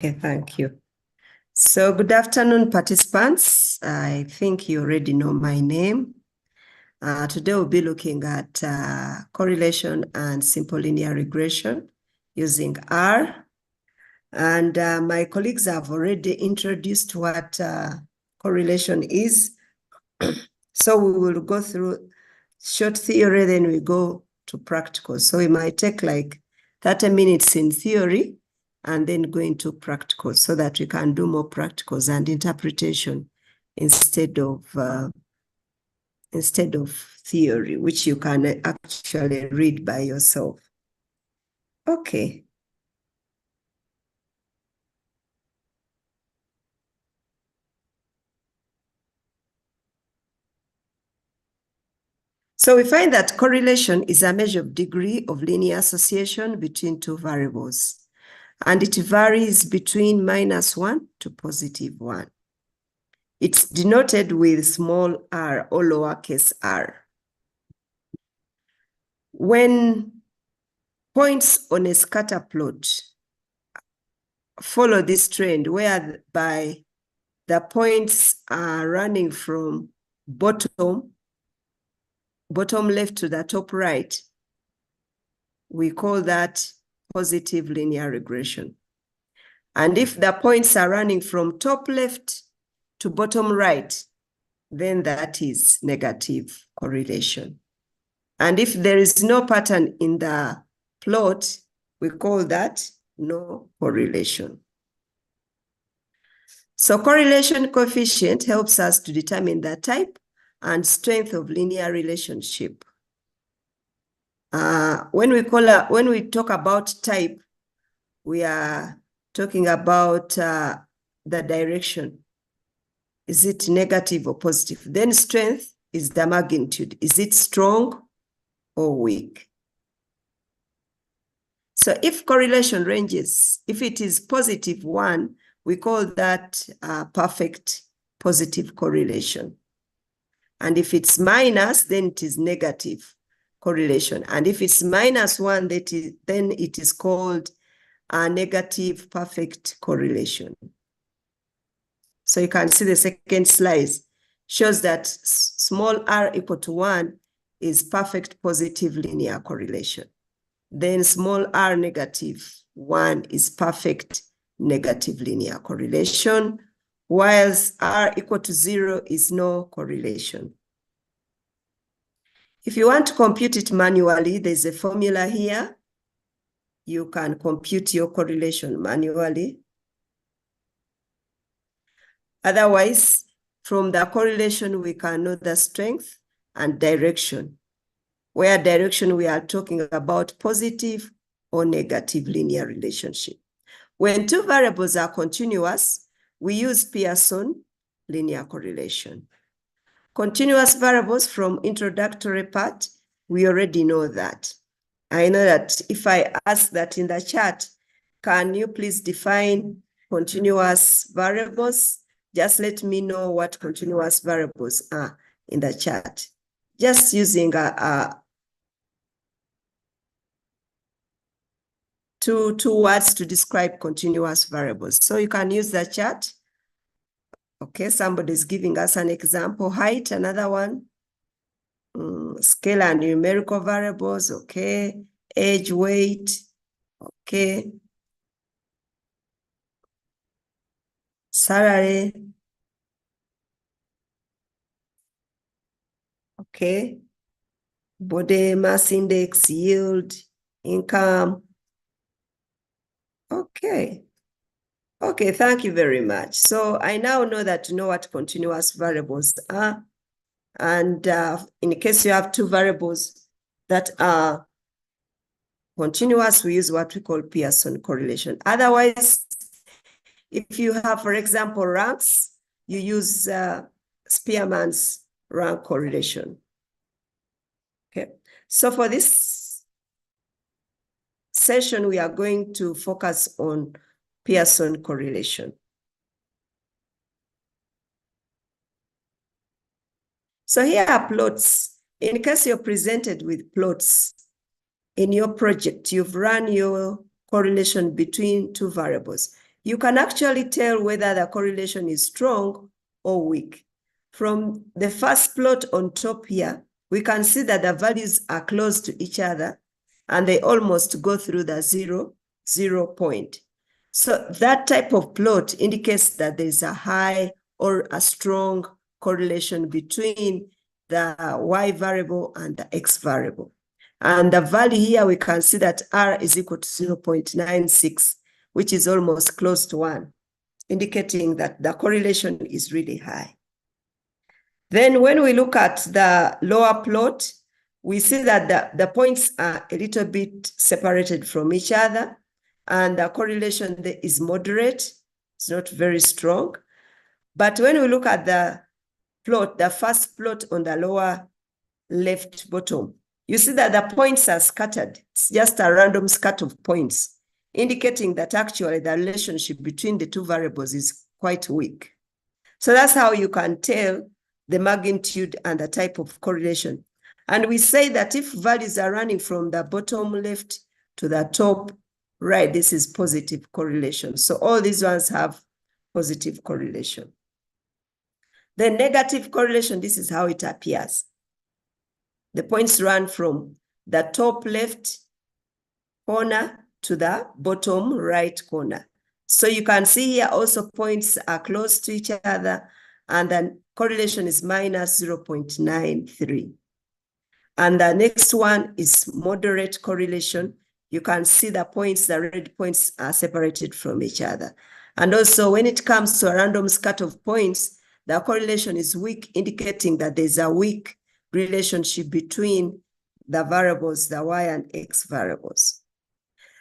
Okay, thank you. So good afternoon, participants. I think you already know my name. Today we'll be looking at correlation and simple linear regression using R. And my colleagues have already introduced what correlation is. So we will go through short theory, then we go to practical. So it might take like 30 minutes in theory and then go into practical so that we can do more practicals and interpretation instead of theory, which you can actually read by yourself. Okay. So we find that correlation is a measure of degree of linear association between two variables, and it varies between -1 to +1. It's denoted with small r or lowercase r. When points on a scatter plot follow this trend, whereby the points are running from bottom left to the top right, we call that positive linear regression. And if the points are running from top left to bottom right, then that is negative correlation. And if there is no pattern in the plot, we call that no correlation. So correlation coefficient helps us to determine the type and strength of linear relationship. When we talk about type, we are talking about the direction. Is it negative or positive? Then strength is the magnitude. Is it strong or weak? So if correlation ranges, if it is +1, we call that perfect positive correlation. And if it's minus, then it is negative correlation. And if it's -1, then it is called a negative perfect correlation. So you can see the second slide shows that small r equal to 1 is perfect positive linear correlation. Then small r -1 is perfect negative linear correlation, whilst r equal to 0 is no correlation. If you want to compute it manually, there's a formula here. You can compute your correlation manually. Otherwise, from the correlation, we can know the strength and direction. Where direction, we are talking about positive or negative linear relationship. When two variables are continuous, we use Pearson linear correlation. Continuous variables from introductory part, we already know that. I know that if I ask that in the chat, can you please define continuous variables? Just let me know what continuous variables are in the chat. Just using two words to describe continuous variables. So you can use the chat. Okay, somebody's giving us an example. Height, another one. Scalar and numerical variables, okay. Age, weight, okay. Salary, okay. Body mass index, yield, income. Okay. Okay, thank you very much. So I now know what continuous variables are. And in case you have two variables that are continuous, we use what we call Pearson correlation. Otherwise, if you have, for example, ranks, you use Spearman's rank correlation. Okay, so for this session, we are going to focus on Pearson correlation. So here are plots. In case you're presented with plots in your project, you've run your correlation between two variables. you can actually tell whether the correlation is strong or weak. From the first plot on top here, we can see that the values are close to each other and they almost go through the 0 point. So that type of plot indicates that there's a high or a strong correlation between the y variable and the x variable. And the value here, we can see that R is equal to 0.96, which is almost close to 1, indicating that the correlation is really high. Then when we look at the lower plot, we see that the points are a little bit separated from each other, and the correlation is moderate. It's not very strong. But when we look at the plot, the first plot on the lower left bottom, you see that the points are scattered. It's just a random scatter of points, indicating that actually the relationship between the two variables is quite weak. So that's how you can tell the magnitude and the type of correlation. And we say that if values are running from the bottom left to the top right, this is positive correlation. So all these ones have positive correlation. The negative correlation, this is how it appears. The points run from the top left corner to the bottom right corner. So you can see here also points are close to each other, and then correlation is minus 0.93. And the next one is moderate correlation. You can see the points, the red points are separated from each other. And also when it comes to a random scatter of points, the correlation is weak, indicating that there's a weak relationship between the variables, the y and x variables.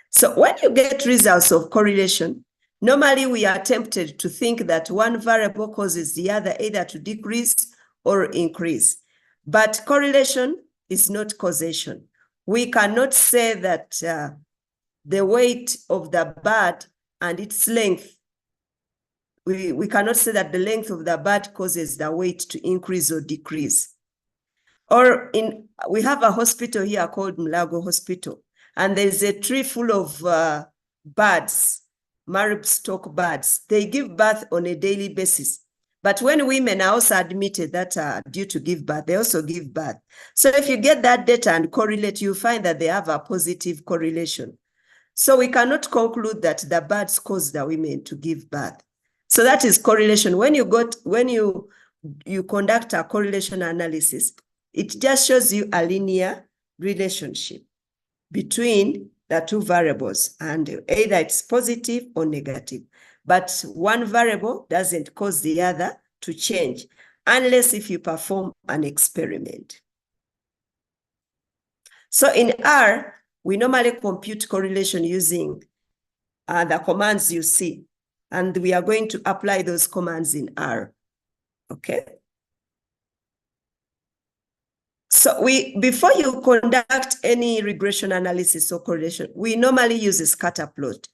So when you get results of correlation, normally we are tempted to think that one variable causes the other either to decrease or increase. But correlation is not causation. We cannot say that the weight of the bird and its length, we cannot say that the length of the bird causes the weight to increase or decrease. Or we have a hospital here called Mulago Hospital, and there's a tree full of birds, marab stock birds. They give birth on a daily basis. But when women are also admitted that are due to give birth, they also give birth. So if you get that data and correlate, you find that they have a positive correlation. So we cannot conclude that the birds cause the women to give birth. So that is correlation. When you conduct a correlation analysis, it just shows you a linear relationship between the two variables, and either it's positive or negative. But one variable doesn't cause the other to change unless if you perform an experiment. So in R, we normally compute correlation using the commands you see, and we are going to apply those commands in R, okay? So before you conduct any regression analysis or correlation, we normally use a scatter plot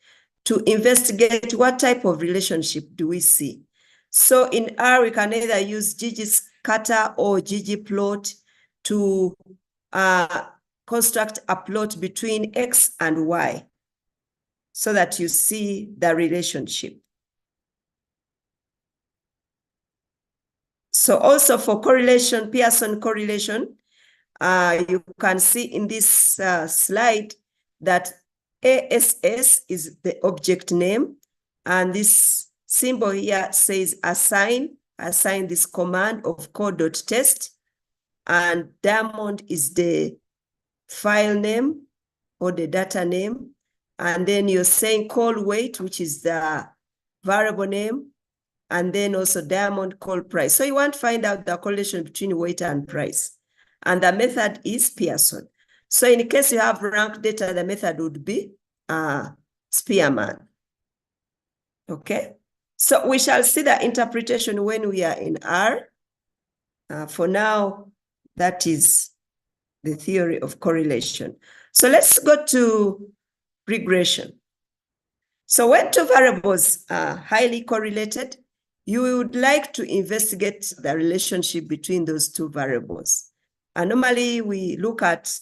to investigate what type of relationship do we see. So in R, we can either use ggScatter or ggplot to construct a plot between X and Y so that you see the relationship. So also for correlation, Pearson correlation, you can see in this slide that ASS is the object name, and this symbol here says assign this command of code.test, and diamond is the file name or the data name, and then you're saying call weight, which is the variable name, and then also diamond call price. So you want to find out the correlation between weight and price. And the method is Pearson. So in case you have rank data, the method would be Spearman. Okay. So we shall see the interpretation when we are in R. For now, that is the theory of correlation. So let's go to regression. So when two variables are highly correlated, you would like to investigate the relationship between those two variables. And normally we look at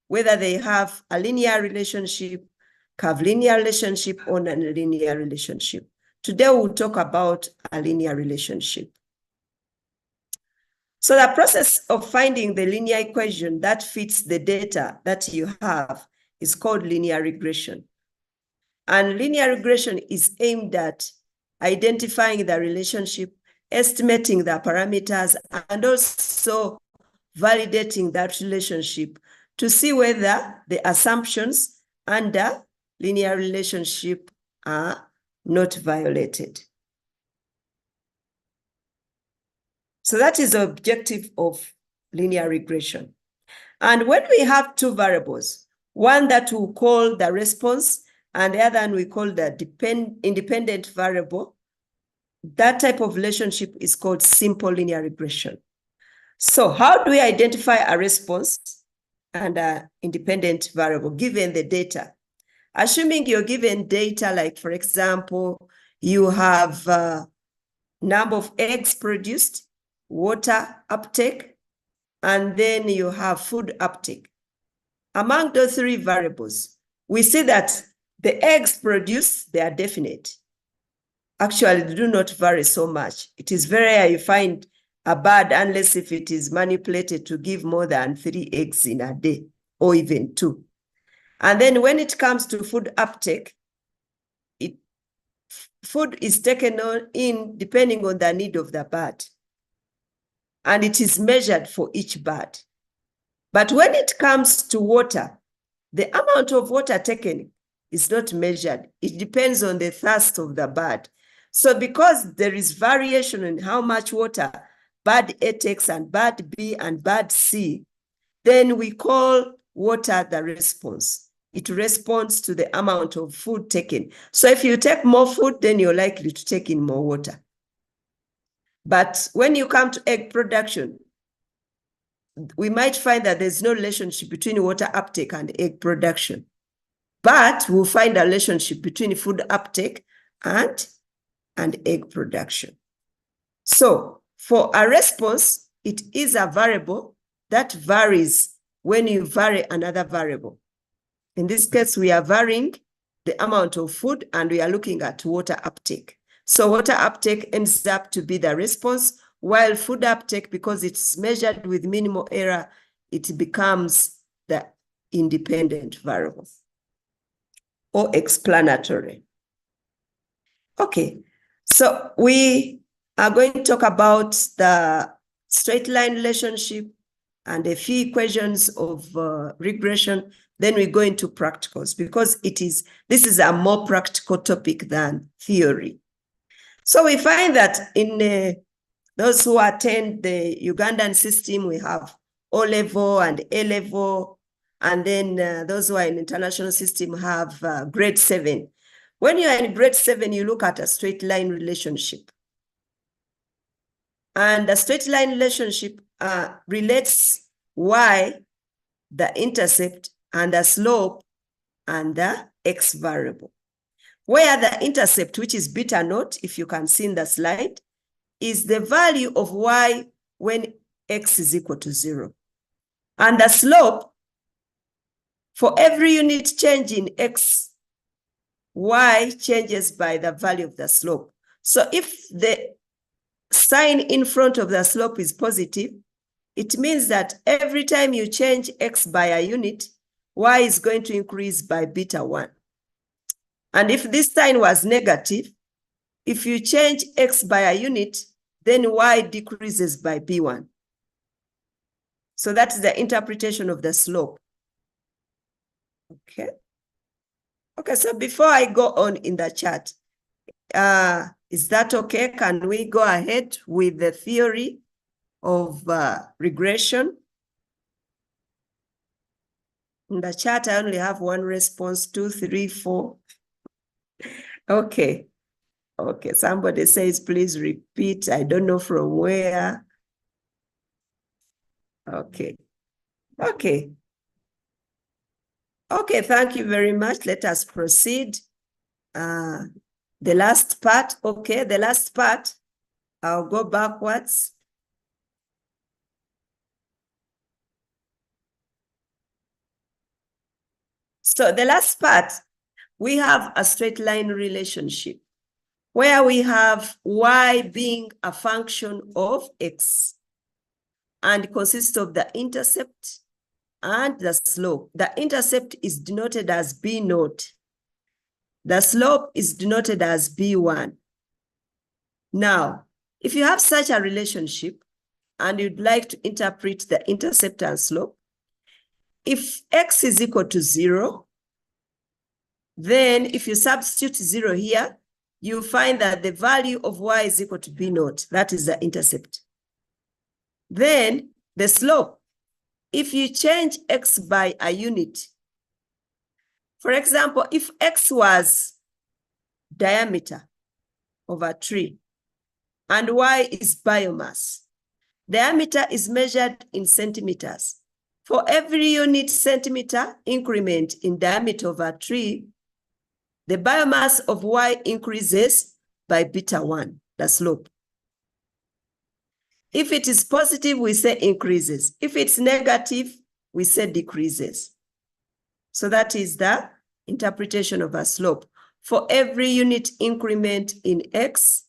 whether they have a linear relationship, curvilinear relationship, or non-linear relationship. Today we'll talk about a linear relationship. So the process of finding the linear equation that fits the data that you have is called linear regression. And linear regression is aimed at identifying the relationship, estimating the parameters, and also validating that relationship to see whether the assumptions under linear relationship are not violated. So that is the objective of linear regression. And when we have two variables, one that we call the response and the other one we call the independent variable, that type of relationship is called simple linear regression. So how do we identify a response and an independent variable given the data? Assuming you're given data, like for example, you have number of eggs produced, water uptake, and then you have food uptake. Among those three variables, we see that the eggs produced, they are definite. Actually, they do not vary so much. It is very rare you find a bird unless if it is manipulated to give more than 3 eggs in a day, or even 2. And then when it comes to food uptake, food is taken in depending on the need of the bird. And it is measured for each bird. But when it comes to water, the amount of water taken is not measured. It depends on the thirst of the bird. So because there is variation in how much water bird A takes and bird B and bird C, then we call water the response. It responds to the amount of food taken. So if you take more food, then you're likely to take in more water. But when you come to egg production, we might find that there's no relationship between water uptake and egg production. But we'll find a relationship between food uptake and egg production. So for a response, it is a variable that varies when you vary another variable. In this case, we are varying the amount of food and we are looking at water uptake. So water uptake ends up to be the response, while food uptake, because it's measured with minimal error, it becomes the independent variable or explanatory. Okay, so we are going to talk about the straight line relationship and a few equations of regression. Then we go into practicals because this is a more practical topic than theory. So we find that in those who attend the Ugandan system, we have O level and A level, and then those who are in international system have grade 7. When you are in grade 7, you look at a straight line relationship. And the straight line relationship relates y, the intercept, and the slope, and the x variable. Where the intercept, which is beta naught, if you can see in the slide, is the value of y when x is equal to 0. And the slope, for every unit change in x, y changes by the value of the slope. So if the sign in front of the slope is positive, it means that every time you change x by a unit, y is going to increase by beta 1. And if this sign was negative, if you change x by a unit, then y decreases by b1. So that's the interpretation of the slope. Okay. Okay, so before I go on in the chart, is that okay? Can we go ahead with the theory of regression? In the chart, I only have one response, 2, 3, 4. Okay. Okay, somebody says, please repeat. I don't know from where. Okay. Okay. Okay, thank you very much. Let us proceed. The last part, okay, the last part, I'll go backwards. So the last part, we have a straight line relationship. where we have y being a function of x and consists of the intercept and the slope. The intercept is denoted as b naught. The slope is denoted as b1. Now, if you have such a relationship and you'd like to interpret the intercept and slope, if x is equal to 0, then if you substitute 0 here, you find that the value of y is equal to b naught. That is the intercept. Then the slope, if you change x by a unit, for example, if x was diameter of a tree and y is biomass, diameter is measured in centimeters. For every unit centimeter increment in diameter of a tree, the biomass of y increases by beta 1, the slope. If it is positive, we say increases. If it's negative, we say decreases. So that is the interpretation of a slope. For every unit increment in x,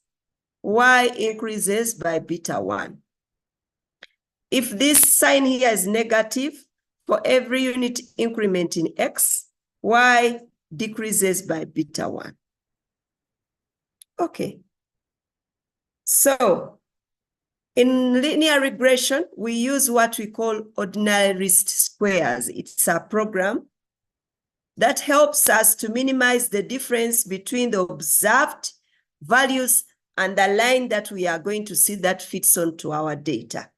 y increases by beta 1. If this sign here is negative, for every unit increment in x, y decreases by beta 1. Okay. So in linear regression, we use what we call ordinary least squares. It's a program that helps us to minimize the difference between the observed values and the line that we are going to see that fits onto our data.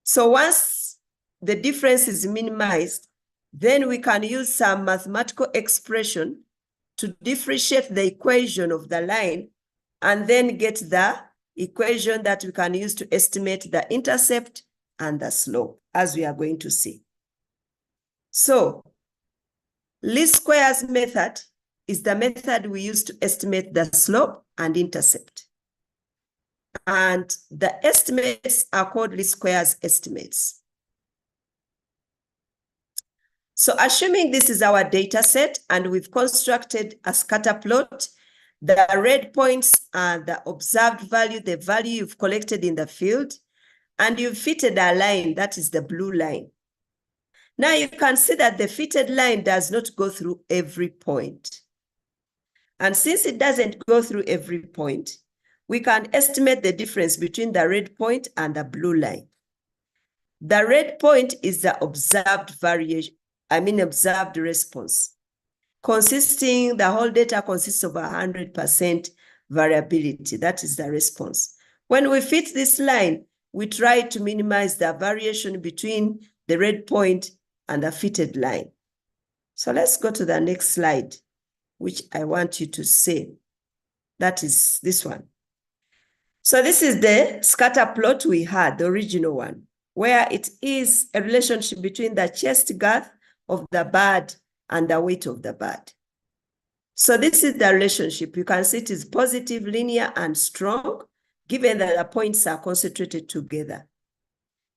So once the difference is minimized, then we can use some mathematical expression to differentiate the equation of the line and then get the equation that we can use to estimate the intercept and the slope, as we are going to see. So, least squares method is the method we use to estimate the slope and intercept. And the estimates are called least squares estimates. So assuming this is our data set and we've constructed a scatter plot, the red points are the observed value, the value you've collected in the field, and you've fitted a line, that is the blue line. Now you can see that the fitted line does not go through every point. And since it doesn't go through every point, we can estimate the difference between the red point and the blue line. The red point is the observed variation, observed response. The whole data consists of 100% variability. That is the response. When we fit this line, we try to minimize the variation between the red point and the fitted line. So let's go to the next slide, which I want you to see. That is this one. So this is the scatter plot we had, the original one, where it is a relationship between the chest girth of the bird and the weight of the bird. So this is the relationship. You can see it is positive, linear, and strong, given that the points are concentrated together.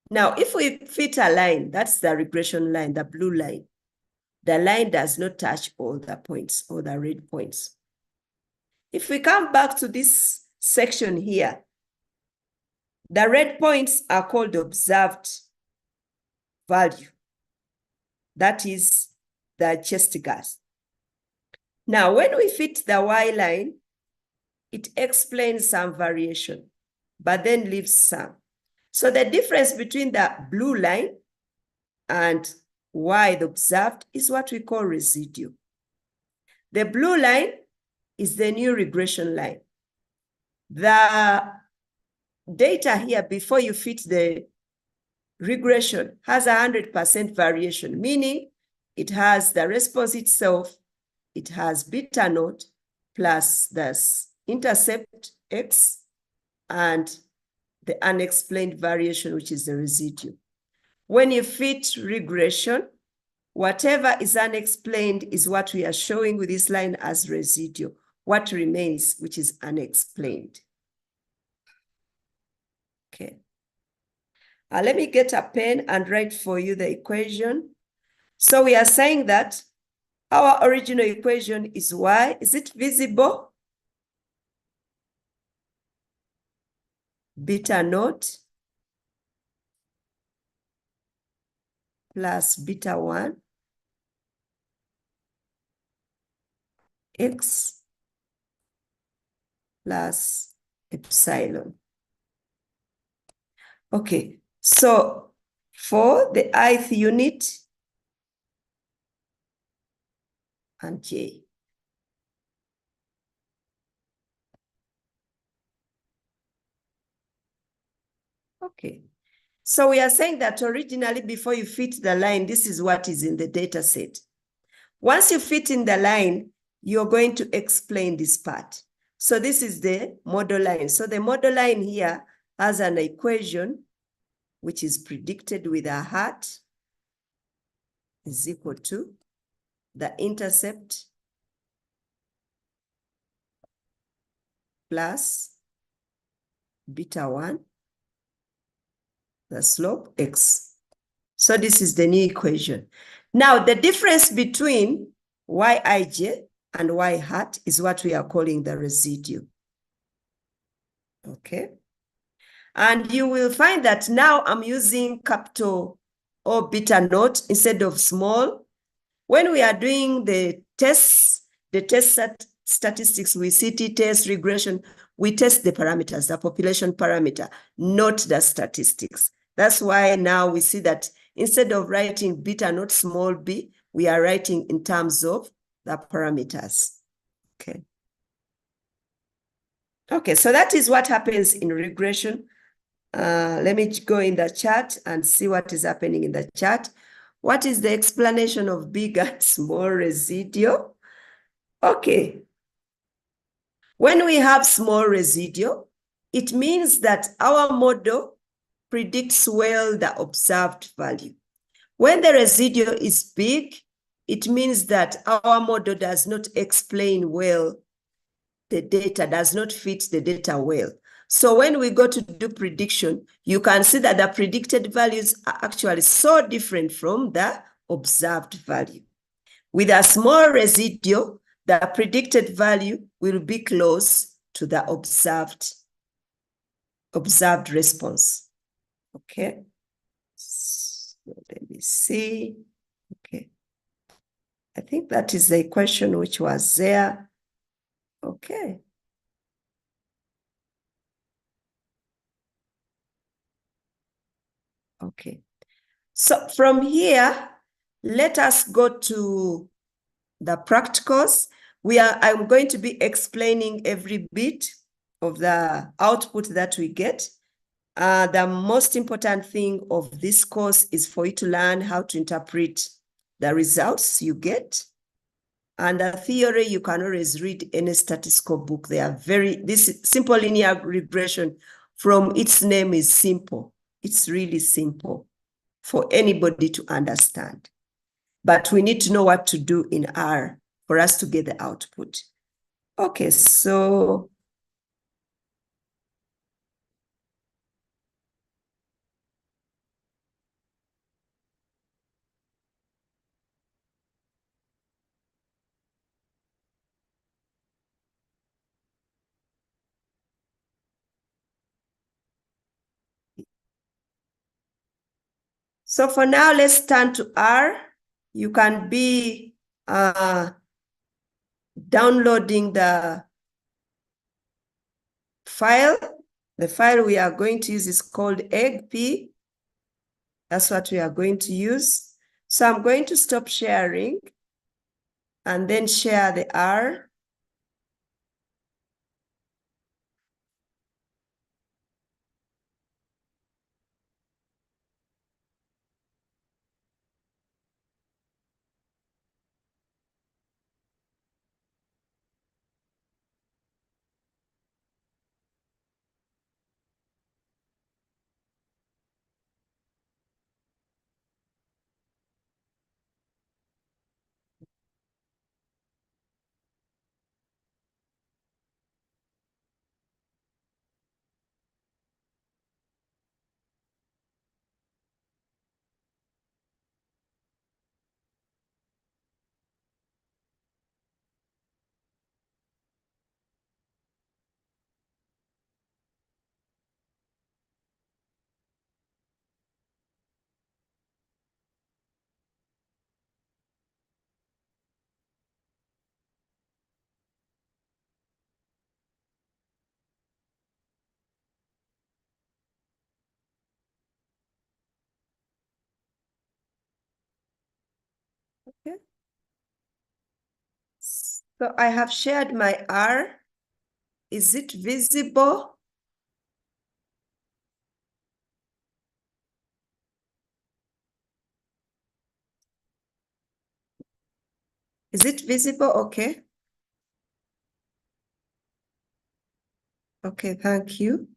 Now, if we fit a line, that's the regression line, the blue line. The line does not touch all the points, all the red points. If we come back to this section here, the red points are called observed value. That is the chest girth. Now, when we fit the Y line, it explains some variation, but then leaves some. So the difference between the blue line and Y, the observed, is what we call residue. The blue line is the new regression line. The data here before you fit the regression has 100% variation, meaning it has the response itself, it has beta naught plus the intercept x and the unexplained variation, which is the residue. When you fit regression, whatever is unexplained is what we are showing with this line as residue. What remains, which is unexplained. Okay. Let me get a pen and write for you the equation. So we are saying that our original equation is y. Is it visible? beta naught plus beta 1 x plus epsilon. Okay, so for the ith unit and j. Okay, so we are saying that originally before you fit the line, this is what is in the data set. Once you fit in the line, you're going to explain this part. So this is the model line. So the model line here has an equation which is predicted with a hat is equal to the intercept plus beta 1, the slope x. So this is the new equation. Now the difference between yij and y hat is what we are calling the residue. Okay. And you will find that now I'm using capital O beta naught instead of small. When we are doing the tests, the test statistics, we CT test, regression, we test the parameters, the population parameter, not the statistics. That's why now we see that instead of writing beta naught small b, we are writing in terms of the parameters. Okay. Okay, so that is what happens in regression. Let me go in the chart and see what is happening in the chart. What is the explanation of big and small residual? Okay. When we have small residual, it means that our model predicts well the observed value. When the residual is big, it means that our model does not explain well the data, does not fit the data well. So when we go to do prediction, you can see that the predicted values are actually so different from the observed value. With a small residual, the predicted value will be close to the observed response. Okay. So let me see. Okay. I think that is the question which was there. Okay. Okay. So from here, let us go to the practicals. I'm going to be explaining every bit of the output that we get. The most important thing of this course is for you to learn how to interpret the results you get. And the theory, you can always read any statistical book. They are this simple linear regression from its name is simple. It's really simple for anybody to understand. But we need to know what to do in R for us to get the output. Okay, so for now, let's turn to R. You can be downloading the file. The file we are going to use is called eggp. That's what we are going to use. So I'm going to stop sharing and then share the R. Okay. So I have shared my R. Is it visible? Is it visible? Okay. Okay, thank you.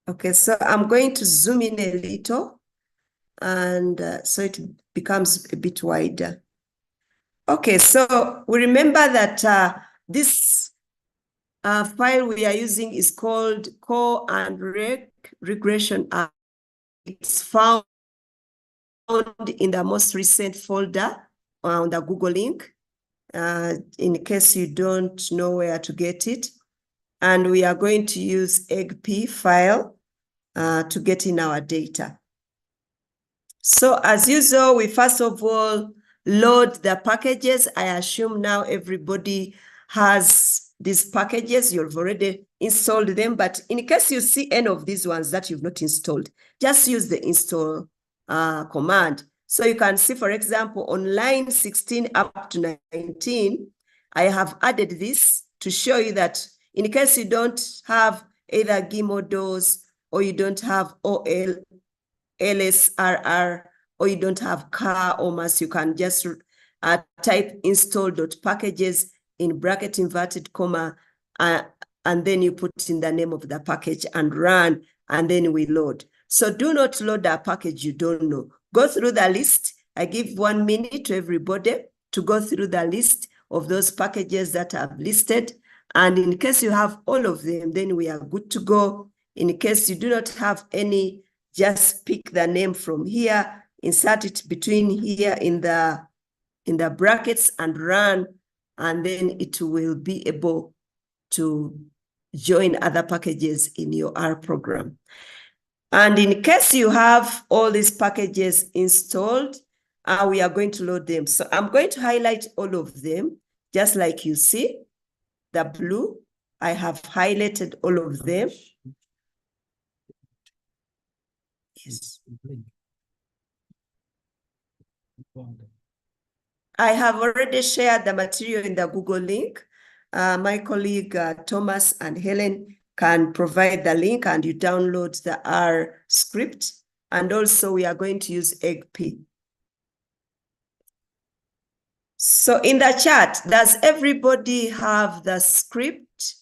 Okay, so I'm going to zoom in a little, and so it becomes a bit wider. Okay, so we remember that this file we are using is called core and regression. It's found in the most recent folder on the Google link, in case you don't know where to get it. And we are going to use eggp file to get in our data. So as usual, we first of all load the packages. I assume now everybody has these packages. You've already installed them, but in case you see any of these ones that you've not installed, just use the install command. So you can see, for example, on line 16 up to 19, I have added this to show you that in case you don't have either Gmodels or you don't have OL, LSRR, or you don't have car or mass, you can just type install.packages in bracket inverted comma, and then you put in the name of the package and run, and then we load. So do not load a package you don't know. Go through the list. I give 1 minute to everybody to go through the list of those packages that I've listed. And in case you have all of them, then we are good to go. In case you do not have any, just pick the name from here, insert it between here in the brackets and run, and then it will be able to join other packages in your R program. And in case you have all these packages installed, we are going to load them. So I'm going to highlight all of them, just like you see, the blue. I have highlighted all of them. Yes. I have already shared the material in the Google link. My colleague Thomas and Helen can provide the link, and you download the R script. And also we are going to use eggp. So in the chat, does everybody have the script?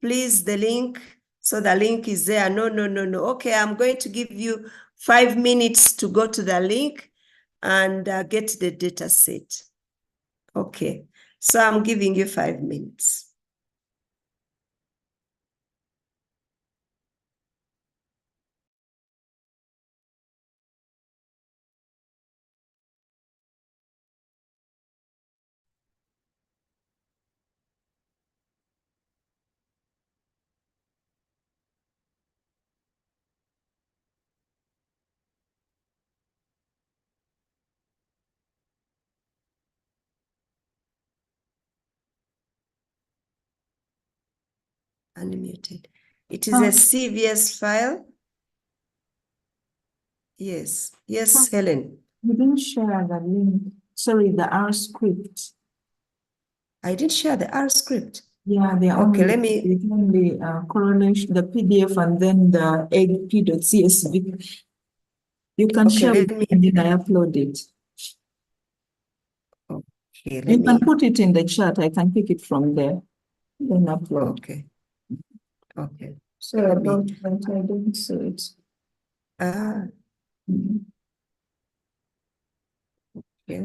Please, the link. So the link is there. No. Okay, I'm going to give you 5 minutes to go to the link and get the data set. Okay, so I'm giving you 5 minutes. Unmuted. It is a CVS file. Yes, Helen. You didn't share the link. Sorry, the R script. I didn't share the R script. Yeah, they are Okay, only, let me. only correlation, the PDF and then the eggp.csv. You can share Okay, it and then I upload it. Okay, You can put it in the chat. I can pick it from there. Then upload. Okay. So about that, I didn't see it. Okay.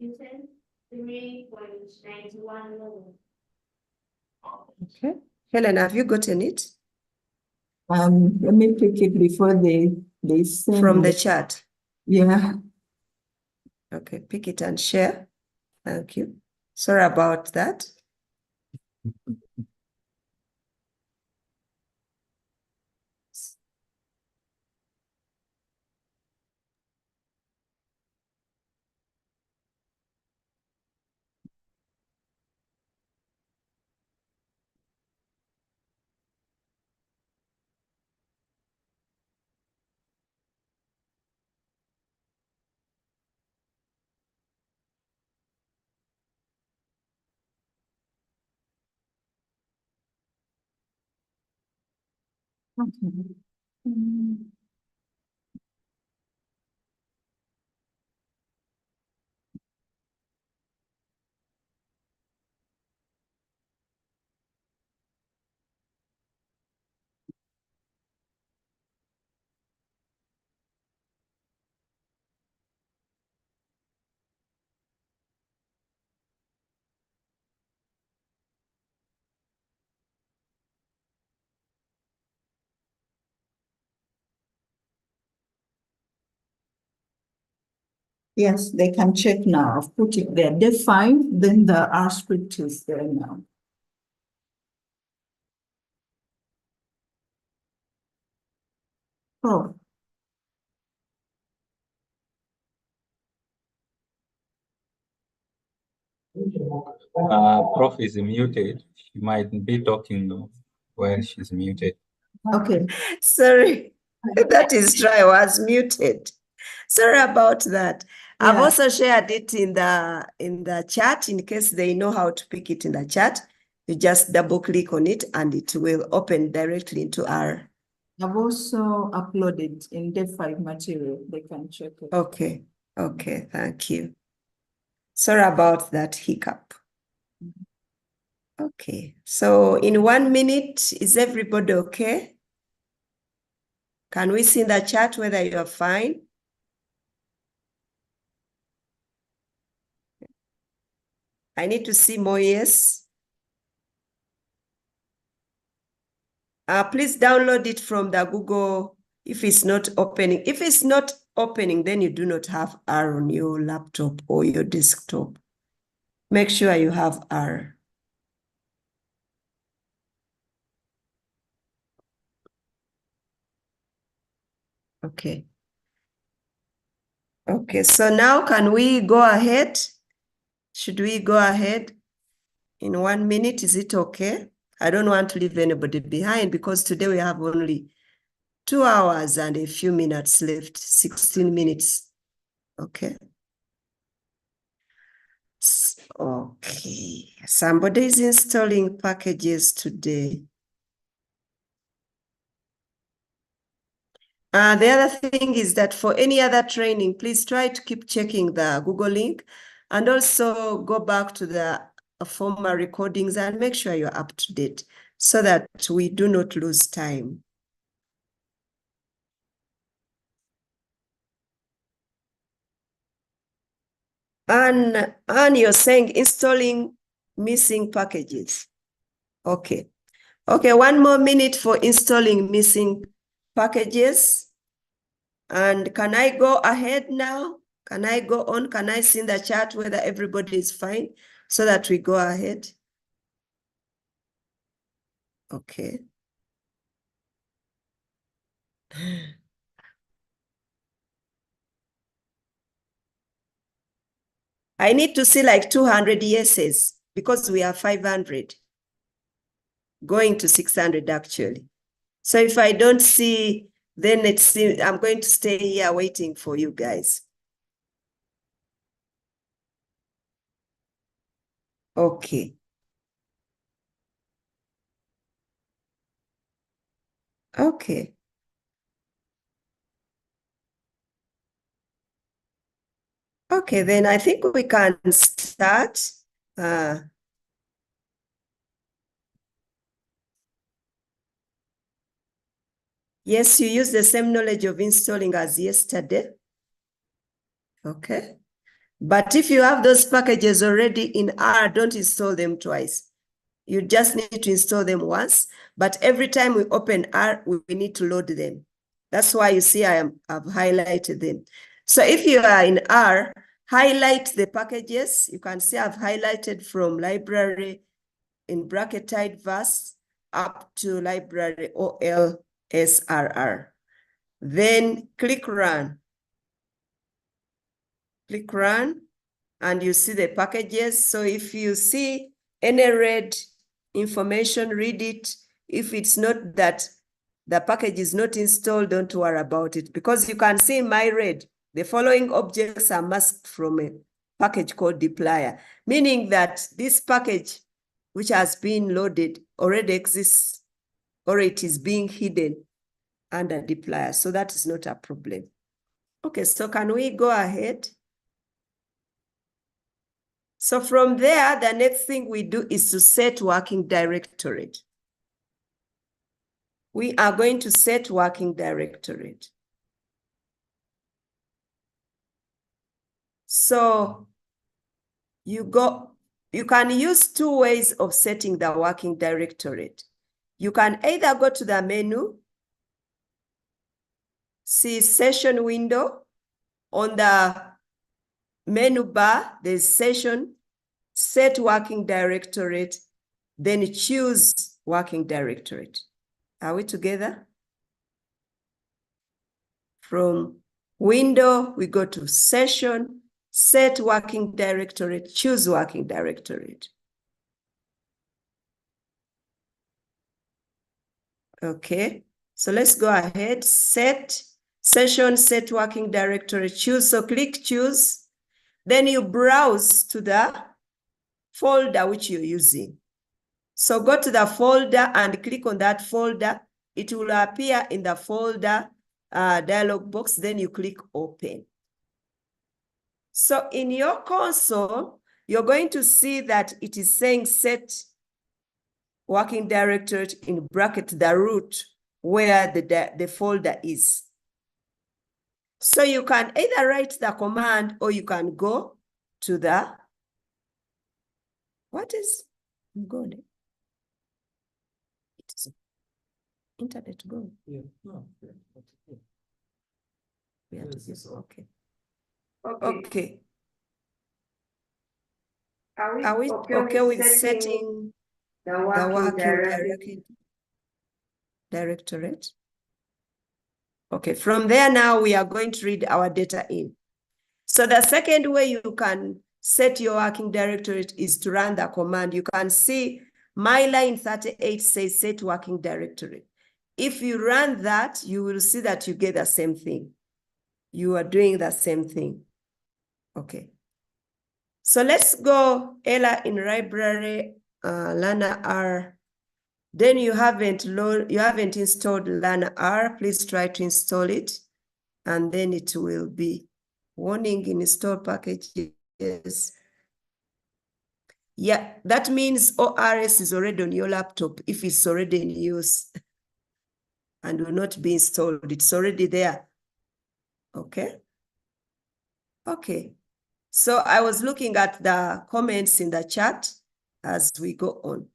You said 3.91 million. Okay. Helen, have you gotten it? Let me pick it before they send From the it. chat. Yeah. Okay, pick it and share. Thank you. Sorry about that. Okay. Mm. Yes, they can check now. I've put it there. Day 5, then the R script is there now. Oh, Prof is muted. She might be talking while she's muted. okay. Sorry, that is true. I was muted. Sorry about that. I've Yeah. also shared it in the chat in case they know how to pick it in the chat. You just double click on it and it will open directly into our. I've also uploaded in Day 5 material. They can check it. Okay, okay, thank you. Sorry about that hiccup. Okay, so in 1 minute, is everybody okay? Can we see in the chat whether you are fine? I need to see more yes. Please download it from the Google if it's not opening. If it's not opening, then you do not have R on your laptop or your desktop. Make sure you have R. Okay. Okay, so now can we go ahead? Should we go ahead in 1 minute? Is it okay? I don't want to leave anybody behind because today we have only 2 hours and a few minutes left, 16 minutes. Okay. Okay, somebody is installing packages today. The other thing is that for any other training, please try to keep checking the Google link and also go back to the former recordings and make sure you're up to date so that we do not lose time. And you're saying installing missing packages. Okay. Okay, 1 more minute for installing missing packages. And can I go ahead now? Can I go on? Can I see in the chat whether everybody is fine so that we go ahead? Okay. I need to see like 200 yeses because we are 500 going to 600 actually. So if I don't see, then I'm going to stay here waiting for you guys. Okay. Okay. Okay, then I think we can start. Yes, you use the same knowledge of installing as yesterday. Okay. But if you have those packages already in R, don't install them twice. You just need to install them once. But every time we open R, we need to load them. That's why you see I've highlighted them. So if you are in R, highlight the packages. You can see I've highlighted from library in bracketed verse up to library OLSRR. Then click run. Click run and you see the packages. So if you see any red information, read it. If it's not that the package is not installed, don't worry about it because you can see my red. The following objects are masked from a package called deployer, meaning that this package which has been loaded already exists or it is being hidden under deployer, so that is not a problem. Okay, so can we go ahead? So from there, the next thing we do is to set working directorate. We are going to set working directorate. So you can use two ways of setting the working directorate. You can either go to the menu, see session window. On the menu bar, there's session, set working directorate, then choose working directorate. Are we together? From window, we go to session, set working directorate, choose working directorate. Okay, so let's go ahead, set session, set working directory, choose. So click choose. Then you browse to the folder which you're using. So go to the folder and click on that folder. It will appear in the folder dialog box. Then you click open. So in your console, you're going to see that it is saying set working directorate in bracket the root where the folder is. So you can either write the command or you can go to the, what is good? It is internet go. Yeah. No, yeah. We have to Yes, go. Okay. Okay. Okay. Are we okay with setting the the working working directorate? Okay, from there now we are going to read our data in. So the second way you can set your working directorate is to run the command. You can see my line 38 says set working directory. If you run that, you will see that you get the same thing. You are doing the same thing. Okay. So let's go Ella in library, Learner R. Then you haven't installed Learner R. Please try to install it. And then it will be warning install packages. Yeah, that means ORS is already on your laptop if it's already in use and will not be installed. It's already there. Okay. Okay. So I was looking at the comments in the chat as we go on.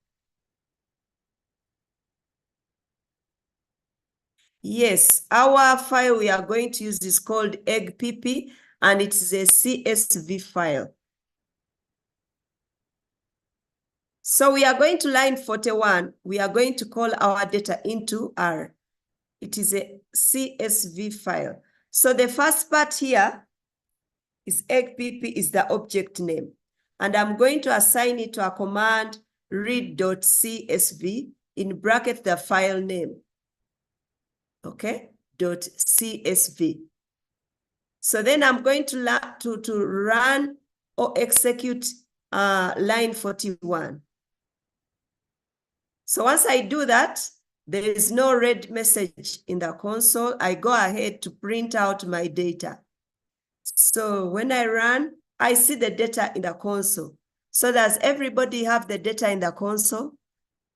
Yes, our file we are going to use is called eggpp and it's a CSV file. So we are going to line 41. We are going to call our data into R. It is a CSV file. So the first part here is eggpp is the object name. And I'm going to assign it to a command read.csv in bracket the file name. Okay, .csv. So then I'm going to run or execute line 41. So once I do that, there is no red message in the console. I go ahead to print out my data. So when I run, I see the data in the console. So does everybody have the data in the console?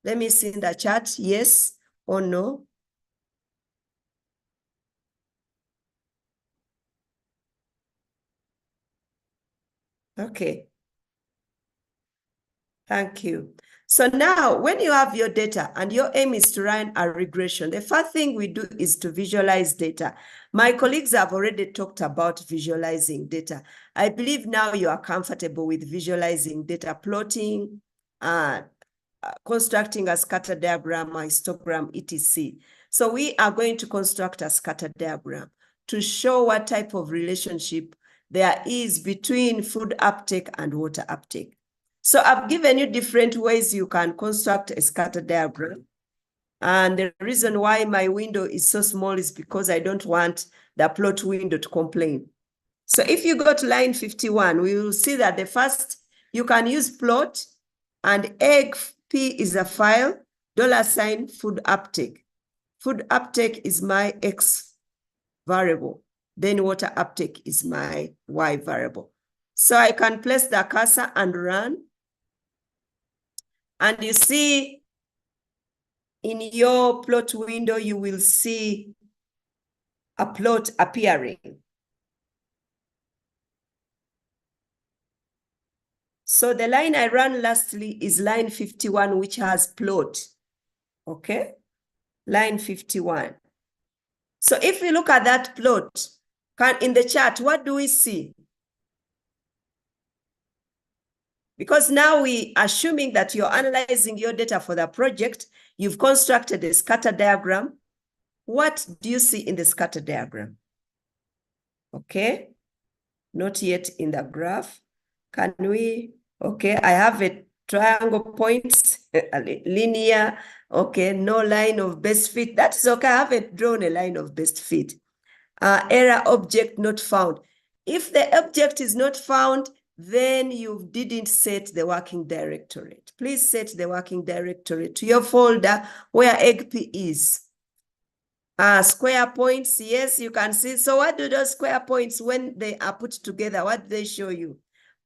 Let me see in the chat, yes or no. Okay. Thank you. So now when you have your data and your aim is to run a regression, the first thing we do is to visualize data. My colleagues have already talked about visualizing data. I believe now you are comfortable with visualizing data, plotting, constructing a scatter diagram, a histogram, etc. So we are going to construct a scatter diagram to show what type of relationship there is between food uptake and water uptake. So I've given you different ways you can construct a scatter diagram. And the reason why my window is so small is because I don't want the plot window to complain. So if you go to line 51, we will see that the first, you can use plot and eggp is a file, $ food uptake. food uptake is my X variable. Then water uptake is my Y variable. So I can place the cursor and run. And you see in your plot window, you will see a plot appearing. So the line I ran lastly is line 51, which has plot. Okay, line 51. So if we look at that plot, in the chart, what do we see? Because now we are assuming that you're analyzing your data for the project, you've constructed a scatter diagram. What do you see in the scatter diagram? Okay, not yet in the graph. Can we, okay, I have a triangle points, a linear, okay, no line of best fit. That is okay, I haven't drawn a line of best fit. Error object not found. If the object is not found, then you didn't set the working directory. Please set the working directory to your folder where EGP is. Square points, yes, you can see. So what do those square points, when they are put together, what do they show you?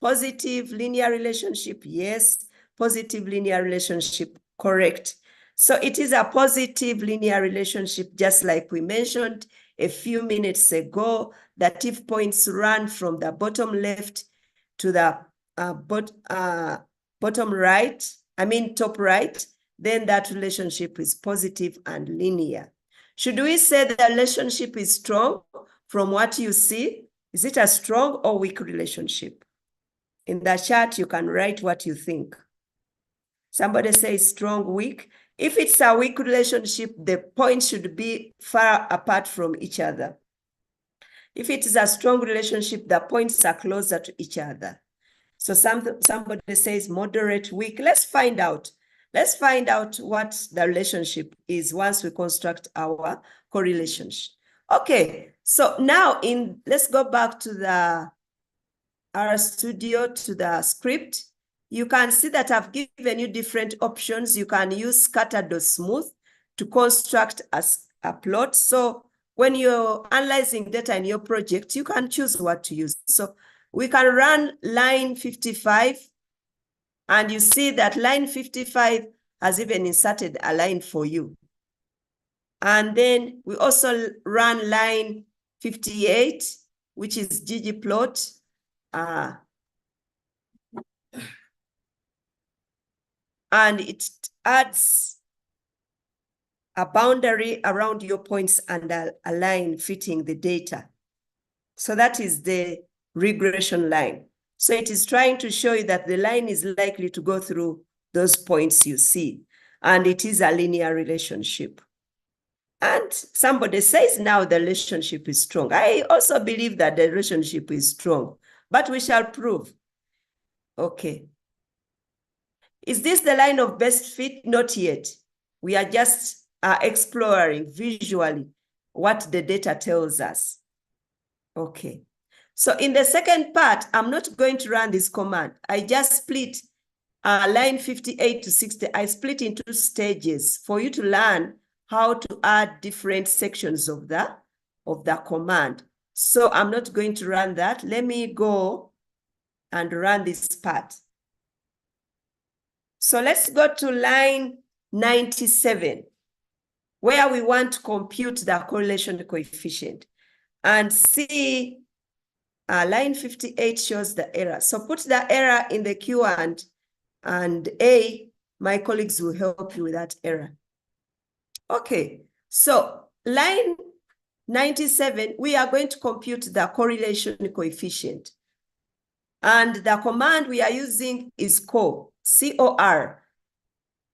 Positive linear relationship, yes. Positive linear relationship, correct. So it is a positive linear relationship, just like we mentioned a few minutes ago, that if points run from the bottom left to the bottom right, top right, then that relationship is positive and linear. Should we say the relationship is strong from what you see? Is it a strong or weak relationship? In the chat, you can write what you think. Somebody says strong, weak. If it's a weak relationship, the points should be far apart from each other. If it is a strong relationship, the points are closer to each other. So somebody says moderate, weak. Let's find out. Let's find out what the relationship is once we construct our correlations. Okay, so now let's go back to the RStudio, to the script. You can see that I've given you different options. You can use scattered or smooth to construct a plot. So when you're analyzing data in your project, you can choose what to use. So we can run line 55, and you see that line 55 has even inserted a line for you. And then we also run line 58, which is ggplot. And it adds a boundary around your points and a line fitting the data. So that is the regression line. So it is trying to show you that the line is likely to go through those points you see, and it is a linear relationship. And somebody says now the relationship is strong. I also believe that the relationship is strong, but we shall prove. Okay. Is this the line of best fit? Not yet. We are just exploring visually what the data tells us. Okay. So in the second part, I'm not going to run this command. I just split line 58 to 60. I split into stages for you to learn how to add different sections of the command. So I'm not going to run that. Let me go and run this part. So let's go to line 97, where we want to compute the correlation coefficient. And see, line 58 shows the error. So put the error in the Q and A. My colleagues will help you with that error. Okay, so line 97, we are going to compute the correlation coefficient. And the command we are using is cor, C-O-R.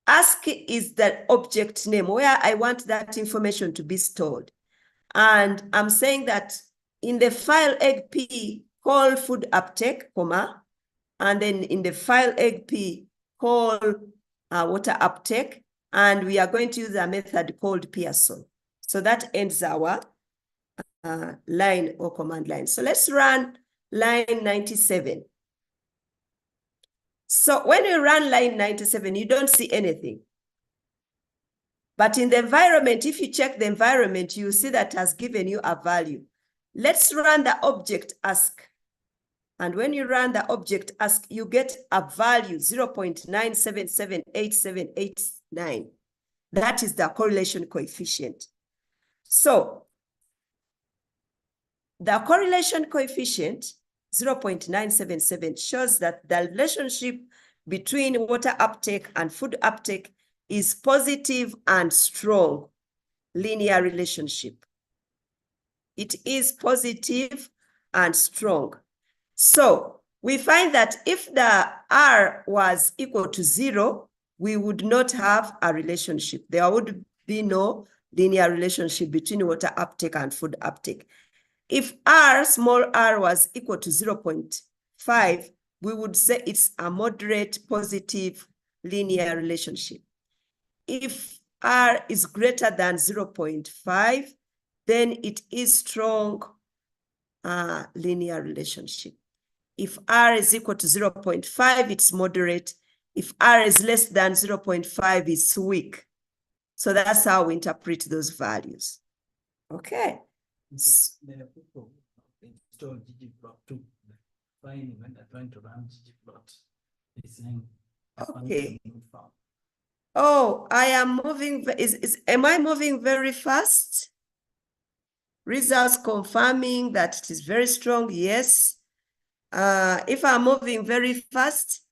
Ask is the object name where I want that information to be stored. And I'm saying that in the file egp, call food uptake, comma, and then in the file egp, call water uptake, and we are going to use a method called Pearson. So that ends our line or command line. So let's run line 97. So when you run line 97, you don't see anything. But in the environment, if you check the environment, you see that has given you a value. Let's run the object ask. And when you run the object ask, you get a value 0.9778789. That is the correlation coefficient. So the correlation coefficient 0.977 shows that the relationship between water uptake and food uptake is positive and strong linear relationship. It is positive and strong. So we find that if the R was equal to 0, we would not have a relationship. There would be no linear relationship between water uptake and food uptake. If R, small r, was equal to 0.5, we would say it's a moderate positive linear relationship. If R is greater than 0.5, then it is strong linear relationship. If R is equal to 0.5, it's moderate. If R is less than 0.5, it's weak. So that's how we interpret those values. Okay. There are people install ggplot too. Fine, when they're trying to run ggplot, it's saying, okay. Oh, I am moving. Am I moving very fast? Results confirming that it is very strong. Yes. If I'm moving very fast,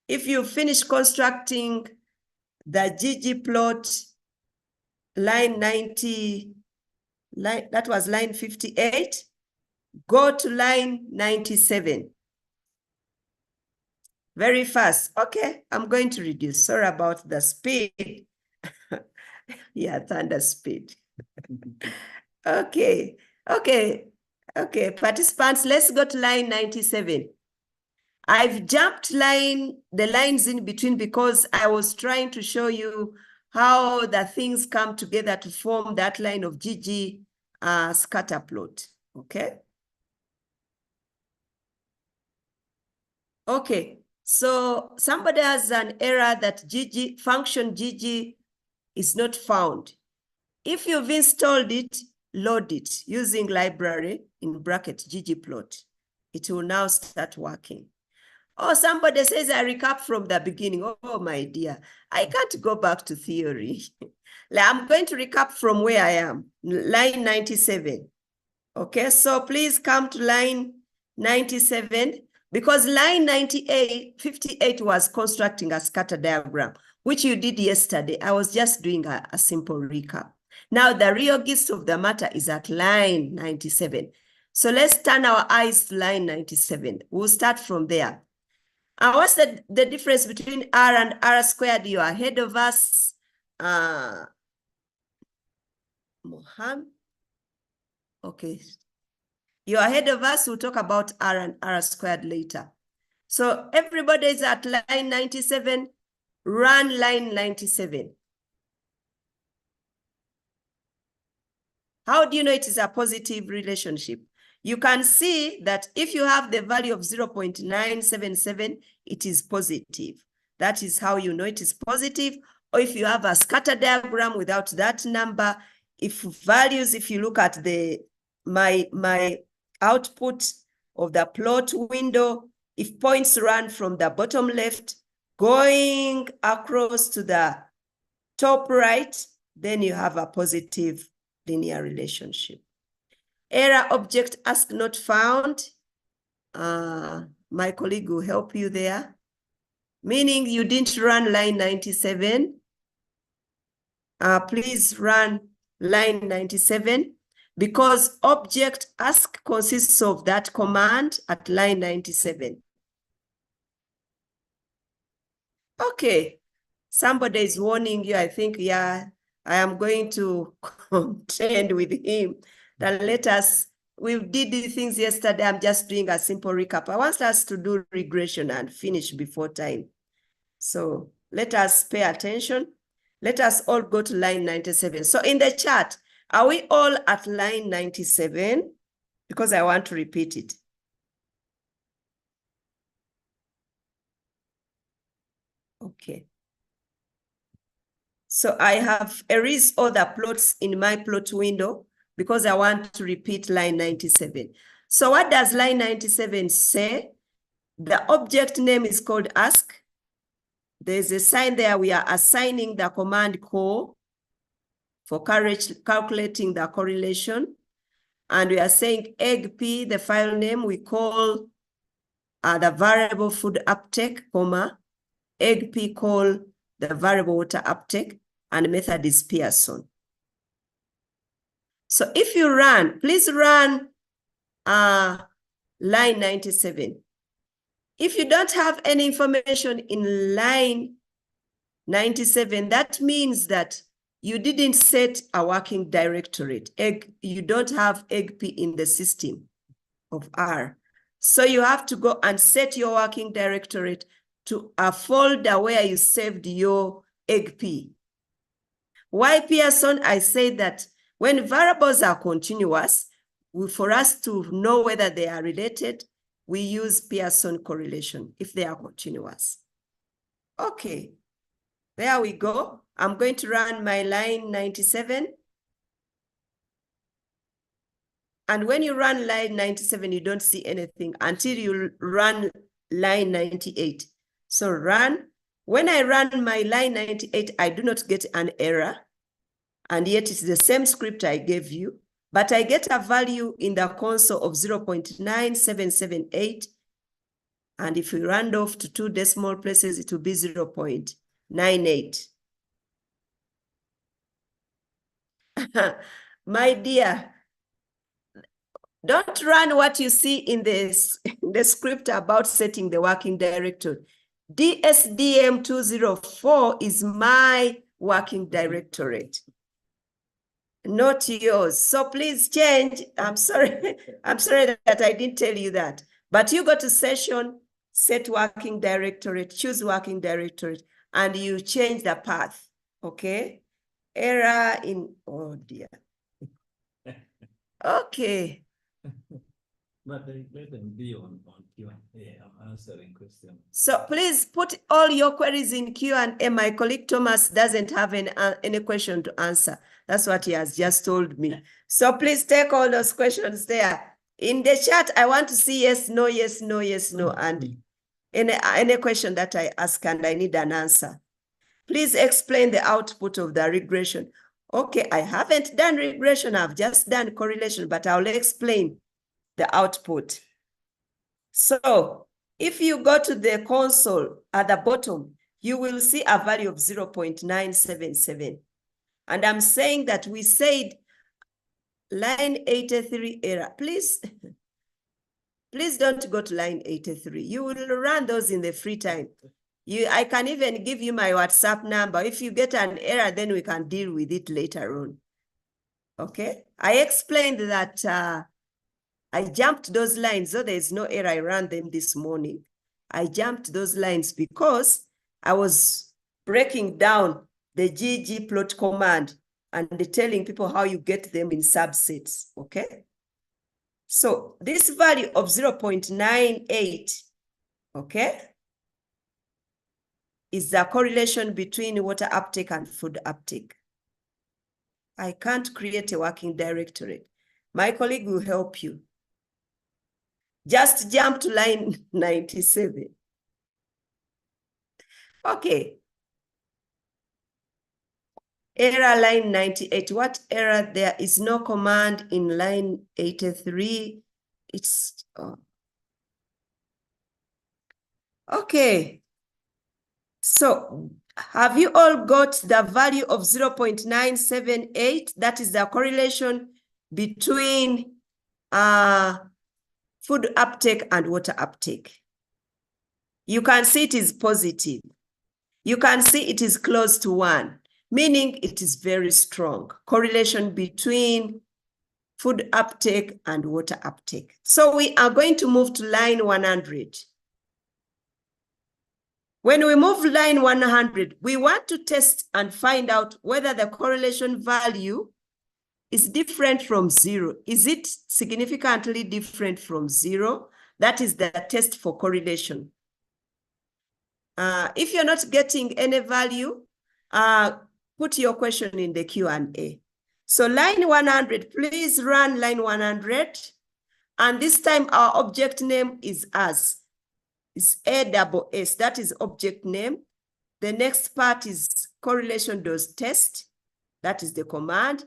if you finish constructing the ggplot line 90, that was line 58, go to line 97. Very fast. Okay, I'm going to reduce. Sorry about the speed. Yeah, thunder speed. Okay. Participants, let's go to line 97. I've jumped the lines in between because I was trying to show you how the things come together to form that line of GG scatter plot. Okay. Okay. So somebody has an error that function GG is not found. If you've installed it, load it using library in bracket ggplot. It will now start working. Oh, somebody says I recap from the beginning. Oh, my dear, I can't go back to theory. I'm going to recap from where I am, line 97. Okay, so please come to line 97 because line 58 was constructing a scatter diagram, which you did yesterday. I was just doing a simple recap. Now, the real gist of the matter is at line 97. So let's turn our eyes to line 97. We'll start from there. What's the difference between R and R squared? You are ahead of us. Mohammed. Okay. You're ahead of us. We'll talk about R and R squared later. So everybody is at line 97. Run line 97. How do you know it is a positive relationship? You can see that if you have the value of 0.977, it is positive. That is how you know it is positive. Or if you have a scatter diagram without that number, if you look at my output of the plot window, if points run from the bottom left, going across to the top right, then you have a positive linear relationship. Error object ask not found. My colleague will help you there. Meaning you didn't run line 97. Please run line 97 because object ask consists of that command at line 97. Okay, somebody is warning you. I think, yeah, I am going to contend with him. Then we did these things yesterday. I'm just doing a simple recap. I want us to do regression and finish before time. So let us pay attention. Let us all go to line 97. So in the chat, are we all at line 97? Because I want to repeat it. Okay. So I have erased all the plots in my plot window because I want to repeat line 97. So what does line 97 say? The object name is called ask. There's a sign there. We are assigning the command call for calculating the correlation. And we are saying egg P, the file name, we call the variable food uptake, comma, egg P call the variable water uptake, and method is Pearson. So if you run, please run line 97. If you don't have any information in line 97, that means that you didn't set a working directorate. You don't have egg P in the system of R. So you have to go and set your working directorate to a folder where you saved your egg P. Why Pearson? I say that when variables are continuous, for us to know whether they are related, we use Pearson correlation if they are continuous. Okay, there we go. I'm going to run my line 97. And when you run line 97, you don't see anything until you run line 98. So run. When I run my line 98, I do not get an error. And yet it's the same script I gave you, but I get a value in the console of 0.9778. And if we round off to 2 decimal places, it will be 0.98. My dear, don't run what you see in this the script about setting the working directory. DSDM204 is my working directorate, not yours. So please change. I'm sorry. I'm sorry that I didn't tell you that. But you go to session, set working directorate, choose working directorate, and you change the path. Okay? Error in, oh dear. Okay. But let them be on Q&A. I'm answering questions. So please put all your queries in Q&A. My colleague Thomas doesn't have any question to answer. That's what he has just told me. So please take all those questions there. In the chat, I want to see yes, no, yes, no, yes, no, and any question that I ask and I need an answer. Please explain the output of the regression. Okay, I haven't done regression. I've just done correlation, but I'll explain the output. So if you go to the console at the bottom, you will see a value of 0.977. And I'm saying that we said line 83 error. Please don't go to line 83. You will run those in the free time. I can even give you my WhatsApp number. If you get an error, then we can deal with it later on. Okay? I explained that I jumped those lines, so there's no error. I ran them this morning. I jumped those lines because I was breaking down the ggplot command and telling people how you get them in subsets, okay? So this value of 0.98, okay, is the correlation between water uptake and food uptake. I can't create a working directorate. My colleague will help you. Just jump to line 97. Okay. Error line 98. What error? There is no command in line 83. It's okay. So have you all got the value of 0.978? That is the correlation between food uptake and water uptake. You can see it is positive. You can see it is close to 1, meaning it is very strong correlation between food uptake and water uptake. So we are going to move to line 100. When we move line 100, we want to test and find out whether the correlation value is different from 0. Is it significantly different from 0? That is the test for correlation. If you're not getting any value, put your question in the Q&A. So line 100, please run line 100. And this time our object name is as. It's ASS, that is object name. The next part is correlation.test. That is the command.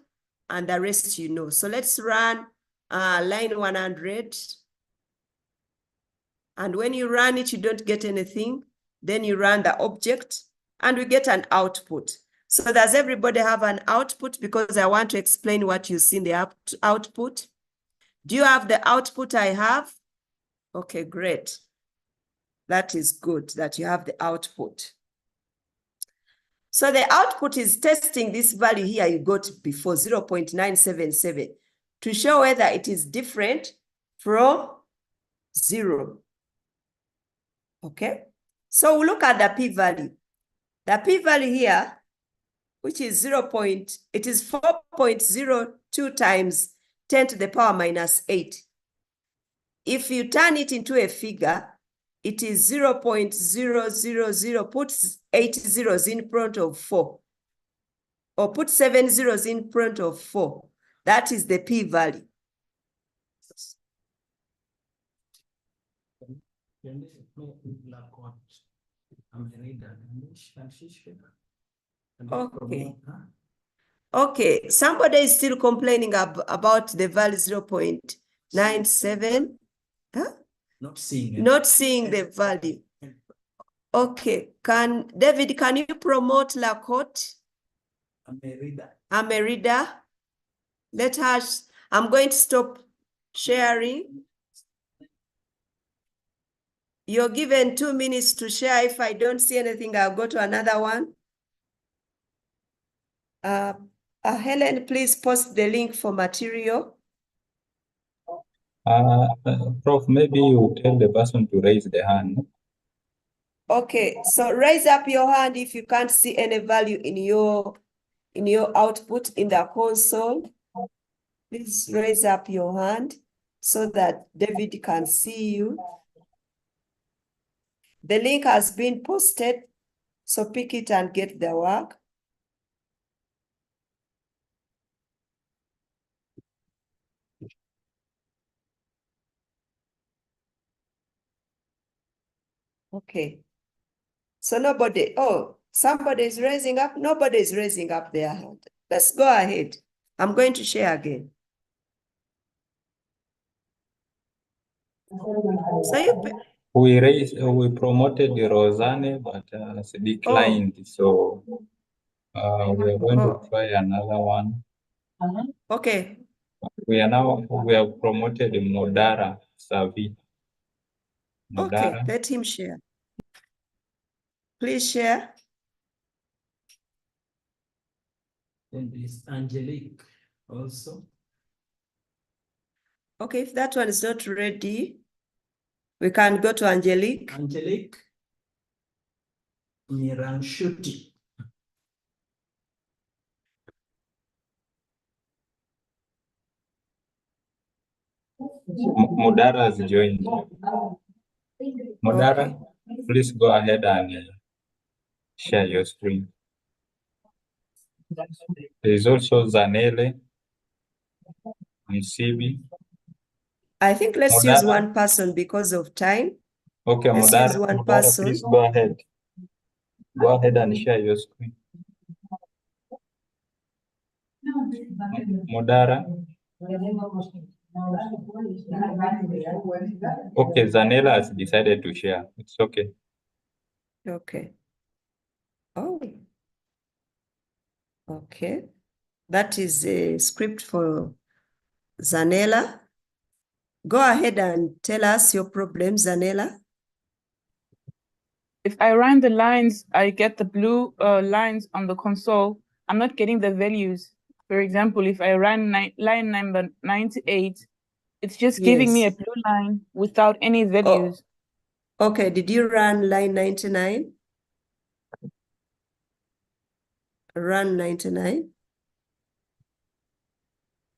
And the rest you know. So let's run line 100. And when you run it, you don't get anything. Then you run the object and we get an output. So does everybody have an output? Because I want to explain what you see in the output. Do you have the output I have? Okay, great. That is good that you have the output. So the output is testing this value here you got before, 0.977, to show whether it is different from 0. Okay, so we look at the p-value. The p-value here, which is it is 4.02 times 10 to the power minus 8. If you turn it into a figure, it is 0.000, put 8 zeros in front of 4. Or put 7 zeros in front of 4. That is the p-value. Okay. Okay, somebody is still complaining about the value 0.97. Huh? Not seeing it. Not seeing the value. Okay, David, can you promote Lakot? Amerida. Let us, I'm going to stop sharing. You're given 2 minutes to share. If I don't see anything, I'll go to another one. Helen, please post the link for material. Prof, maybe you tell the person to raise the hand. Okay, so raise up your hand if you can't see any value in your output in the console. Please raise up your hand so that David can see you. The link has been posted, so pick it and get the work. Okay. So nobody, oh, somebody is raising up. Nobody is raising up their hand. Let's go ahead. I'm going to share again. So we promoted Rosanne, but she declined. So we are going to try another one. Okay. We have promoted Modara Savi. Modara. Okay, let him share. Please share. Then there is Angelique also. Okay, if that one is not ready, we can go to Angelique. Angelique Miranshuti. Modara has joined. Modara, okay. Please go ahead and share your screen. There is also Zanele and Sibi. I think let's use one person because of time. Okay, let's Modara, use one Modara, person. please go ahead. Go ahead and share your screen. Modara. Okay, Zanela has decided to share. It's okay. Okay. Oh. Okay. That is a script for Zanela. Go ahead and tell us your problem, Zanela. If I run the lines, I get the blue lines on the console. I'm not getting the values. For example, if I run line number 98, it's just giving me a blue line without any values. Oh. Okay, did you run line 99? Run 99?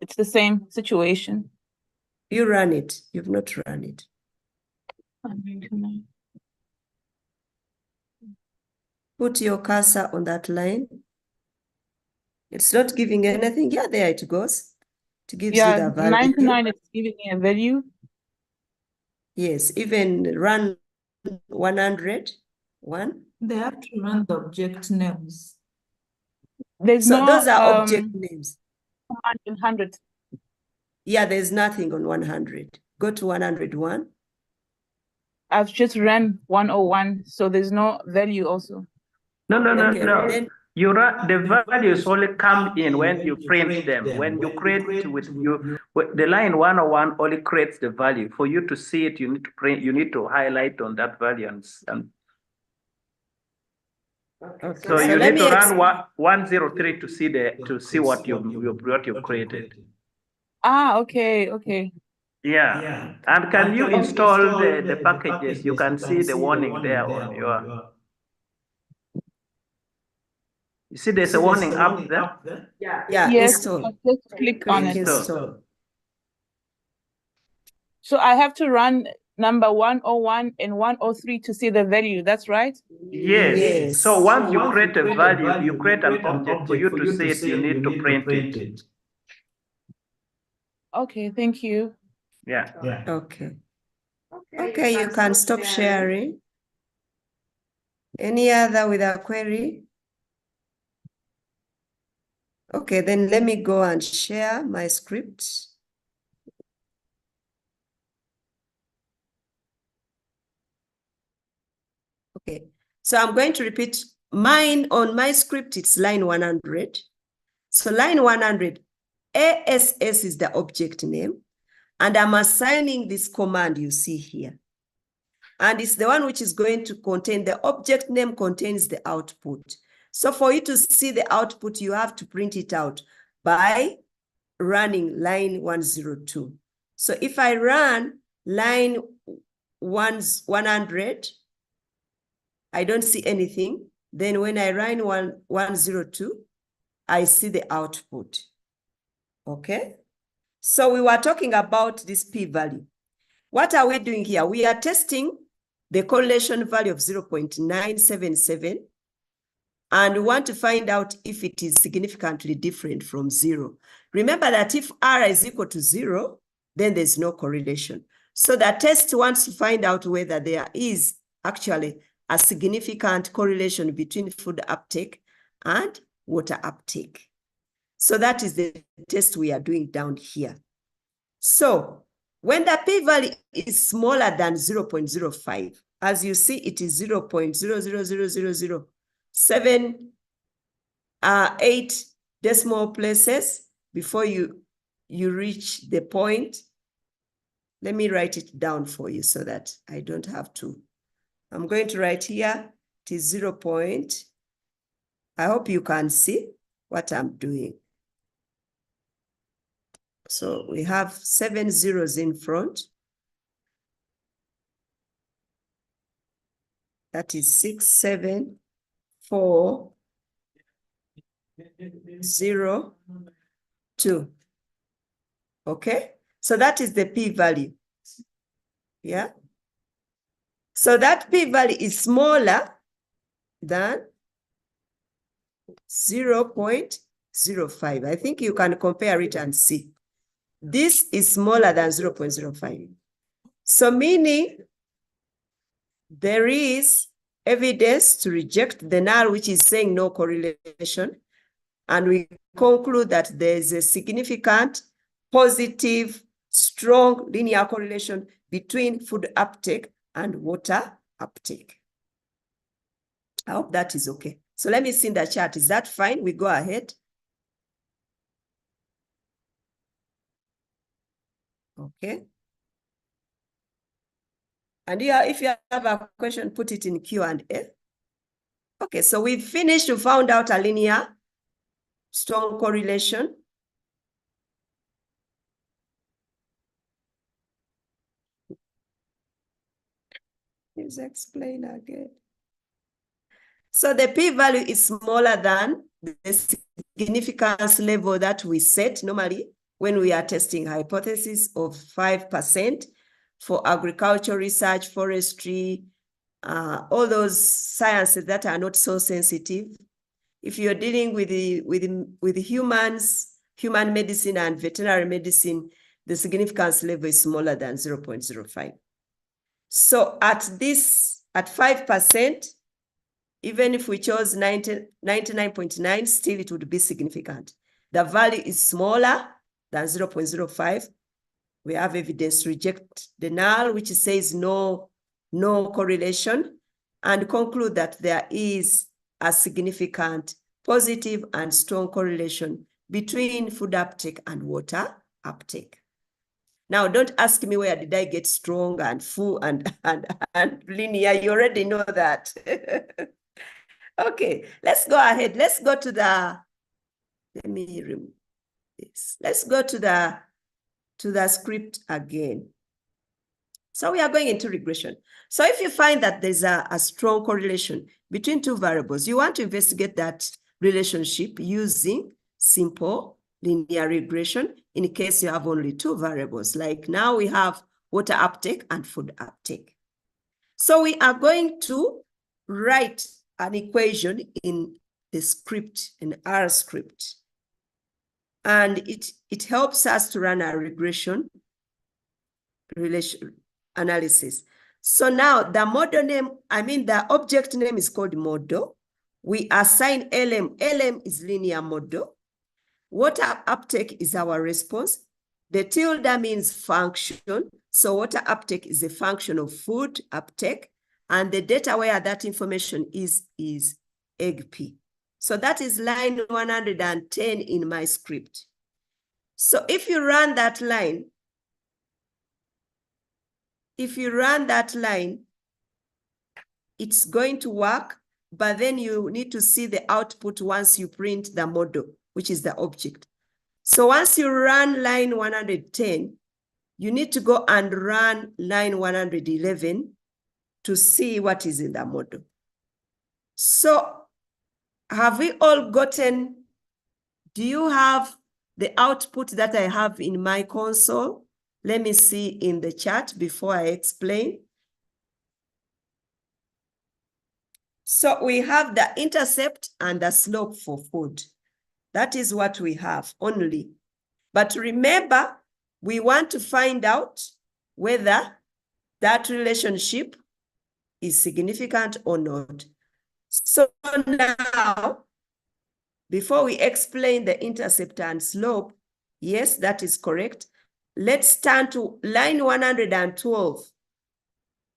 It's the same situation. You run it. You've not run it. 99. Put your cursor on that line. It's not giving anything. Yeah, there it goes. It gives you Yeah, the value. 99 is giving me a value. Yes, even run 100. One. They have to run the object names. There's So no those are object names. command in 100. Yeah, there's nothing on 100. Go to 101. I've just ran 101, so there's no value also. No. Then You run the values only come in when you print them. When you create the line 101 only creates the value. For you to see it, you need to print. You need to highlight on that value and okay. so you need to run 103 to see what you've created. Okay. Yeah. And can you install the packages? You can see the warning there on your. You see, there's a warning up there. Yeah, Yes, install. I'll just click on it. Install. So I have to run number 101 and 103 to see the value. That's right? Yes. So once you create a value, you create an object. For you to see it, you need to print it. Okay, thank you. Yeah. Okay. Okay, you can stop sharing. Any other with a query? Okay, then let me go and share my script. Okay, so I'm going to repeat mine on my script. It's line 100. So line 100, ASS is the object name, and I'm assigning this command you see here. And it's the one which is going to contain, the object name contains the output. So for you to see the output, you have to print it out by running line 102. So if I run line 100, I don't see anything. Then when I run 102, I see the output. Okay? So we were talking about this p-value. What are we doing here? We are testing the correlation value of 0.977, and we want to find out if it is significantly different from 0. Remember that if R is equal to 0, then there's no correlation. So the test wants to find out whether there is actually a significant correlation between food uptake and water uptake. So that is the test we are doing down here. So when the p-value is smaller than 0.05, as you see, it is 0.00007 decimal places before you reach the point. Let me write it down for you so that I don't have to. I'm going to write here, it is 0. I hope you can see what I'm doing. So we have 7 zeros in front. That is 6, 7, 4, 0, 2. Okay, so that is the p-value. Yeah. So that p-value is smaller than 0.05. I think you can compare it and see. This is smaller than 0.05. So meaning there is evidence to reject the null, which is saying no correlation. And we conclude that there is a significant, positive, strong linear correlation between food uptake and water uptake. I hope that is okay. So let me see in the chat. Is that fine? We go ahead. Okay. And yeah, if you have a question, put it in Q&A. Okay, so we've finished. We found out a linear strong correlation. Please explain again. So the p-value is smaller than the significance level that we set normally when we are testing hypothesis of 5% for agricultural research, forestry, all those sciences that are not so sensitive. if you're dealing with humans, human medicine and veterinary medicine, the significance level is smaller than 0.05. So at 5%, even if we chose 99.9, still it would be significant. The value is smaller than 0.05. We have evidence to reject the null, which says no correlation, and conclude that there is a significant positive and strong correlation between food uptake and water uptake. Now, don't ask me where did I get strong and full and linear. You already know that. Okay, let's go ahead. Let's go to the, let me remove this. Let's go to the script again. So we are going into regression. So if you find that there's a strong correlation between two variables, you want to investigate that relationship using simple linear regression in case you have only two variables. Like now we have water uptake and food uptake. So we are going to write an equation in the script, in R script. And it helps us to run a regression relation analysis. So now the model name, the object name is called model. We assign LM. LM is linear model. Water uptake is our response. The tilde means function. So water uptake is a function of food uptake. And the data where that information is egg P. So that is line 110 in my script. So if you run that line, it's going to work, but then you need to see the output once you print the model, which is the object. So once you run line 110, you need to go and run line 111 to see what is in the model. So have we all gotten, do you have the output that I have in my console? Let me see in the chat before I explain. So we have the intercept and the slope for food. That is what we have only. But remember, we want to find out whether that relationship is significant or not. So now, before we explain the intercept and slope, yes, that is correct. Let's turn to line 112.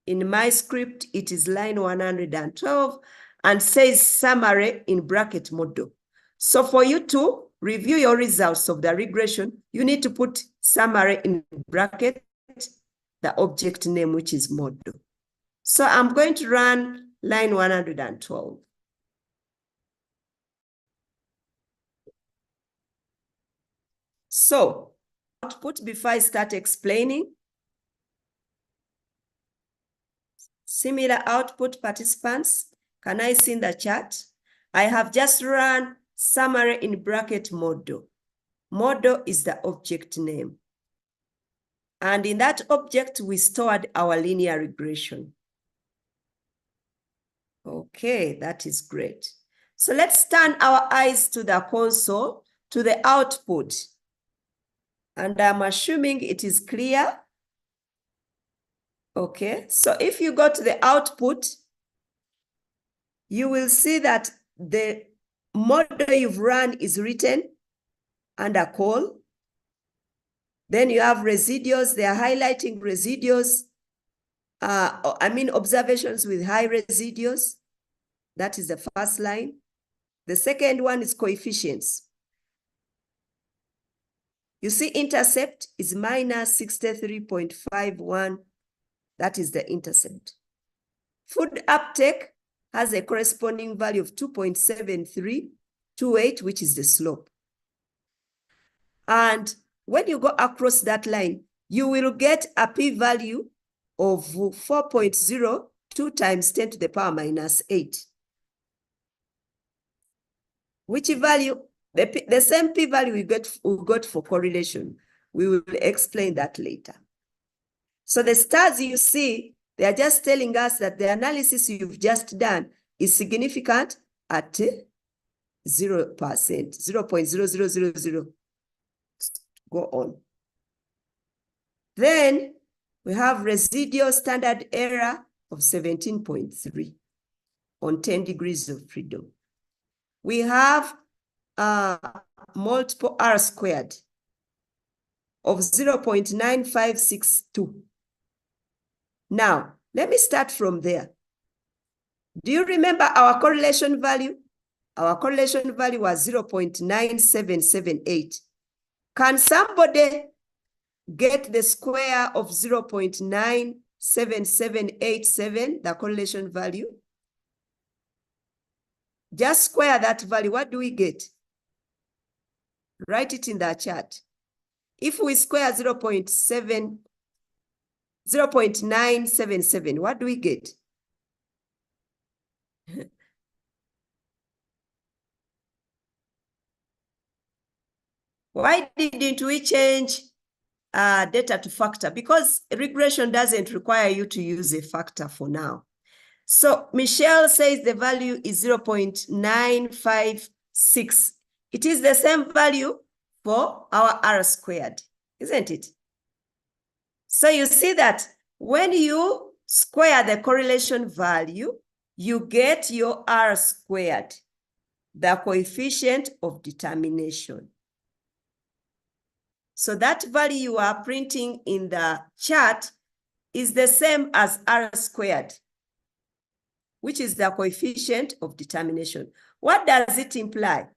In my script, it is line 112 and says summary in bracket model. So for you to review your results of the regression, you need to put summary in bracket, the object name, which is model. So I'm going to run line 112. So output before I start explaining. Similar output participants. Can I see in the chat? I have just run summary in bracket model. Model is the object name. And in that object, we stored our linear regression. Okay, that is great. So let's turn our eyes to the console, to the output. And I'm assuming it is clear. Okay, so if you go to the output, you will see that the model you've run is written under call. Then you have residuals. They are highlighting residuals. Observations with high residuals. That is the first line. The second one is coefficients. You see intercept is minus 63.51. That is the intercept. Food uptake has a corresponding value of 2.7328, which is the slope. And when you go across that line, you will get a p-value of 4.02 times 10 to the power minus 8. Which value, the same p-value we got for correlation. We will explain that later. So the stars you see, they are just telling us that the analysis you've just done is significant at 0%, 0.0000, go on. Then we have residual standard error of 17.3 on 10 degrees of freedom. We have multiple R squared of 0.9562. Now, let me start from there. Do you remember our correlation value? Our correlation value was 0.9778. Can somebody get the square of 0.97787, the correlation value? Just square that value. What do we get? Write it in the chat. If we square 0.977, what do we get? Why didn't we change data to factor? Because regression doesn't require you to use a factor for now. So Michelle says the value is 0.956. It is the same value for our R squared, isn't it? So you see that when you square the correlation value, you get your R squared, the coefficient of determination. So that value you are printing in the chart is the same as R squared, which is the coefficient of determination. What does it imply?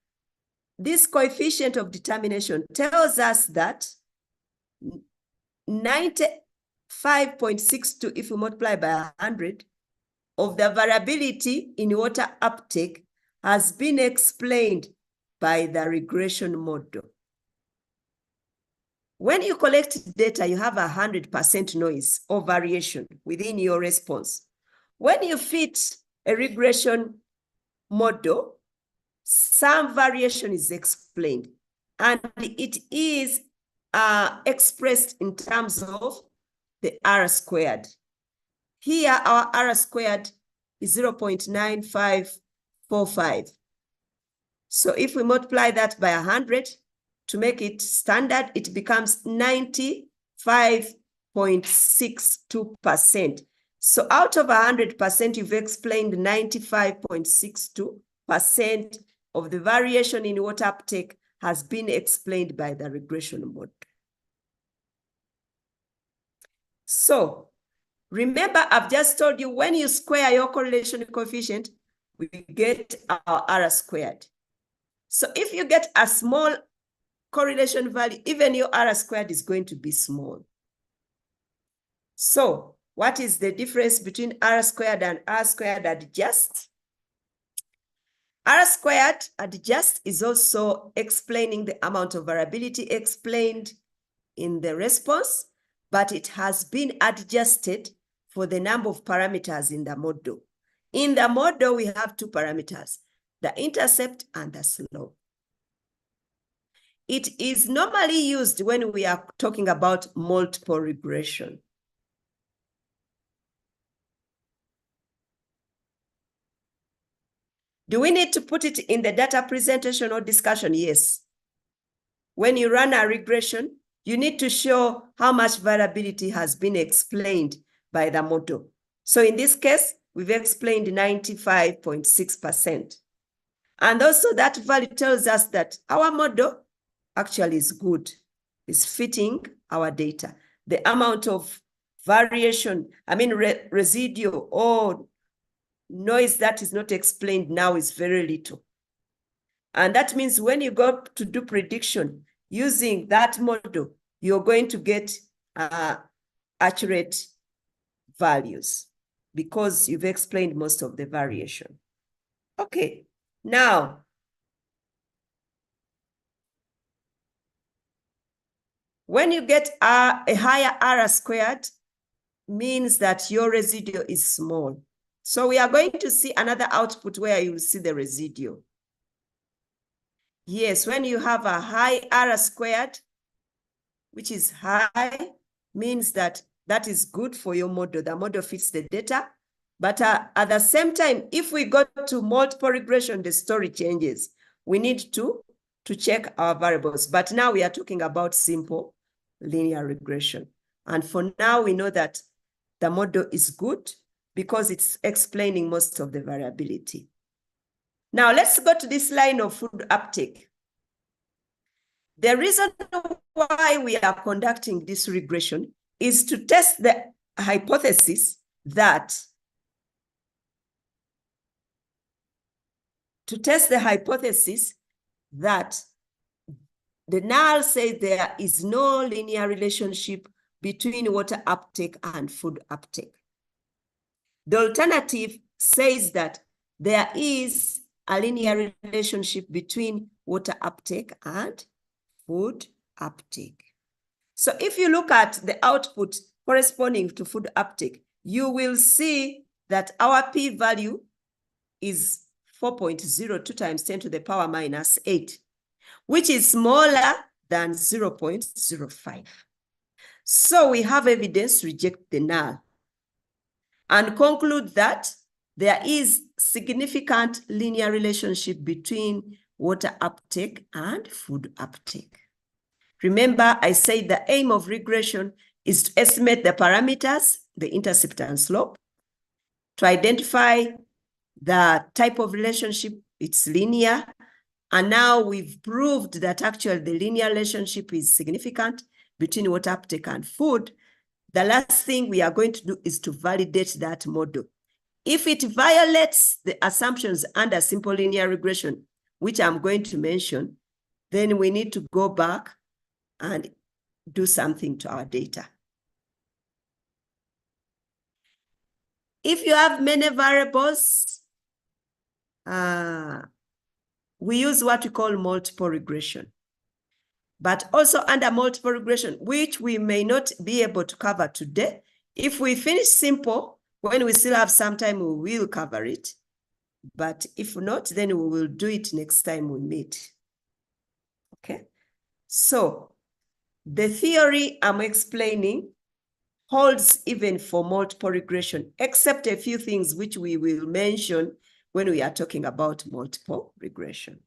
This coefficient of determination tells us that 95.62, if we multiply by 100, of the variability in water uptake has been explained by the regression model. When you collect data, you have 100% noise or variation within your response. When you fit a regression model, some variation is explained, and it is expressed in terms of the R squared. Here, our R squared is 0.9545. So if we multiply that by 100 to make it standard, it becomes 95.62%. So out of 100%, you've explained 95.62% of the variation in water uptake has been explained by the regression model. So remember, I've just told you when you square your correlation coefficient, we get our R squared. So if you get a small correlation value, even your R squared is going to be small. So what is the difference between R squared and R squared adjust? R squared adjust is also explaining the amount of variability explained in the response, but it has been adjusted for the number of parameters in the model. In the model, we have two parameters, the intercept and the slope. It is normally used when we are talking about multiple regression. Do we need to put it in the data presentation or discussion? Yes. When you run a regression, you need to show how much variability has been explained by the model. So in this case, we've explained 95.6%. And also that value tells us that our model actually is good, is fitting our data. The amount of variation, residual or noise that is not explained now is very little. And that means when you go to do prediction using that model, you're going to get accurate values because you've explained most of the variation. Okay, now, when you get a higher R squared, means that your residual is small. So we are going to see another output where you will see the residual. Yes, when you have a high R squared, which is high, means that that is good for your model. The model fits the data. But at the same time, if we go to multiple regression, the story changes. we need to check our variables. But now we are talking about simple linear regression. And for now, we know that the model is good because it's explaining most of the variability. Now let's go to this line of food uptake. The reason why we are conducting this regression is to test the hypothesis that the null says there is no linear relationship between water uptake and food uptake. The alternative says that there is a linear relationship between water uptake and food uptake. So if you look at the output corresponding to food uptake, you will see that our p-value is 4.02 times 10 to the power minus 8, which is smaller than 0.05. So we have evidence to reject the null and conclude that there is significant linear relationship between water uptake and food uptake. Remember, I said the aim of regression is to estimate the parameters, the intercept and slope, to identify the type of relationship, it's linear. And now we've proved that actually the linear relationship is significant between water uptake and food. The last thing we are going to do is to validate that model. If it violates the assumptions under simple linear regression, which I'm going to mention, then we need to go back and do something to our data. If you have many variables, we use what we call multiple regression. But also under multiple regression, which we may not be able to cover today, if we finish simple, when we still have some time, we will cover it. But if not, then we will do it next time we meet. Okay? So the theory I'm explaining holds even for multiple regression, except a few things which we will mention when we are talking about multiple regression.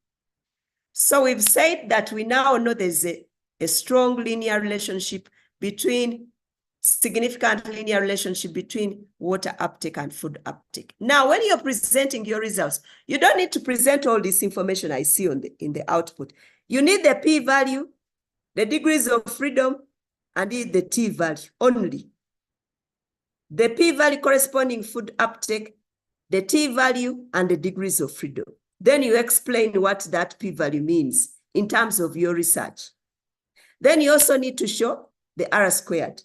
So we've said that we now know there's a strong linear relationship between, significant linear relationship between water uptake and food uptake. Now, when you're presenting your results, you don't need to present all this information I see on in the output. You need the p-value, the degrees of freedom, and the t-value only. The p-value corresponding food uptake, the t-value, and the degrees of freedom. Then you explain what that p-value means in terms of your research. Then you also need to show the R-squared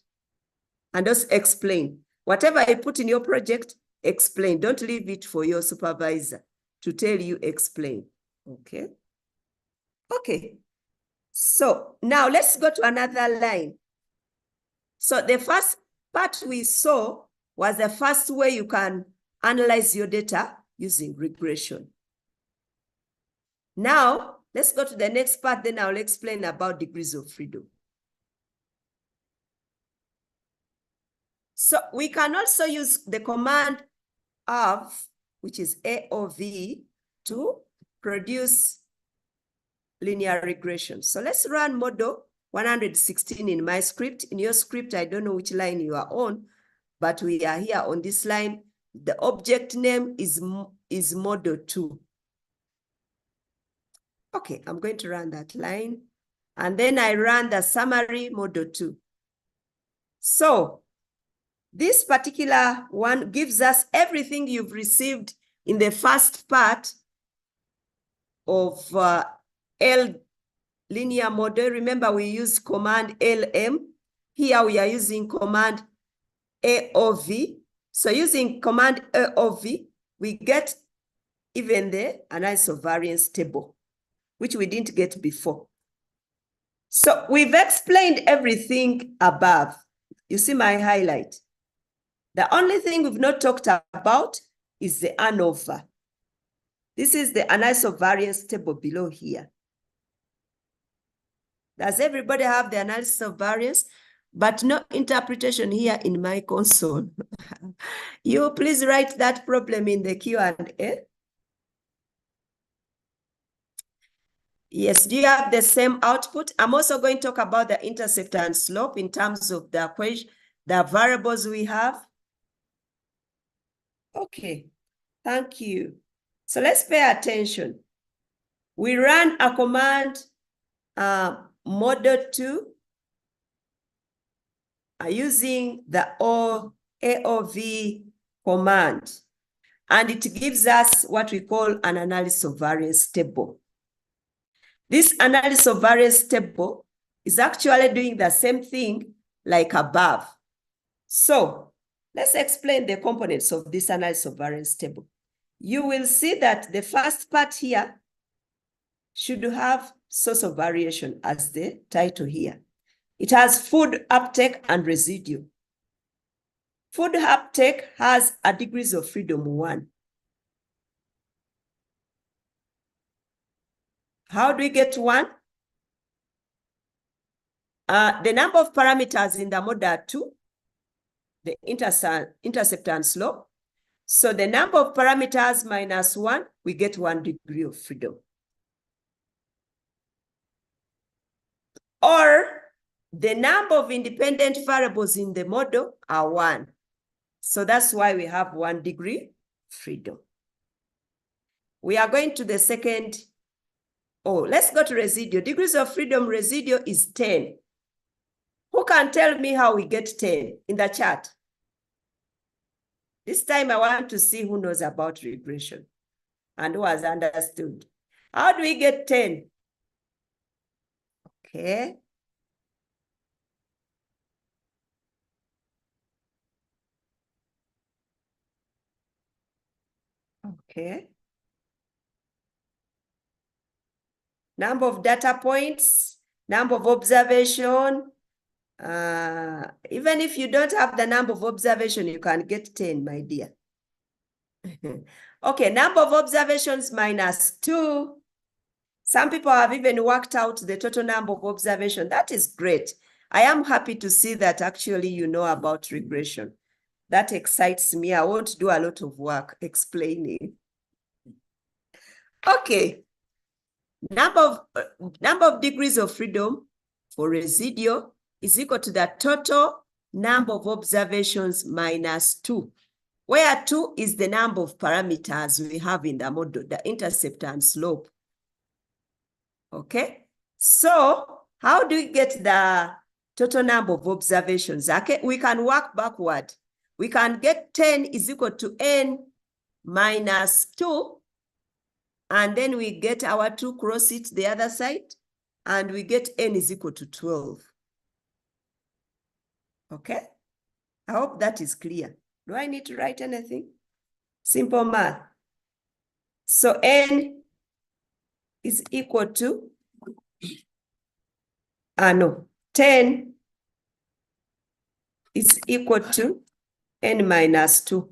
and also explain. Whatever I put in your project, explain. Don't leave it for your supervisor to tell you explain. Okay? Okay. So now let's go to another line. So the first part we saw was the first way you can analyze your data using regression. Now, let's go to the next part, then I'll explain about degrees of freedom. So we can also use the command of, which is AOV, to produce linear regression. So let's run model 116 in my script. In your script, I don't know which line you are on, but we are here on this line. The object name is model 2. Okay, I'm going to run that line. And then I run the summary model 2. So this particular one gives us everything you've received in the first part of L linear model. Remember, we use command LM. Here we are using command AOV. So using command AOV, we get even the analysis of variance table, which we didn't get before. So we've explained everything above. You see my highlight. The only thing we've not talked about is the ANOVA. This is the analysis of variance table below here. Does everybody have the analysis of variance? But no interpretation here in my console. You please write that problem in the Q&A. Yes, do you have the same output? I'm also going to talk about the intercept and slope in terms of the equation, the variables we have. Okay, thank you. So let's pay attention. We run a command model2 using the AOV command, and it gives us what we call an analysis of variance table. This analysis of variance table is actually doing the same thing like above. So let's explain the components of this analysis of variance table. You will see that the first part here should have source of variation as the title here. It has food uptake and residue. Food uptake has a degrees of freedom 1. How do we get 1? The number of parameters in the model are 2, the intercept and slope. So the number of parameters minus 1, we get 1 degree of freedom. Or the number of independent variables in the model are 1. So that's why we have 1 degree freedom. We are going to the second. Oh, let's go to residue. Degrees of freedom residue is 10. Who can tell me how we get 10 in the chat? This time I want to see who knows about regression and who has understood. How do we get 10? Okay. Okay. Number of data points, number of observation. Even if you don't have the number of observation, you can get 10, my dear. Okay, number of observations minus 2. Some people have even worked out the total number of observation. That is great. I am happy to see that actually you know about regression. That excites me. I won't do a lot of work explaining. Okay. Number of degrees of freedom for residue is equal to the total number of observations minus 2, where 2 is the number of parameters we have in the model, the intercept and slope. Okay, so how do we get the total number of observations? Okay, we can work backward. We can get 10 is equal to n minus 2, and then we get our 2 cross it the other side, and we get n is equal to 12. Okay, I hope that is clear. Do I need to write anything? Simple math. So n is equal to, 10 is equal to n minus 2.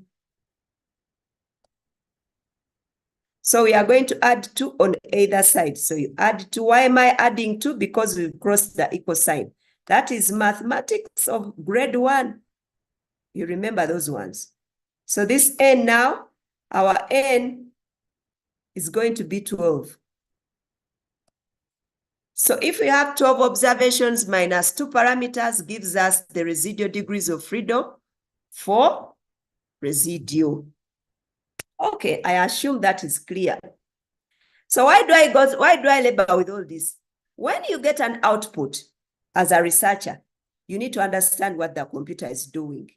So we are going to add 2 on either side. So you add 2. Why am I adding 2? Because we've crossed the equal sign. That is mathematics of grade 1. You remember those ones. So this n now, our n is going to be 12. So if we have 12 observations minus 2 parameters gives us the residual degrees of freedom for residue. Okay, I assume that is clear. So why do I labor with all this? When you get an output as a researcher, you need to understand what the computer is doing.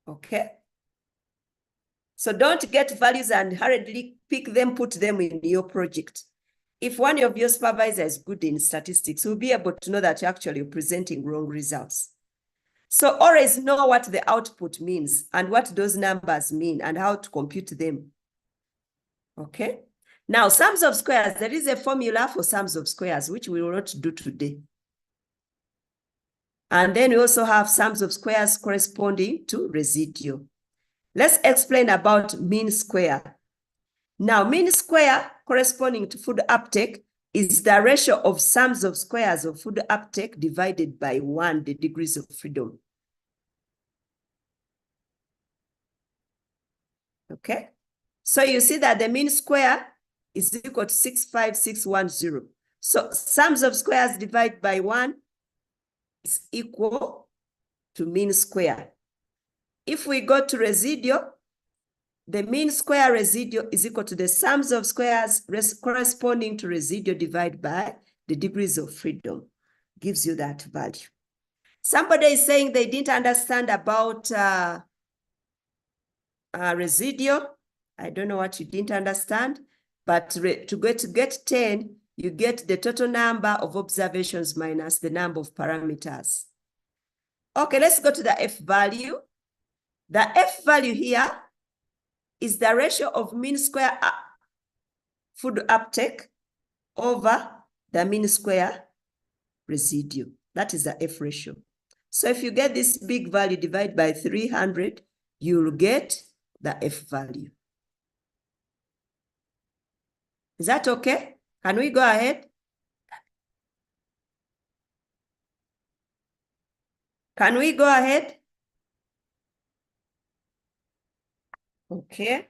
Okay? So don't get values and hurriedly pick them, put them in your project. If one of your supervisors is good in statistics, you'll be able to know that you're actually presenting wrong results. So always know what the output means and what those numbers mean and how to compute them. Okay? Now, sums of squares, there is a formula for sums of squares, which we will not do today. And then we also have sums of squares corresponding to residue. Let's explain about mean square. Now, mean square corresponding to food uptake is the ratio of sums of squares of food uptake divided by 1, the degrees of freedom. Okay? So you see that the mean square is equal to 65610. So sums of squares divided by 1 is equal to mean square. If we go to residual, the mean square residual is equal to the sums of squares corresponding to residual divided by the degrees of freedom. Gives you that value. Somebody is saying they didn't understand about residual. I don't know what you didn't understand, but to get 10, you get the total number of observations minus the number of parameters. Okay, let's go to the F value. The F value here is the ratio of mean square food uptake over the mean square residue. That is the F ratio. So if you get this big value divided by 300, you'll get the F value. Is that okay? Can we go ahead? Can we go ahead? Okay.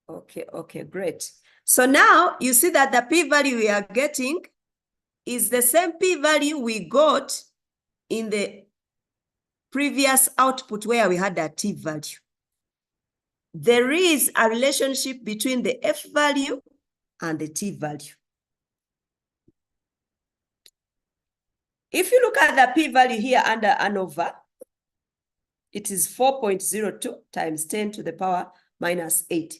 Okay, great. So now you see that the p-value we are getting is the same p-value we got in the previous output where we had a t-value. There is a relationship between the F value and the t-value. If you look at the p-value here under ANOVA, it is 4.02 times 10 to the power minus 8.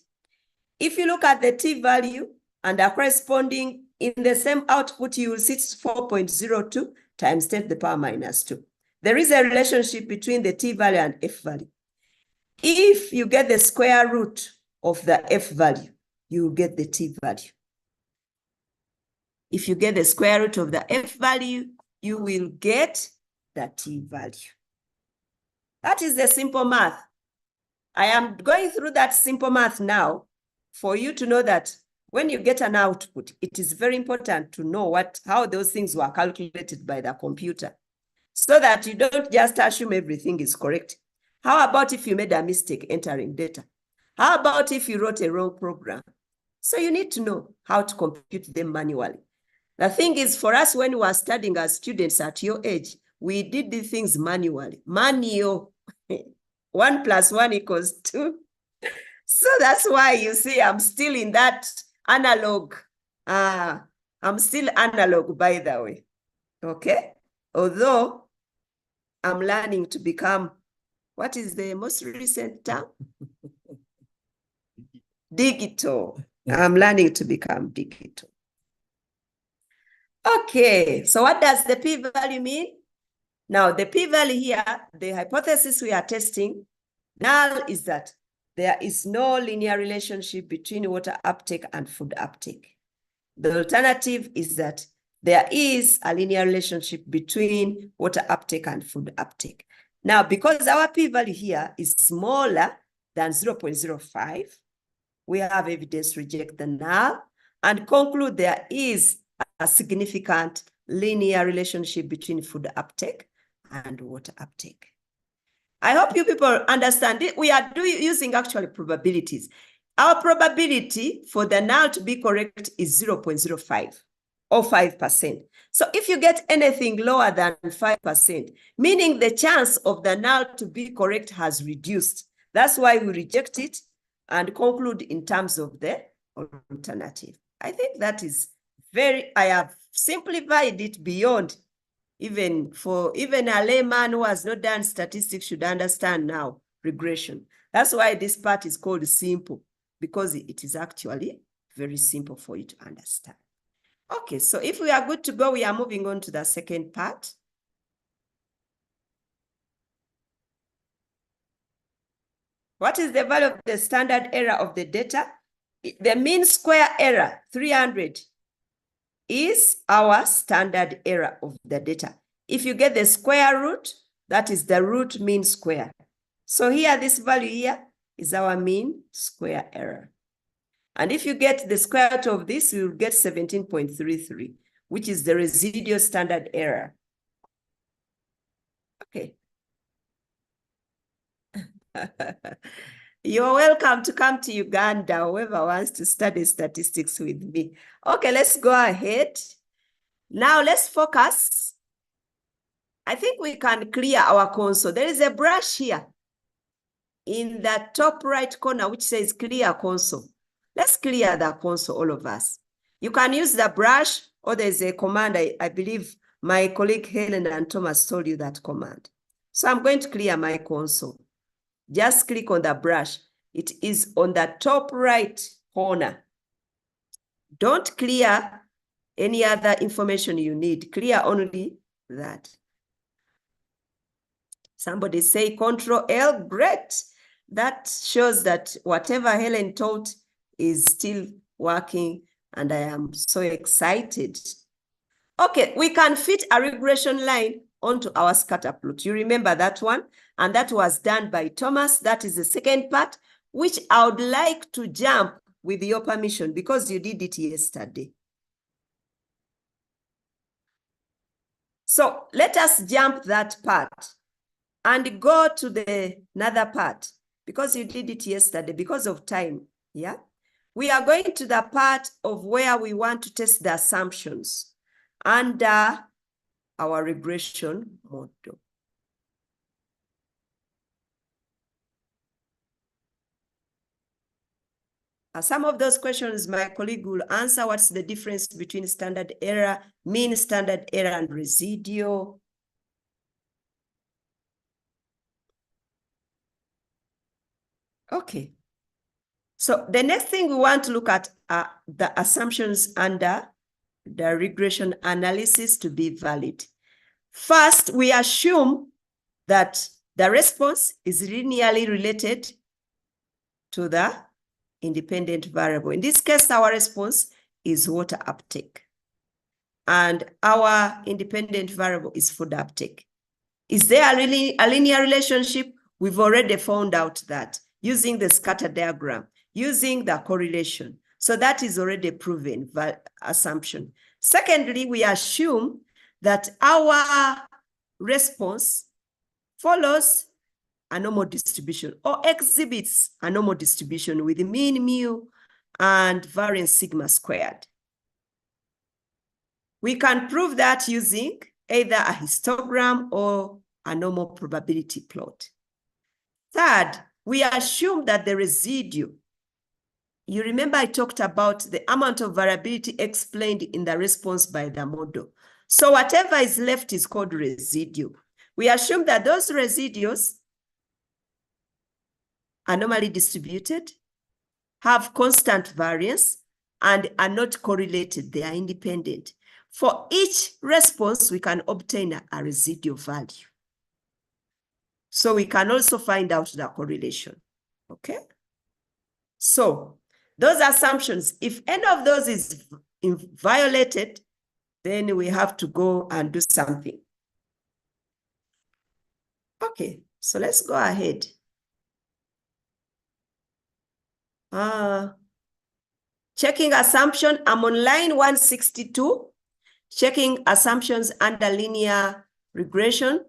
If you look at the t-value and the corresponding in the same output, you will see it's 4.02 times 10 to the power minus 2. There is a relationship between the t-value and F value. If you get the square root of the F value, you will get the t-value. If you get the square root of the F value, you will get the t-value. That is the simple math. I am going through that simple math now for you to know that when you get an output, it is very important to know how those things were calculated by the computer so that you don't just assume everything is correct. How about if you made a mistake entering data? How about if you wrote a wrong program? So you need to know how to compute them manually. The thing is, for us, when we were studying as students at your age, we did these things manually. Manual. 1 + 1 = 2. So that's why you see I'm still in that analog. I'm still analog, by the way. Okay? Although I'm learning to become, what is the most recent term? Digital. I'm learning to become digital. Okay, so what does the p-value mean? Now, the p-value here, the hypothesis we are testing, null is that there is no linear relationship between water uptake and food uptake. The alternative is that there is a linear relationship between water uptake and food uptake. Now, because our p-value here is smaller than 0.05, we have evidence to reject the null and conclude there is a significant linear relationship between food uptake and water uptake. I hope you people understand it. We are using actually probabilities. Our probability for the null to be correct is 0.05 or 5%. So if you get anything lower than 5%, meaning the chance of the null to be correct has reduced. That's why we reject it and conclude in terms of the alternative. I think that is I have simplified it beyond even a layman who has not done statistics should understand now regression. That's why this part is called simple, because it is actually very simple for you to understand. Okay, so if we are good to go, we are moving on to the second part. What is the value of the standard error of the data? The mean square error, 300, is our standard error of the data. If you get the square root, that is the root mean square. So here, this value here is our mean square error. And if you get the square root of this, you will get 17.33, which is the residual standard error. Okay. You're welcome to come to Uganda, whoever wants to study statistics with me. Okay, let's go ahead. Now let's focus. I think we can clear our console. There is a brush here in the top right corner which says clear console. Let's clear the console, all of us. You can use the brush, or there's a command. I believe my colleague Helen and Thomas told you that command. So I'm going to clear my console. Just click on the brush. It is on the top right corner. Don't clear any other information you need. Clear only that. Somebody say Control L. Great. That shows that whatever Helen taught is still working, and I am so excited. Okay, we can fit a regression line onto our scatter plot. You remember that one? And that was done by Thomas. That is the second part, which I would like to jump with your permission because you did it yesterday. So let us jump that part and go to the another part because you did it yesterday because of time. Yeah, we are going to the part of where we want to test the assumptions under our regression model. Some of those questions my colleague will answer. What's the difference between standard error, mean standard error, and residual? Okay. So the next thing we want to look at are the assumptions under the regression analysis to be valid. First, we assume that the response is linearly related to the independent variable. In this case, our response is water uptake, and our independent variable is food uptake. Is there really a linear relationship? We've already found out that using the scatter diagram, using the correlation. So that is already a proven assumption. Secondly, we assume that our response follows a normal distribution or exhibits a normal distribution with mean mu and variance sigma squared. We can prove that using either a histogram or a normal probability plot. Third, we assume that the residue, you remember I talked about the amount of variability explained in the response by the model. So whatever is left is called residue. We assume that those residues are normally distributed, have constant variance, and are not correlated. They are independent. For each response, we can obtain a residual value. So we can also find out the correlation. Okay? So those assumptions, if any of those is violated, then we have to go and do something. Okay, so let's go ahead. Checking assumption, I'm on line 162. Checking assumptions under linear regression.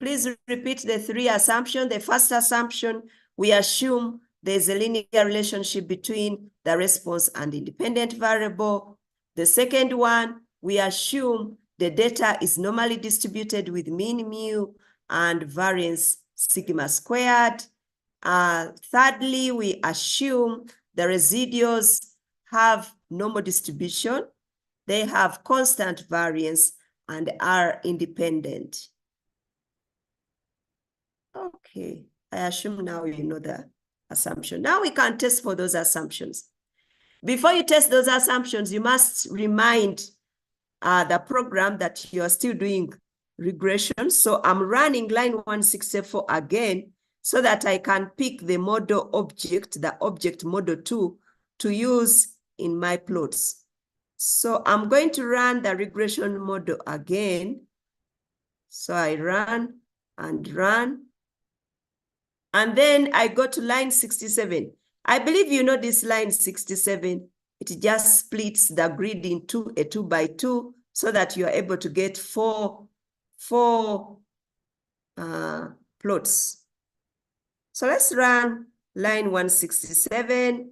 Please repeat the three assumptions. The first assumption, we assume there's a linear relationship between the response and independent variable. The second one, we assume the data is normally distributed with mean mu and variance sigma squared. Thirdly, we assume the residuals have normal distribution. They have constant variance and are independent. Okay, I assume now you know the assumption. Now we can test for those assumptions. Before you test those assumptions, you must remind the program that you are still doing regression. So I'm running line 164 again so that I can pick the model object, the object model 2, to use in my plots. So I'm going to run the regression model again. So I run and run. And then I go to line 67. I believe you know this line 67. It just splits the grid into a 2 by 2 so that you are able to get four plots. So let's run line 167,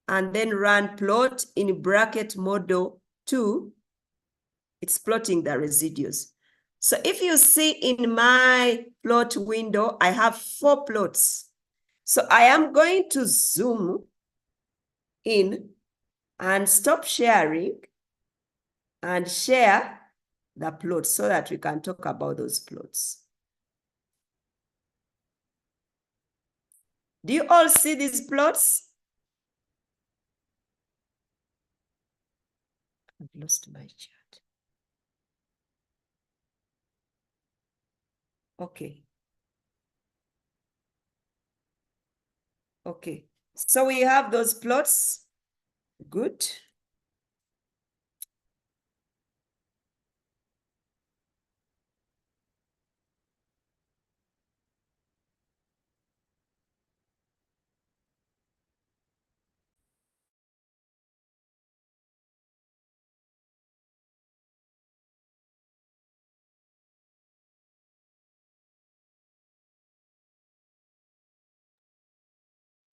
and then run plot in bracket model 2. It's plotting the residues. So if you see in my plot window, I have 4 plots. So I am going to zoom in and stop sharing and share the plots so that we can talk about those plots. Do you all see these plots? I've lost my chart. Okay. Okay. So we have those plots. Good.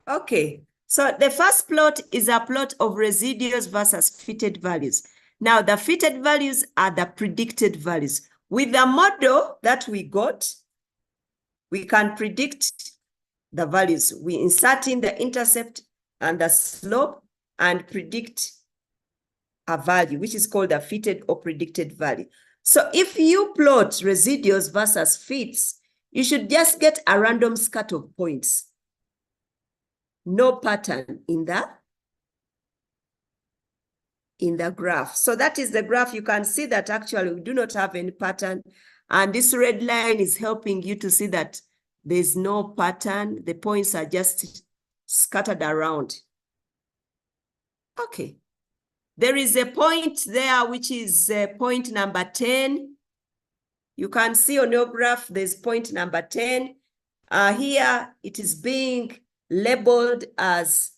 Okay, so the first plot is a plot of residuals versus fitted values. Now, the fitted values are the predicted values. With the model that we got, we can predict the values. We insert in the intercept and the slope and predict a value, which is called a fitted or predicted value. So if you plot residuals versus fits, you should just get a random scat of points. No pattern in the graph. So that is the graph. You can see that actually we do not have any pattern. And this red line is helping you to see that there's no pattern. The points are just scattered around. Okay. There is a point there, which is point number 10. You can see on your graph, there's point number 10. Here, it is being labeled as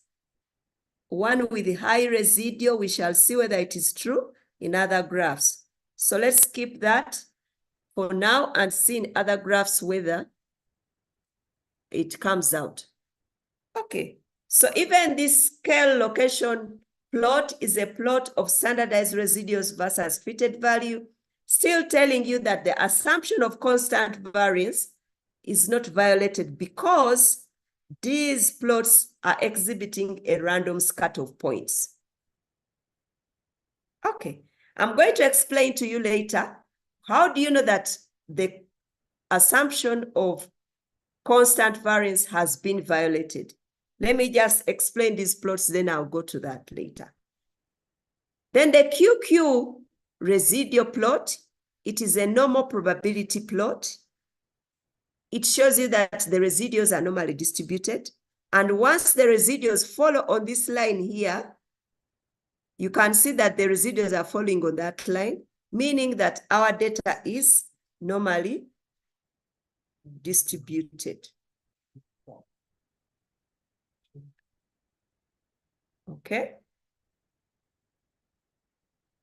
one with high residual. We shall see whether it is true in other graphs. So let's keep that for now and see in other graphs whether it comes out. Okay, so even this scale location plot is a plot of standardized residuals versus fitted value, still telling you that the assumption of constant variance is not violated because these plots are exhibiting a random scat of points. Okay, I'm going to explain to you later. How do you know that the assumption of constant variance has been violated? Let me just explain these plots, then I'll go to that later. Then the QQ residual plot, it is a normal probability plot. It shows you that the residuals are normally distributed. And once the residuals follow on this line here, you can see that the residuals are following on that line, meaning that our data is normally distributed. Okay.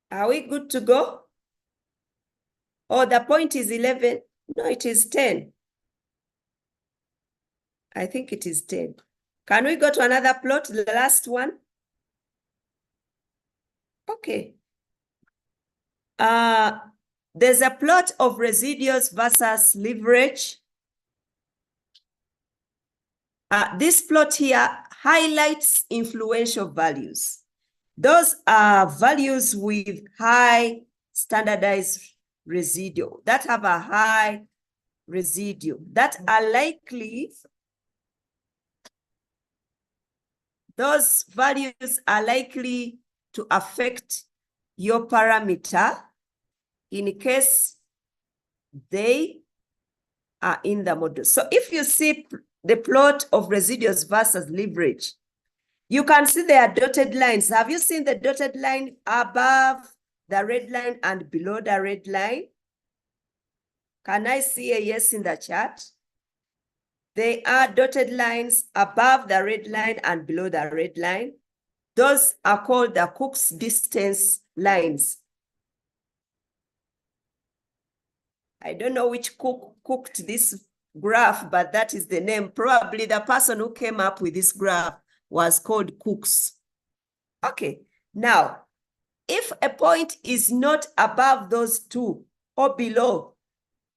Are we good to go? Oh, the point is 11. No, it is 10. I think it is 10. Can we go to another plot, the last one? Okay. There's a plot of residuals versus leverage. This plot here highlights influential values. Those are values with high standardized residual that have a high residue that are likely, those values are likely to affect your parameter in case they are in the model. So if you see the plot of residuals versus leverage, you can see there are dotted lines. Have you seen the dotted line above the red line and below the red line? Can I see a yes in the chat? They are dotted lines above the red line and below the red line. Those are called the Cook's distance lines. I don't know which cook cooked this graph, but that is the name. Probably the person who came up with this graph was called Cooks. Okay, now, if a point is not above those two or below,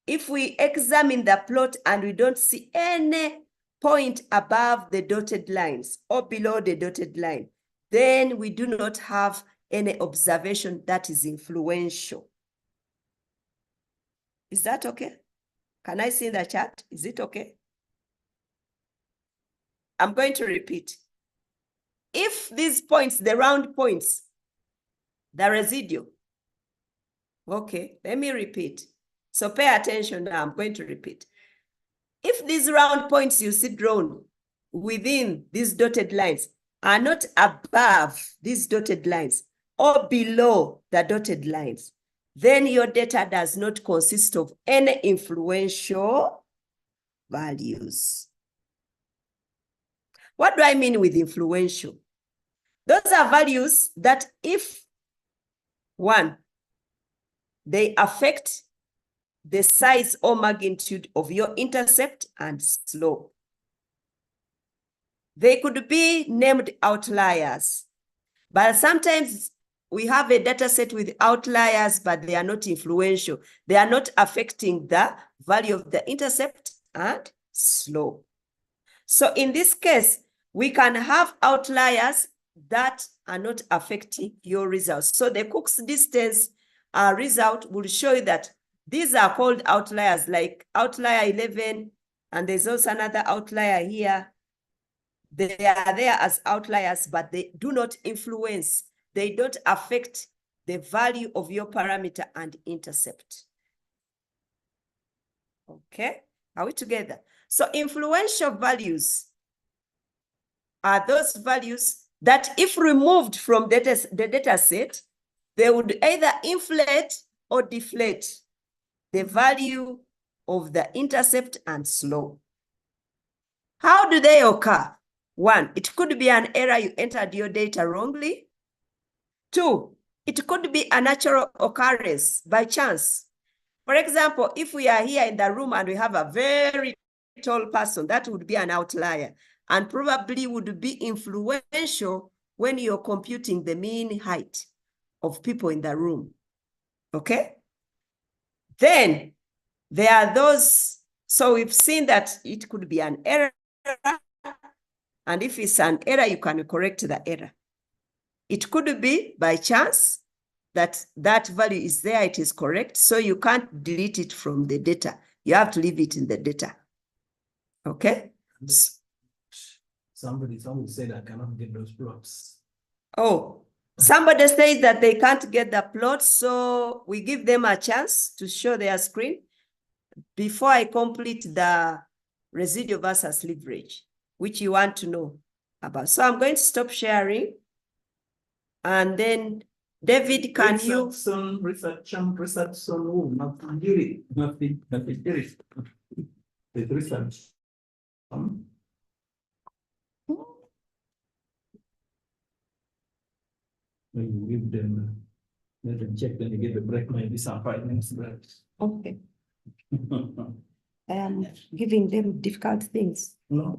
if we examine the plot and we don't see any point above the dotted lines or below the dotted line, then we do not have any observation that is influential. Is that okay? Can I see the chart? Is it okay? I'm going to repeat. If these points, the round points, the residue, okay, let me repeat. So pay attention now, I'm going to repeat. If these round points you see drawn within these dotted lines are not above these dotted lines or below the dotted lines, then your data does not consist of any influential values. What do I mean with influential? Those are values that if, one, they affect the size or magnitude of your intercept and slope. They could be named outliers, but sometimes we have a data set with outliers, but they are not influential. They are not affecting the value of the intercept and slope. So in this case, we can have outliers that are not affecting your results. So the Cook's distance result will show you that these are called outliers, like outlier 11, and there's also another outlier here. They are there as outliers, but they do not influence. They don't affect the value of your parameter and intercept. Okay, are we together? So influential values are those values that if removed from the data set, they would either inflate or deflate the value of the intercept and slope. How do they occur? One, it could be an error, you entered your data wrongly. Two, it could be a natural occurrence by chance. For example, if we are here in the room and we have a very tall person, that would be an outlier and probably would be influential when you're computing the mean height of people in the room. Okay? Then there are those, so we've seen that it could be an error, and if it's an error, you can correct the error. It could be by chance that that value is there, it is correct, so you can't delete it from the data. You have to leave it in the data. Okay? Somebody said I cannot get those plots. Oh, somebody says that they can't get the plot, so we give them a chance to show their screen before I complete the residual versus leverage, which you want to know about. So I'm going to stop sharing. And then, David, can you? Research, when you give them, let them check, then you give a break, maybe some 5 minutes break. Okay. I am giving them difficult things. No.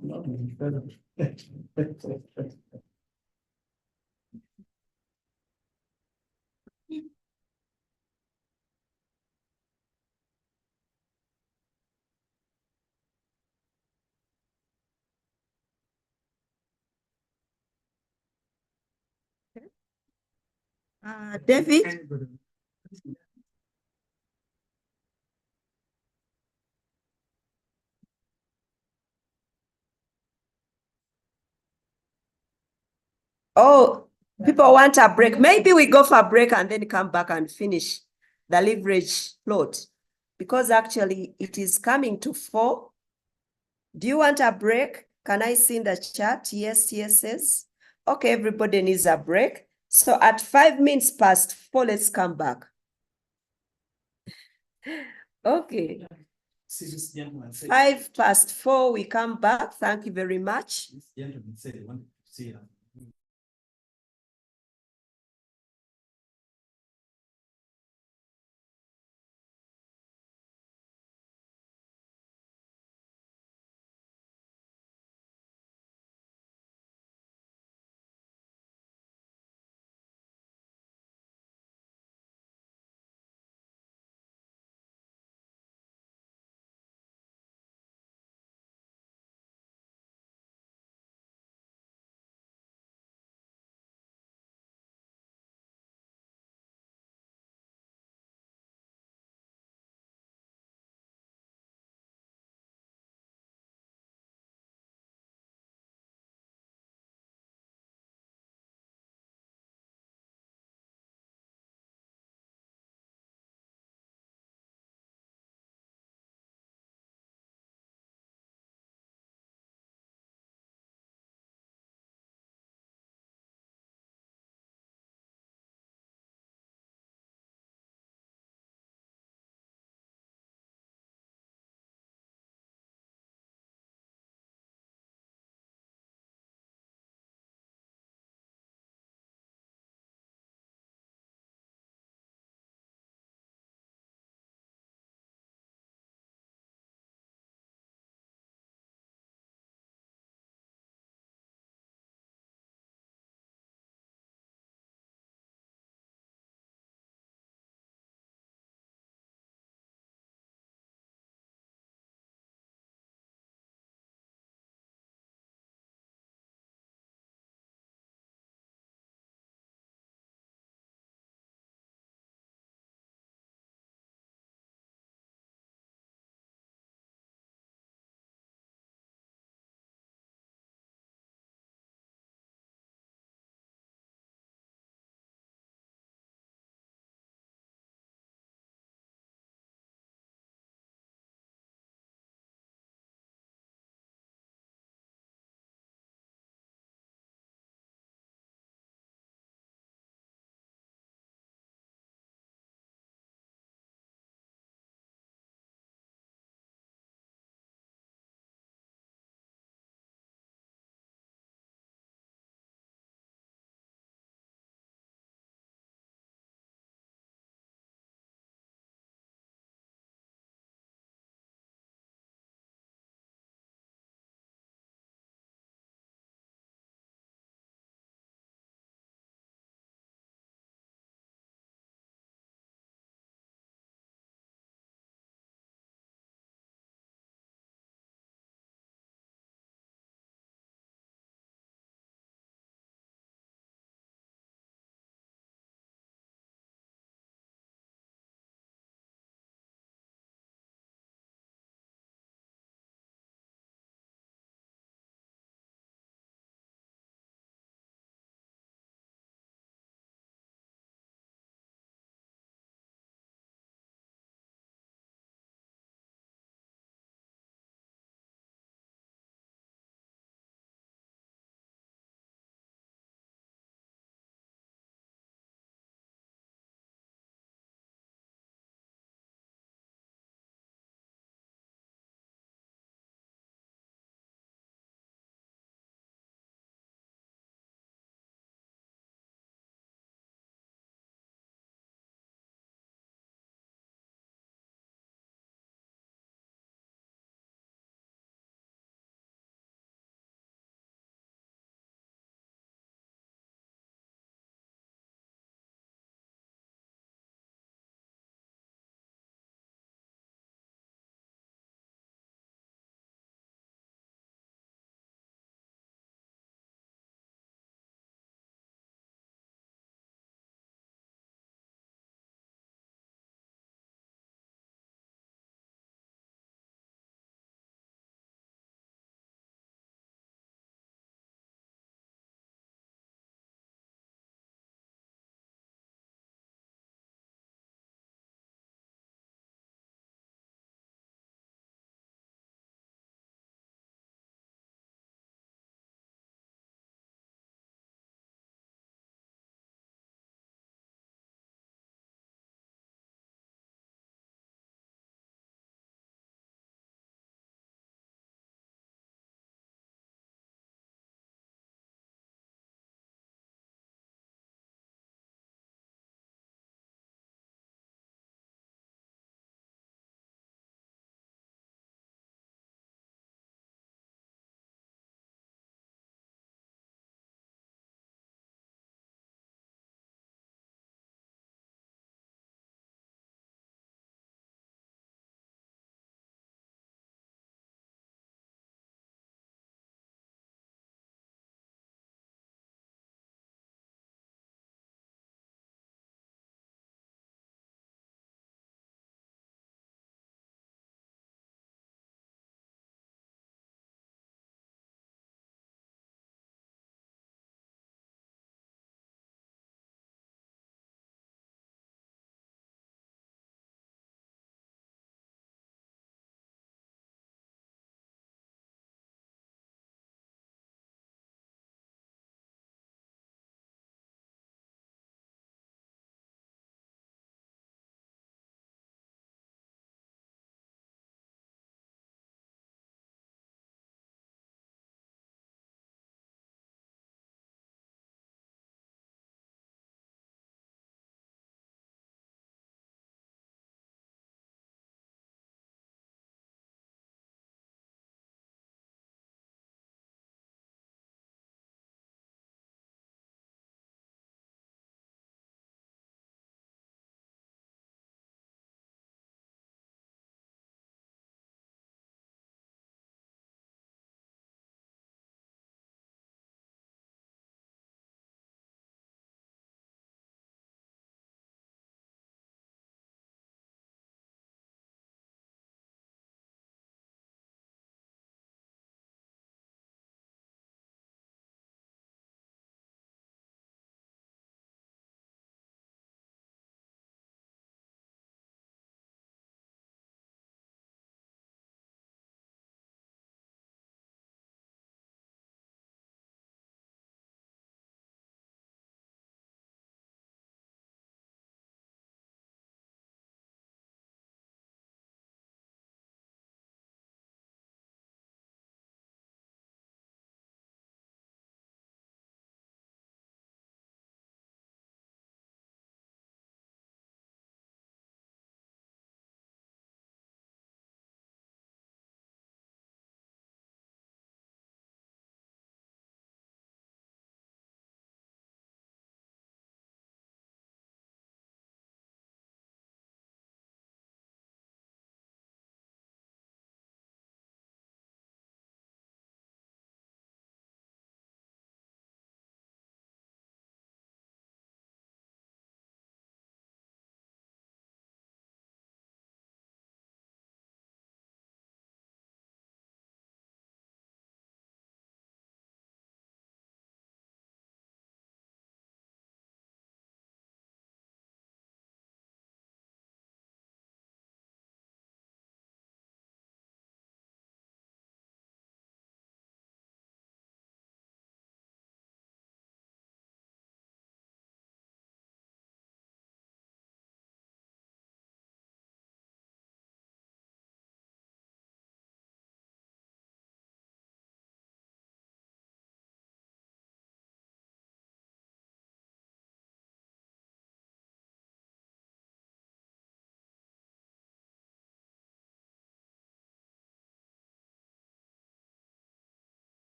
David? Oh, people want a break. Maybe we go for a break and then come back and finish the leverage plot, because actually it is coming to 4. Do you want a break? Can I see in the chat? Yes, yes. Okay, everybody needs a break. So at 5 minutes past 4, let's come back. Okay. 5 past 4, we come back. Thank you very much. This gentleman said he wanted to see us.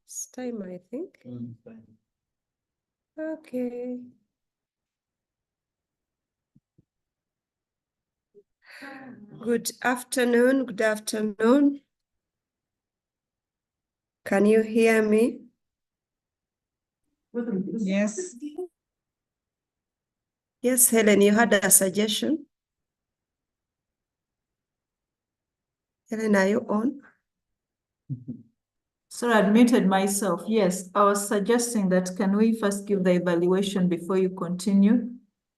It's time, I think. Fine. Okay. Good afternoon. Good afternoon. Can you hear me? Yes. Yes, Helen, you had a suggestion? Helen, are you on? So I admitted myself. Yes, I was suggesting that can we first give the evaluation before you continue?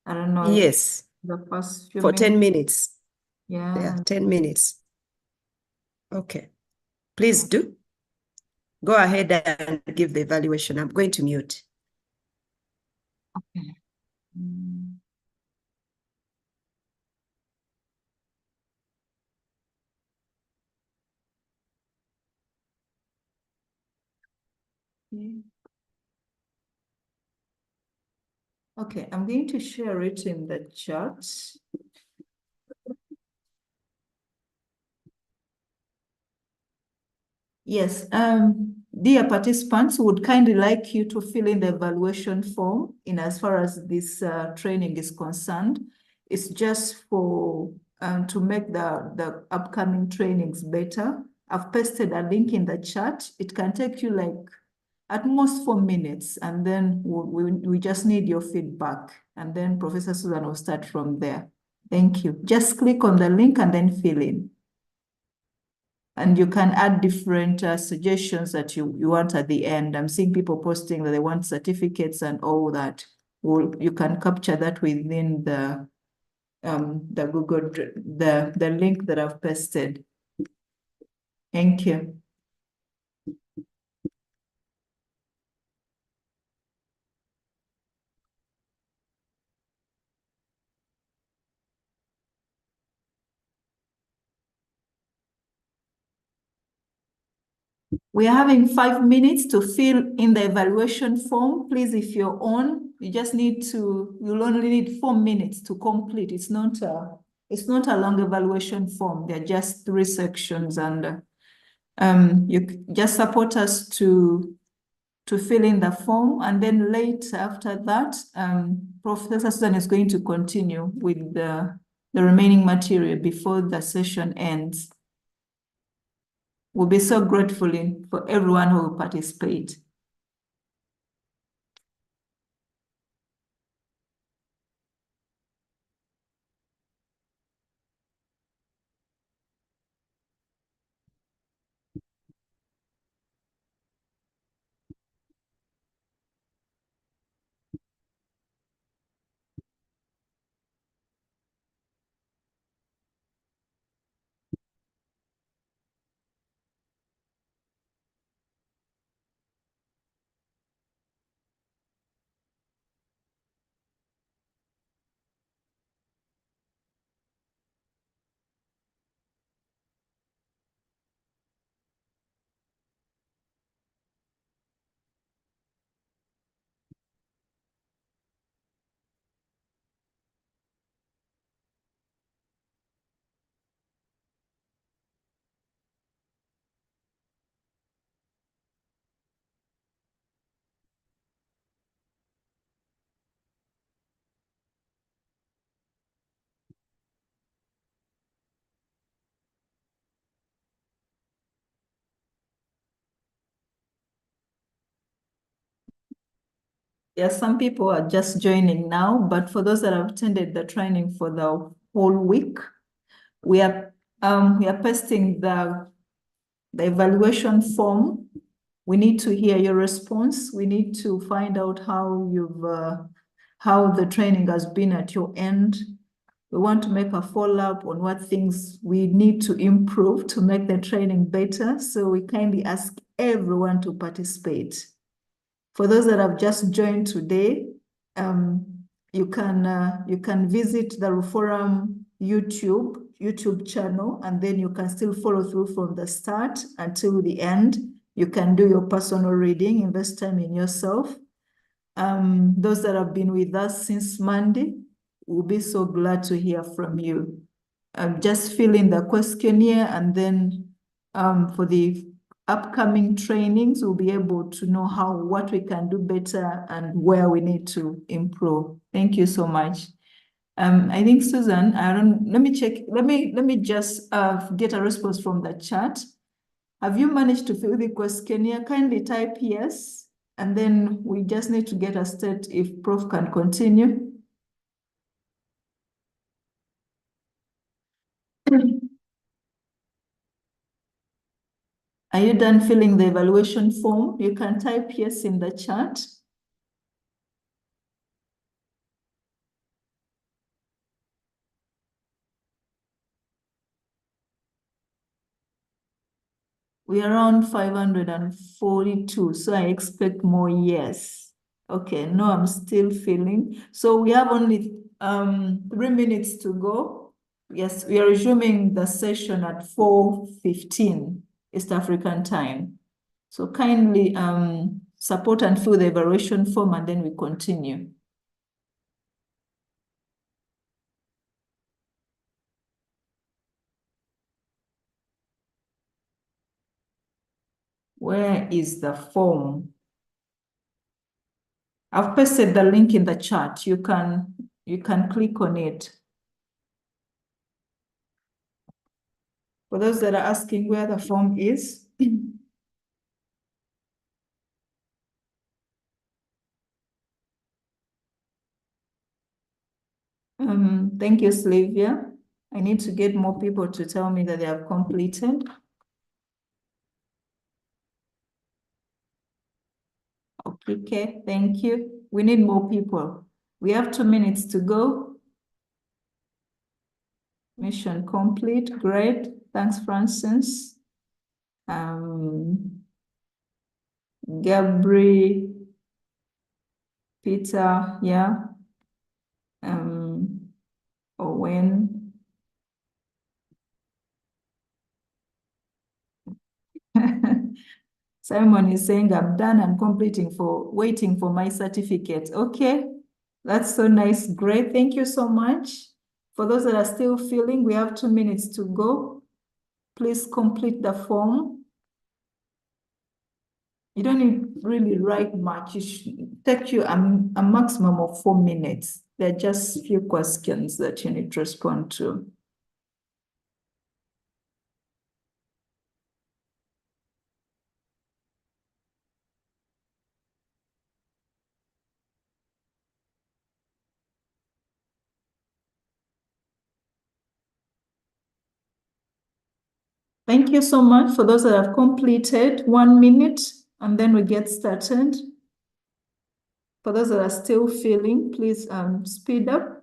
I don't know. Yes, The first few for 10 minutes. minutes. Yeah, Yeah. 10 minutes. Okay. Please do. Go ahead and give the evaluation. I'm going to mute. Mm. Okay, I'm going to share it in the chat. Yes, dear participants, would kindly like you to fill in the evaluation form in as far as this training is concerned. It's just for to make the upcoming trainings better. I've pasted a link in the chat. It can take you like at most 4 minutes, and then we just need your feedback, and then Professor Susan will start from there. Thank you. Just click on the link and then fill in. And you can add different suggestions that you want at the end. I'm seeing people posting that they want certificates and all that. Well, you can capture that within the Google, the link that I've pasted. Thank you. We are having 5 minutes to fill in the evaluation form. Please, if you're on, you just need to, you'll only need 4 minutes to complete. It's not a long evaluation form. They're just 3 sections, and you just support us to fill in the form, and then later after that, Professor Susan is going to continue with the remaining material before the session ends. We'll be so grateful for everyone who will participate. Yes, some people are just joining now, but for those that have attended the training for the whole week, we are pasting the evaluation form. We need to hear your response. We need to find out how how the training has been at your end. We want to make a follow-up on what things we need to improve to make the training better. So we kindly ask everyone to participate. For those that have just joined today, you can visit the Reforum YouTube channel, and then you can still follow through from the start until the end. You can do your personal reading, invest time in yourself. Those that have been with us since Monday, we'll be so glad to hear from you. Just fill in the questionnaire, and then for the upcoming trainings, we'll be able to know what we can do better and where we need to improve. Thank you so much. I think Susan, let me check. Let me just get a response from the chat. Have you managed to fill the questionnaire? Kindly type yes, and then we just need to get a state if Prof can continue. Are you done filling the evaluation form? You can type yes in the chat. We're around 542, so I expect more yes. Okay, no, I'm still filling. So we have only 3 minutes to go. Yes, we are resuming the session at 4:15 East African time. So kindly support and fill the evaluation form, and then we continue. Where is the form? I've pasted the link in the chat. You can click on it. For those that are asking where the form is, thank you, Sylvia. I need to get more people to tell me that they have completed. Okay, thank you. We need more people. We have 2 minutes to go. Mission complete, great. Thanks, Francis. Gabri, Peter, yeah. Owen. Simon is saying, I'm done and waiting for my certificate. Okay, that's so nice. Great, thank you so much. For those that are still filling, we have 2 minutes to go. Please complete the form. You don't need really write much. It should take you a maximum of 4 minutes. There are just a few questions that you need to respond to. Thank you so much for those that have completed. 1 minute, and then we get started. For those that are still filling, please speed up.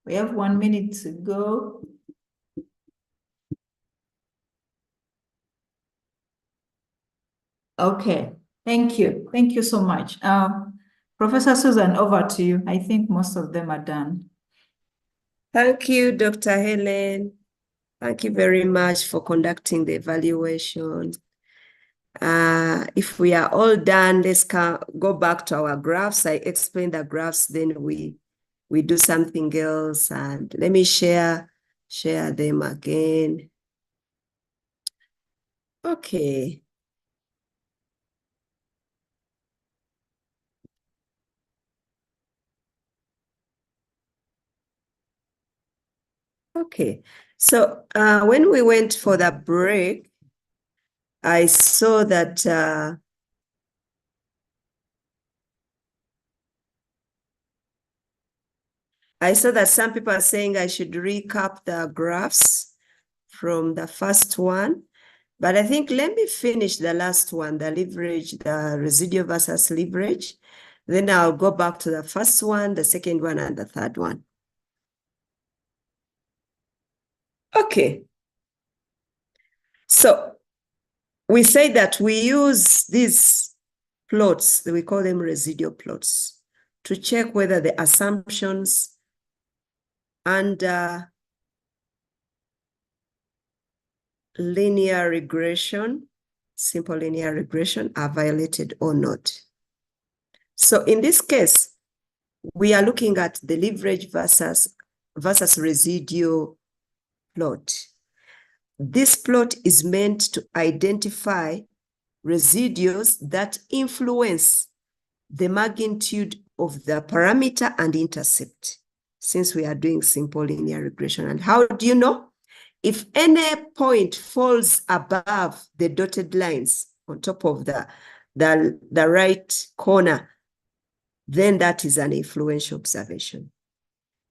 We have 1 minute to go. Okay, thank you. Thank you so much. Professor Susan, over to you. I think most of them are done. Thank you, Dr. Helen. Thank you very much for conducting the evaluation. If we are all done, let's go back to our graphs. I explained the graphs, then we do something else, and let me share them again. Okay. Okay, so when we went for the break, I saw that some people are saying I should recap the graphs from the first one, but I think let me finish the last one, the leverage, the residual versus leverage. Then I'll go back to the first one, the second one, and the third one. Okay. So we say that we use these plots, we call them residual plots, to check whether the assumptions under linear regression, simple linear regression, are violated or not. So in this case, we are looking at the leverage versus residual plot. This plot is meant to identify residuals that influence the magnitude of the parameter and intercept, since we are doing simple linear regression. And how do you know? If any point falls above the dotted lines on top of the right corner, then that is an influential observation.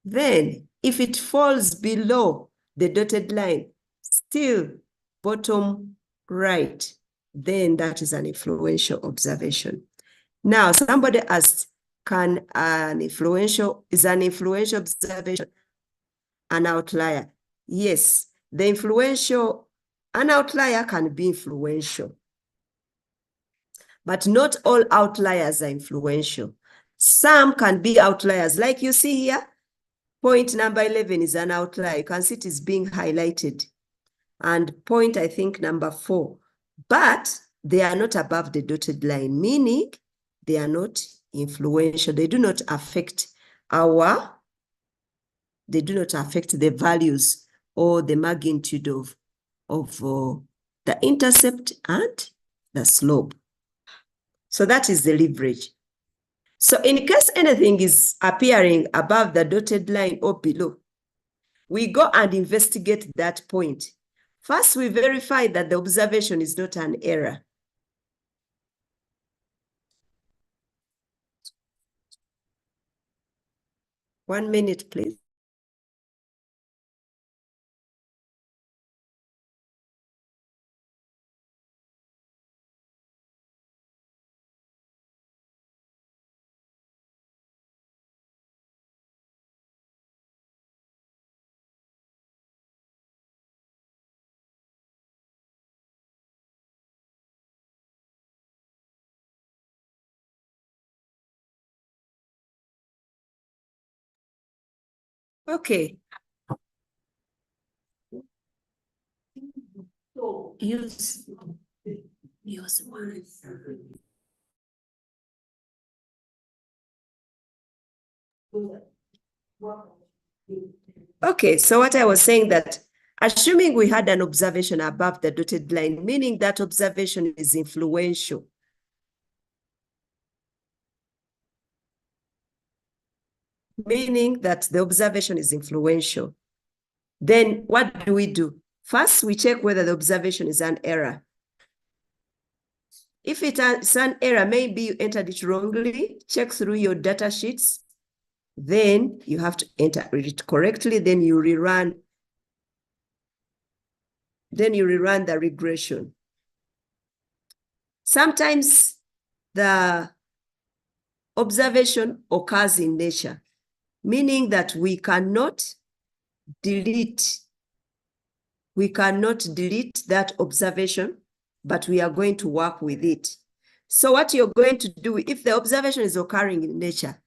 Then, if it falls below the dotted line, still bottom right, then that is an influential observation. Now, somebody asked, is an influential observation an outlier? Yes, an outlier can be influential, but not all outliers are influential. Some can be outliers, like you see here. Point number 11 is an outlier. You can see it is being highlighted. And point, I think, number 4. But they are not above the dotted line, meaning they are not influential. They do not affect the values or the magnitude of the intercept and the slope. So that is the leverage. So in case anything is appearing above the dotted line or below, we go and investigate that point. First, we verify that the observation is not an error. One minute, please. Okay. Use words. Okay, so what I was saying that, assuming we had an observation above the dotted line, meaning that observation is influential. Meaning that the observation is influential. Then what do? First, we check whether the observation is an error. If it's an error, maybe you entered it wrongly, check through your data sheets. Then you have to enter it correctly. Then you rerun. Then you rerun the regression. Sometimes the observation occurs in nature, meaning that we cannot delete that observation, but we are going to work with it. So what you're going to do, if the observation is occurring in nature,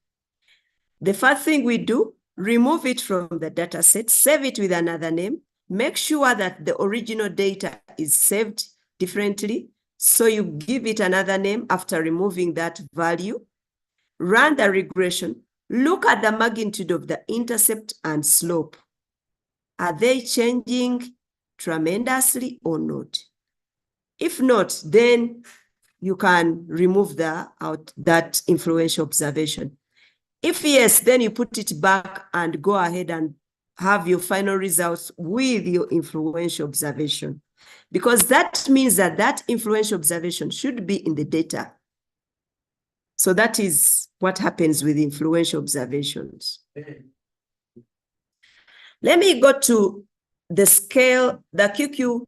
the first thing we do, remove it from the data set, save it with another name, make sure that the original data is saved differently. So you give it another name after removing that value, run the regression, look at the magnitude of the intercept and slope. Are they changing tremendously or not? If not, then you can remove that influential observation. If yes, then you put it back and go ahead and have your final results with your influential observation, because that means that that influential observation should be in the data. So that is what happens with influential observations. Let me go to the scale, the QQ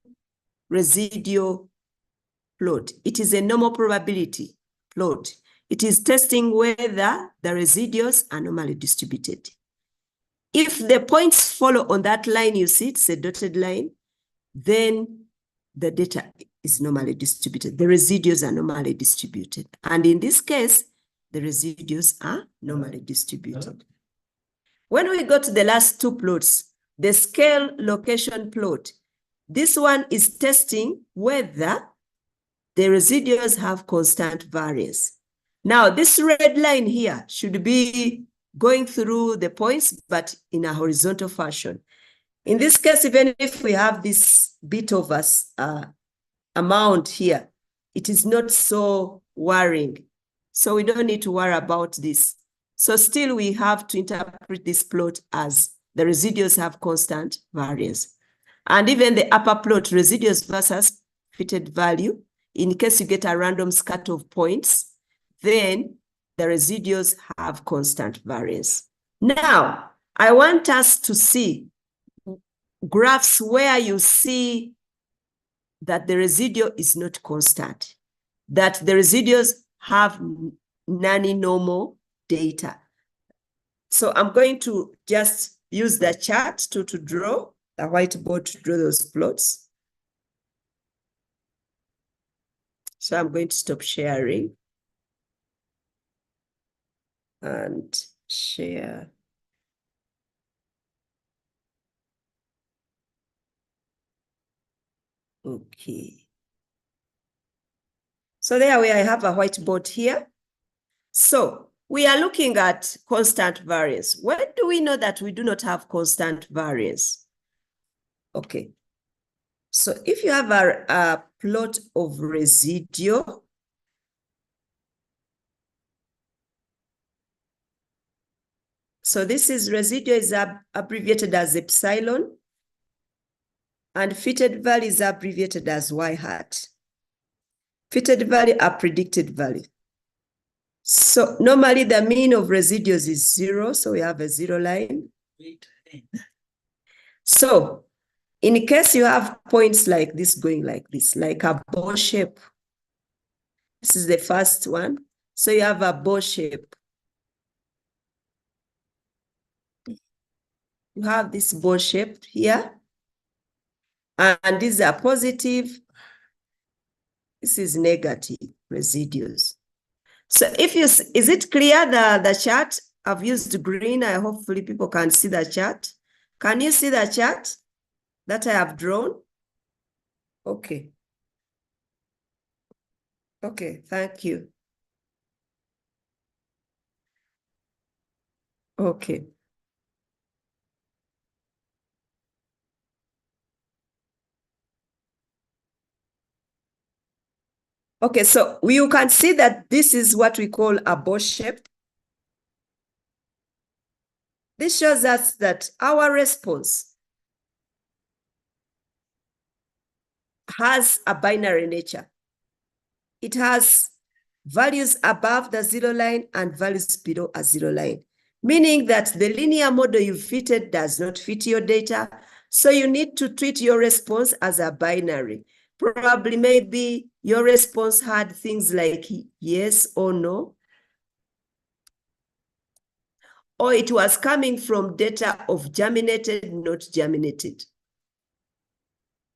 residual plot. It is a normal probability plot. It is testing whether the residuals are normally distributed. If the points follow on that line, you see it's a dotted line, then the data is normally distributed. The residues are normally distributed. And in this case, the residues are normally distributed. When we go to the last two plots, the scale location plot, this one is testing whether the residuals have constant variance. Now, this red line here should be going through the points, but in a horizontal fashion. In this case, even if we have this bit of amount here, it is not so worrying. So we don't need to worry about this. So still we have to interpret this plot as the residuals have constant variance. And even the upper plot, residuals versus fitted value, in case you get a random scatter of points, then the residuals have constant variance. Now, I want us to see graphs where you see that the residual is not constant, that the residuals have non-normal data. So I'm going to just use the chart to draw the whiteboard to draw those plots. So I'm going to stop sharing and share. Okay. So there I have a whiteboard here. So we are looking at constant variance. When do we know that we do not have constant variance? Okay. So if you have a plot of residual, so this is residual is abbreviated as epsilon, and fitted value is abbreviated as y hat. Fitted value are predicted value. So normally the mean of residuals is 0, so we have a 0 line. So in case you have points like this going like this, like a bow shape, this is the first one. So you have a bow shape. You have this bow shape here. And these are positive. This is negative residuals. So if you, is it clear the chart? I've used green. Hopefully people can see the chart. Can you see the chart that I have drawn? Okay. Okay, thank you. Okay. Okay, so you can see that this is what we call a bow shape. This shows us that our response has a binary nature. It has values above the 0 line and values below a 0 line, meaning that the linear model you fitted does not fit your data. So you need to treat your response as a binary. Probably maybe your response had things like yes or no, or it was coming from data of germinated, not germinated.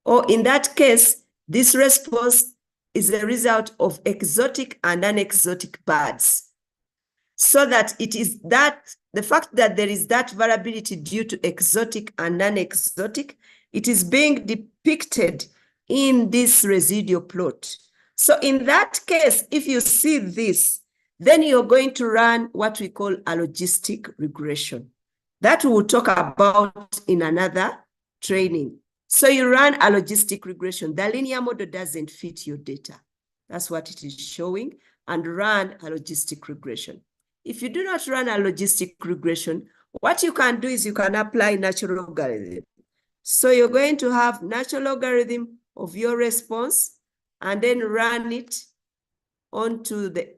Or in that case, this response is the result of exotic and non-exotic birds. So that it is that, the fact that there is that variability due to exotic and non-exotic, it is being depicted in this residual plot. So in that case, if you see this, then you're going to run what we call a logistic regression. That we'll talk about in another training. So you run a logistic regression. The linear model doesn't fit your data. That's what it is showing, and run a logistic regression. If you do not run a logistic regression, what you can do is you can apply natural logarithm. So you're going to have natural logarithm of your response and then run it onto the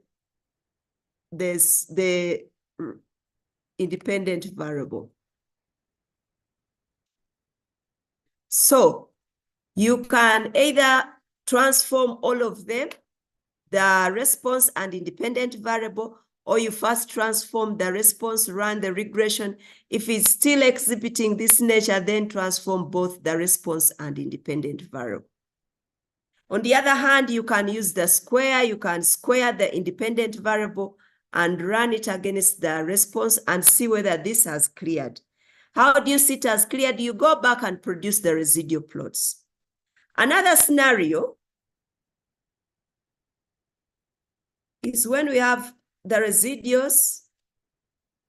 independent variable. So you can either transform all of them, the response and independent variable, or you first transform the response, run the regression. If it's still exhibiting this nature, then transform both the response and independent variable. On the other hand, you can use the square, you can square the independent variable and run it against the response and see whether this has cleared. How do you see it has cleared? You go back and produce the residual plots. Another scenario is when we have the residuals,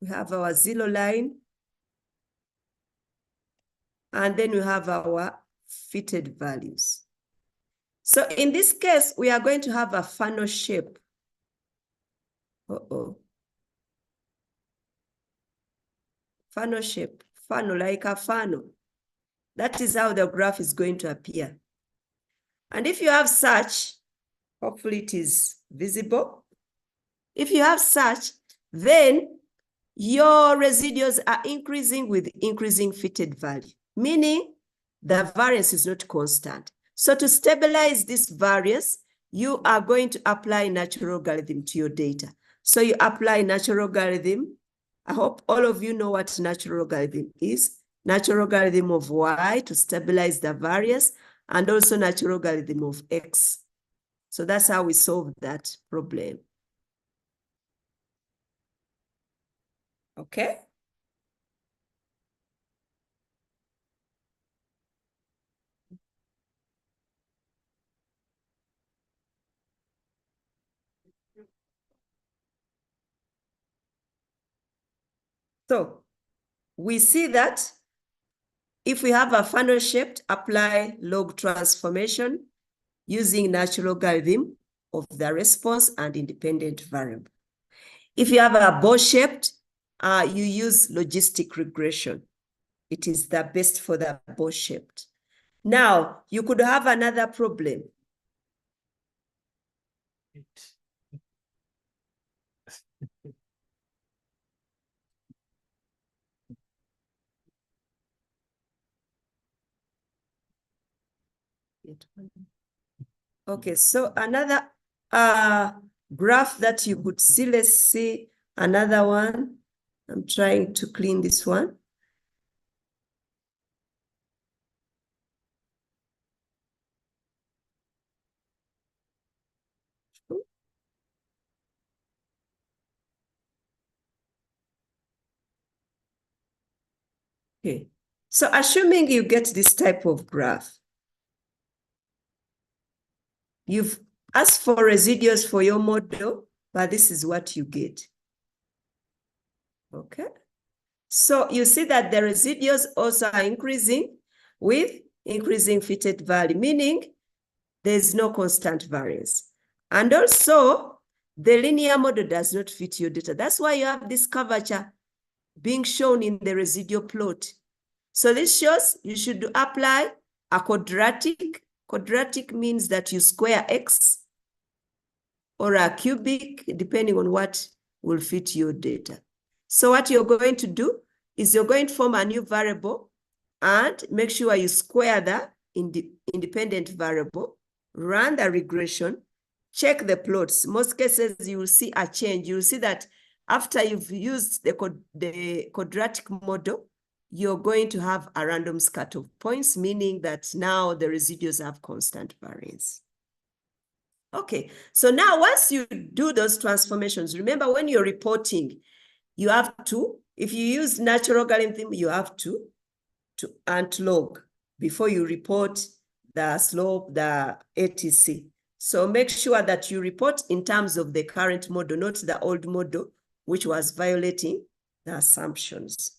we have our zero line, and then we have our fitted values. So in this case, we are going to have a funnel shape. Funnel shape, funnel, like a funnel. That is how the graph is going to appear. And if you have such, hopefully it is visible. If you have such, then your residuals are increasing with increasing fitted value, meaning the variance is not constant. So to stabilize this variance, you are going to apply natural logarithm to your data. So you apply natural logarithm. I hope all of you know what natural logarithm is. Natural logarithm of y to stabilize the variance, and also natural logarithm of x. So that's how we solve that problem. Okay. So we see that if we have a funnel shaped, apply log transformation using natural logarithm of the response and independent variable. If you have a bow shaped, you use logistic regression. It is the best for the bow shaped. Now, you could have another problem. Okay, so another graph that you could see, let's see another one. I'm trying to clean this one. Okay, so assuming you get this type of graph, you've asked for residuals for your model, but this is what you get. Okay, so you see that the residuals also are increasing with increasing fitted value, meaning there's no constant variance. And also, the linear model does not fit your data. That's why you have this curvature being shown in the residual plot. So this shows you should apply a quadratic. Quadratic means that you square x, or a cubic, depending on what will fit your data. So what you're going to do is you're going to form a new variable and make sure you square the independent variable, run the regression, check the plots. Most cases, you will see a change. You will see that after you've used the quadratic model, you're going to have a random scat of points, meaning that now the residuals have constant variance. Okay, so now once you do those transformations, remember when you're reporting, you have to, if you use natural logarithm, you have to ant log before you report the slope, the ATC. So make sure that you report in terms of the current model, not the old model, which was violating the assumptions.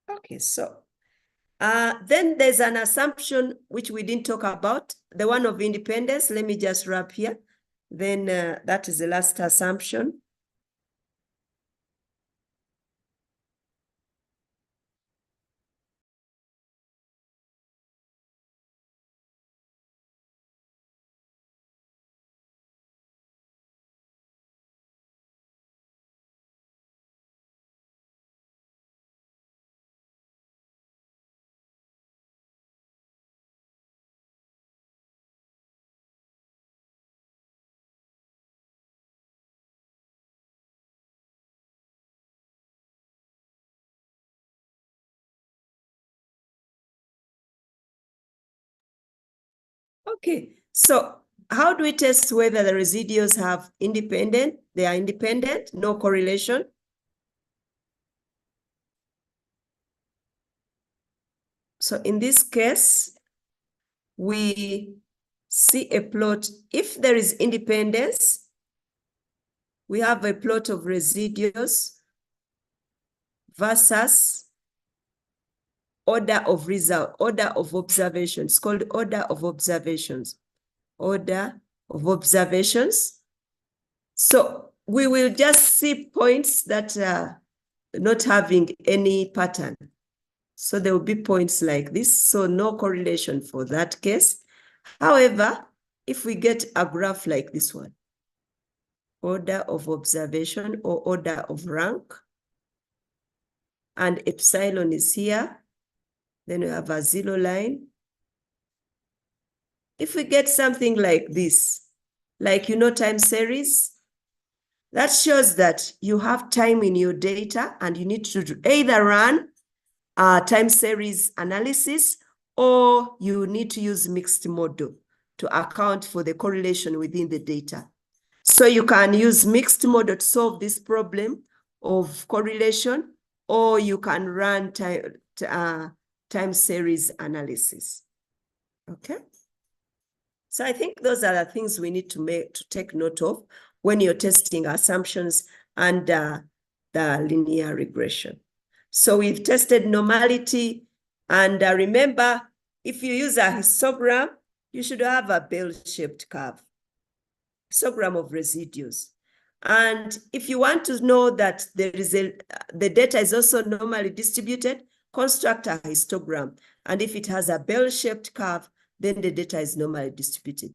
Okay, so then there's an assumption which we didn't talk about, the one of independence. Let me just wrap here. Then that is the last assumption. Okay, so how do we test whether the residuals have they are independent, no correlation? So in this case, we see a plot. If there is independence, we have a plot of residuals versus order of result, order of observations, called order of observations. Order of observations. So we will just see points that are not having any pattern. So there will be points like this. So no correlation for that case. However, if we get a graph like this one, order of observation or order of rank, and epsilon is here, then we have a zero line. If we get something like this, like time series, that shows that you have time in your data and you need to either run time series analysis or you need to use mixed model to account for the correlation within the data. So you can use mixed model to solve this problem of correlation, or you can run time series analysis. Okay. So I think those are the things we need to take note of when you're testing assumptions and the linear regression. So we've tested normality, and remember, if you use a histogram, you should have a bell-shaped curve, histogram of residues. And if you want to know that the data is also normally distributed, construct a histogram. And if it has a bell-shaped curve, then the data is normally distributed.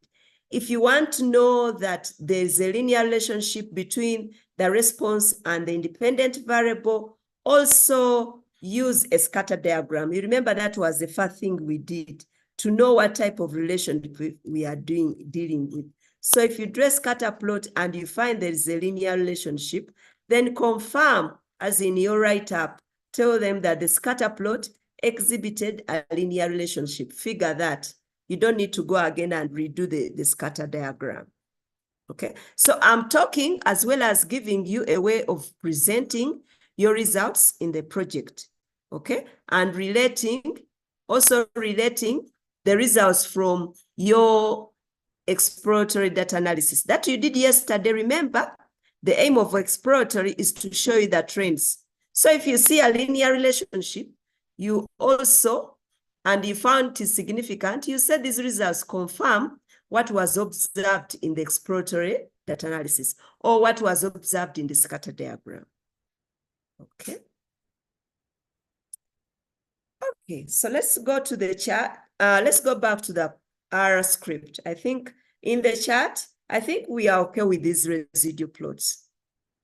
If you want to know that there's a linear relationship between the response and the independent variable, also use a scatter diagram. You remember that was the first thing we did to know what type of relationship we are dealing with. So if you draw a scatter plot and you find there is a linear relationship, then confirm, as in your write-up, tell them that the scatter plot exhibited a linear relationship. Figure that. You don't need to go again and redo the scatter diagram. Okay, so I'm talking as well as giving you a way of presenting your results in the project. Okay, and also relating the results from your exploratory data analysis that you did yesterday. Remember, the aim of exploratory is to show you the trends. So if you see a linear relationship, you also, and you found it is significant, you said these results confirm what was observed in the exploratory data analysis or what was observed in the scatter diagram. Okay. Okay, so let's go to the chart. Let's go back to the R script. I think in the chart, I think we are okay with these residue plots.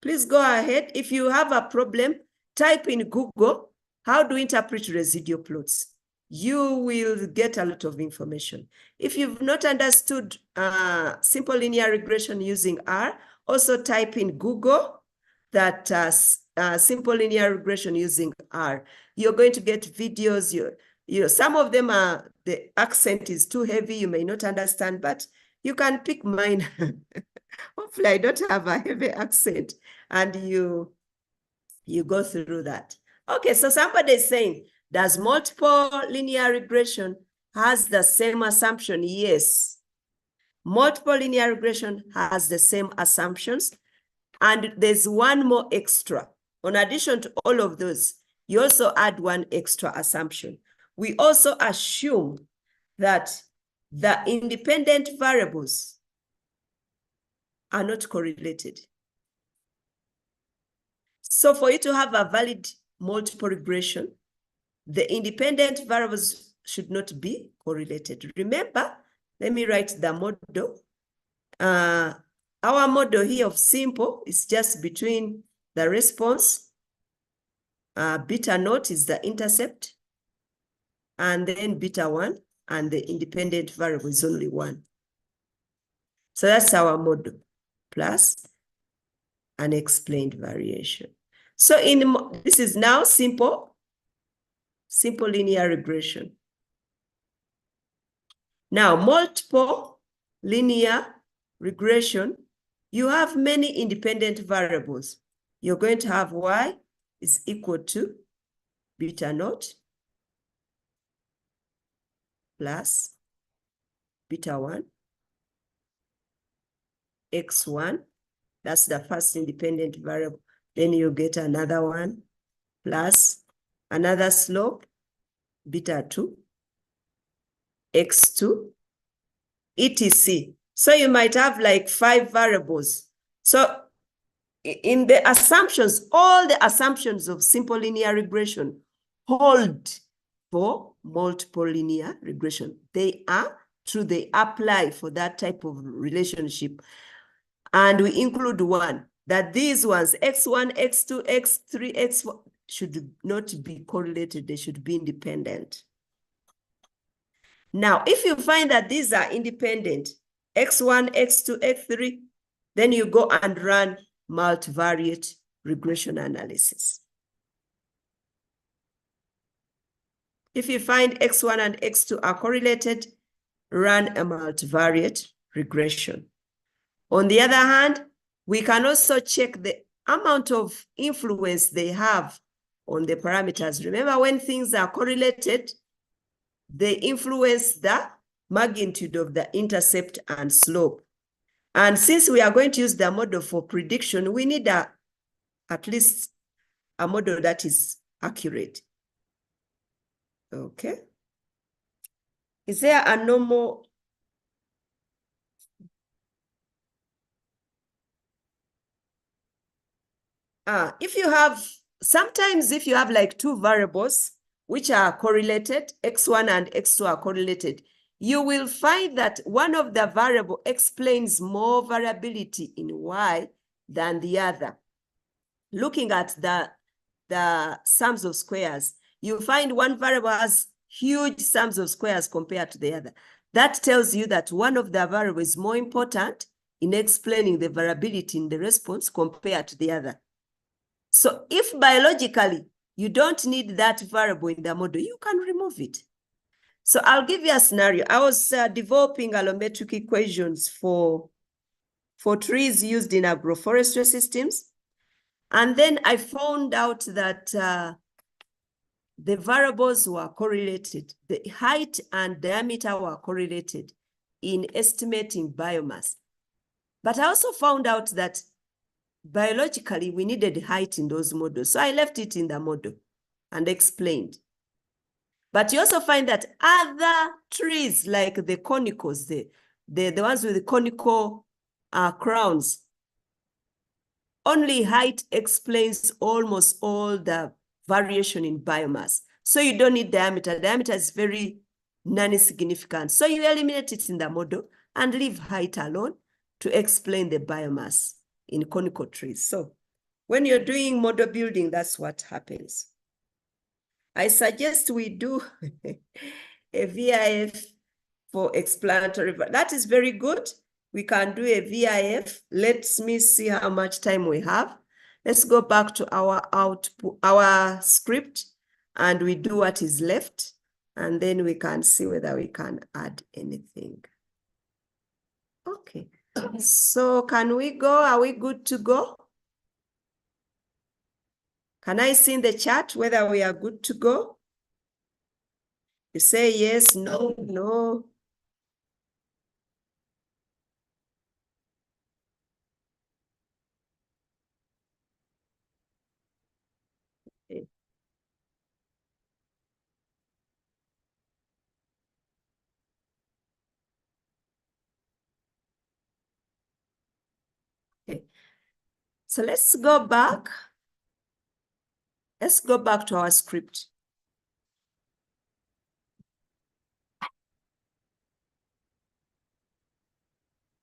Please go ahead. If you have a problem, type in Google, how do we interpret residue plots? You will get a lot of information. If you've not understood simple linear regression using R, also type in Google that simple linear regression using R. You're going to get videos. Some of them are, the accent is too heavy, you may not understand, but you can pick mine. Hopefully I don't have a heavy accent, and you go through that. Okay, so somebody is saying, does multiple linear regression has the same assumption? Yes. Multiple linear regression has the same assumptions. And there's one more extra. In addition to all of those, you also add one extra assumption. We also assume that the independent variables are not correlated. So for you to have a valid multiple regression, the independent variables should not be correlated. Remember, let me write the model. Our model here of simple is just between the response, beta naught is the intercept, and then beta 1, and the independent variable is only 1. So that's our model, plus an explained variation. So this is now simple linear regression. Now, multiple linear regression, you have many independent variables. You're going to have y is equal to beta naught plus beta 1, x1, that's the first independent variable. Then you get another one plus another slope, beta 2, x2, etc. So you might have like 5 variables. So in the assumptions, all the assumptions of simple linear regression hold for multiple linear regression. They are true, they apply for that type of relationship. And we include one, that these ones, x1, x2, x3, x4, should not be correlated, they should be independent. Now, if you find that these are independent, x1, x2, x3, then you go and run multivariate regression analysis. If you find x1 and x2 are correlated, run a multivariate regression. On the other hand, we can also check the amount of influence they have on the parameters. Remember, when things are correlated, they influence the magnitude of the intercept and slope. And since we are going to use the model for prediction, we need at least a model that is accurate. Okay. Is there a normal? If you have, sometimes if you have like 2 variables which are correlated, x1 and x2 are correlated, you will find that one of the variable explains more variability in y than the other. Looking at the sums of squares, you find one variable has huge sums of squares compared to the other. That tells you that one of the variables is more important in explaining the variability in the response compared to the other. So if biologically you don't need that variable in the model, you can remove it. So I'll give you a scenario. I was developing allometric equations for trees used in agroforestry systems. And then I found out that the variables were correlated. The height and diameter were correlated in estimating biomass. But I also found out that biologically we needed height in those models. So I left it in the model and explained. But you also find that other trees like the conicals, the ones with the conical crowns, only height explains almost all the variation in biomass. So you don't need diameter. Diameter is very non-significant. So you eliminate it in the model and leave height alone to explain the biomass in conical trees. So when you're doing model building, that's what happens. I suggest we do a VIF for explanatory. That is very good. We can do a VIF. Let me see how much time we have. Let's go back to our output, our script, and we do what is left. And then we can see whether we can add anything. Okay. So can we go? Are we good to go? Can I see in the chat whether we are good to go? You say yes, no, no. Okay. Okay. So let's go back. Let's go back to our script.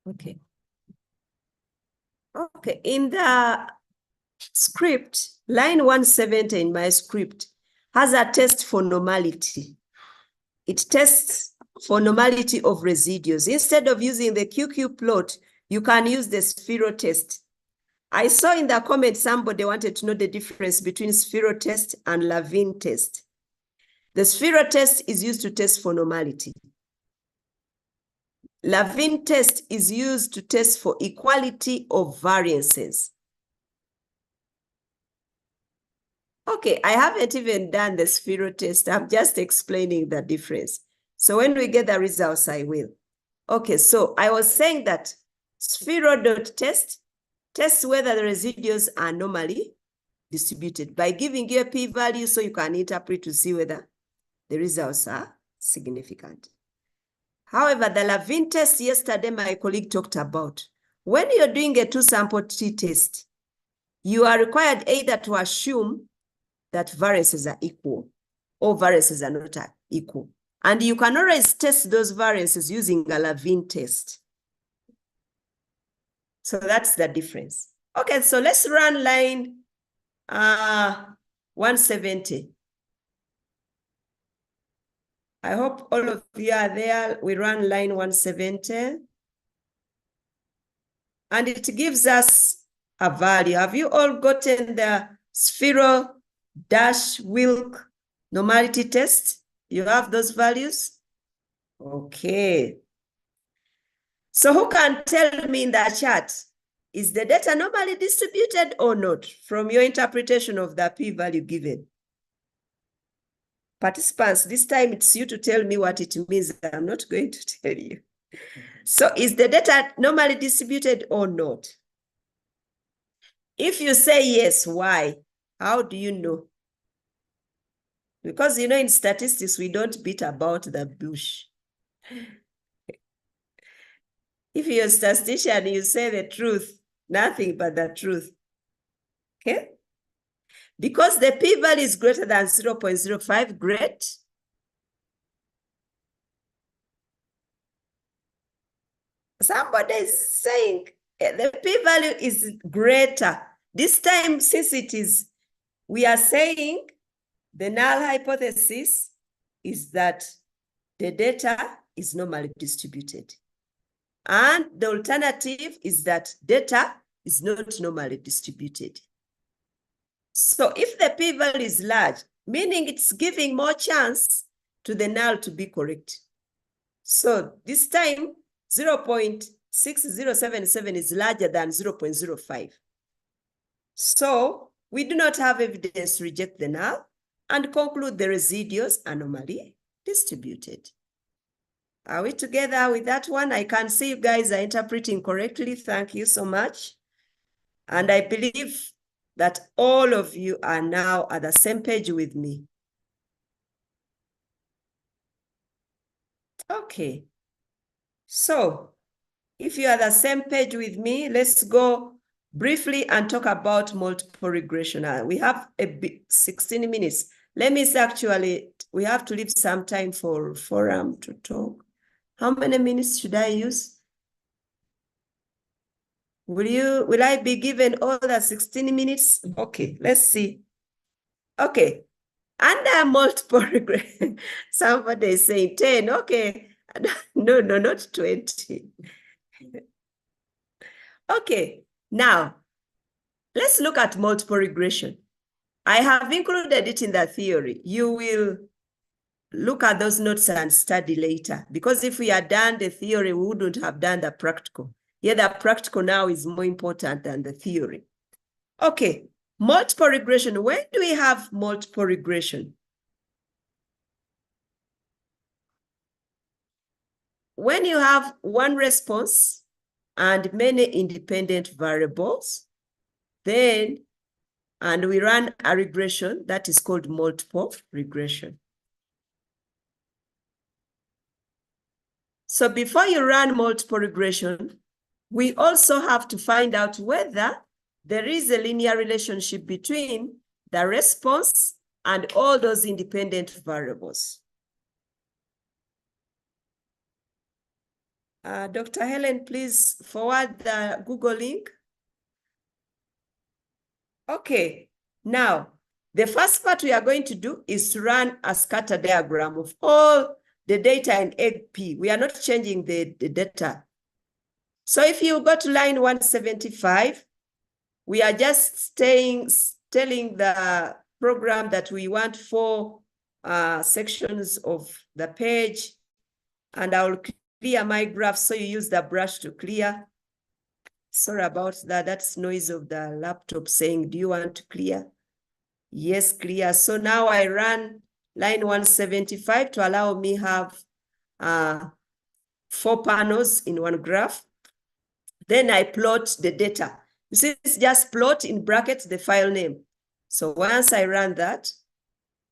Okay. Okay, in the script, line 170 in my script has a test for normality. It tests for normality of residues. Instead of using the QQ plot, you can use the Sphero test. I saw in the comment somebody wanted to know the difference between Sphero test and Levine test. The Sphero test is used to test for normality. Levin test is used to test for equality of variances. Okay, I haven't even done the Sphero test. I'm just explaining the difference. So when we get the results, I will. Okay, so I was saying that Sphero.test tests whether the residuals are normally distributed by giving you a p-value so you can interpret to see whether the results are significant. However, the Levin test yesterday my colleague talked about, when you're doing a two-sample t-test, you are required either to assume that variances are equal or variances are not equal. And you can always test those variances using a Levin test. So that's the difference. Okay, so let's run line 170. I hope all of you are there. We run line 170. And it gives us a value. Have you all gotten the Sphero-Wilk normality test? You have those values? Okay. So who can tell me in the chat, is the data normally distributed or not from your interpretation of the p-value given? Participants, this time it's you to tell me what it means. I'm not going to tell you. So is the data normally distributed or not? If you say yes, why? How do you know? Because you know in statistics, we don't beat about the bush. If you're a statistician, you say the truth, nothing but the truth. Okay? Because the p-value is greater than 0.05, great. Somebody is saying the p-value is greater. This time, since it is, we are saying the null hypothesis is that the data is normally distributed. And the alternative is that data is not normally distributed. So if the p-value is large, meaning it's giving more chance to the null to be correct. So this time, 0.6077 is larger than 0.05. So we do not have evidence to reject the null and conclude the residuals are normally distributed. Are we together with that one? I can see you guys are interpreting correctly. Thank you so much. And I believe that all of you are now at the same page with me. Okay. So if you are the same page with me, let's go briefly and talk about multiple regression. We have 16 minutes. Let me say actually, we have to leave some time for forum to talk. How many minutes should I use? Will I be given all the 16 minutes? Okay, let's see. Okay, under multiple regression, somebody is saying 10. Okay, no, not 20. Okay, now let's look at multiple regression. I have included it in the theory. You will look at those notes and study later, because if we had done the theory, we wouldn't have done the practical. Yeah, the practical now is more important than the theory. Okay, multiple regression. When do we have multiple regression? When you have one response and many independent variables, then, and we run a regression that is called multiple regression. So before you run multiple regression, we also have to find out whether there is a linear relationship between the response and all those independent variables. Dr. Helen, please forward the Google link. Okay, now the first part we are going to do is to run a scatter diagram of all the data in egg P. We are not changing the data. So if you go to line 175, we are just telling the program that we want 4 sections of the page, and I'll clear my graph, so you use the brush to clear. Sorry about that. That's noise of the laptop saying, do you want to clear? Yes, clear. So now I run line 175 to allow me have 4 panels in one graph. Then I plot the data. You see, it's just plot in brackets the file name. So once I run that,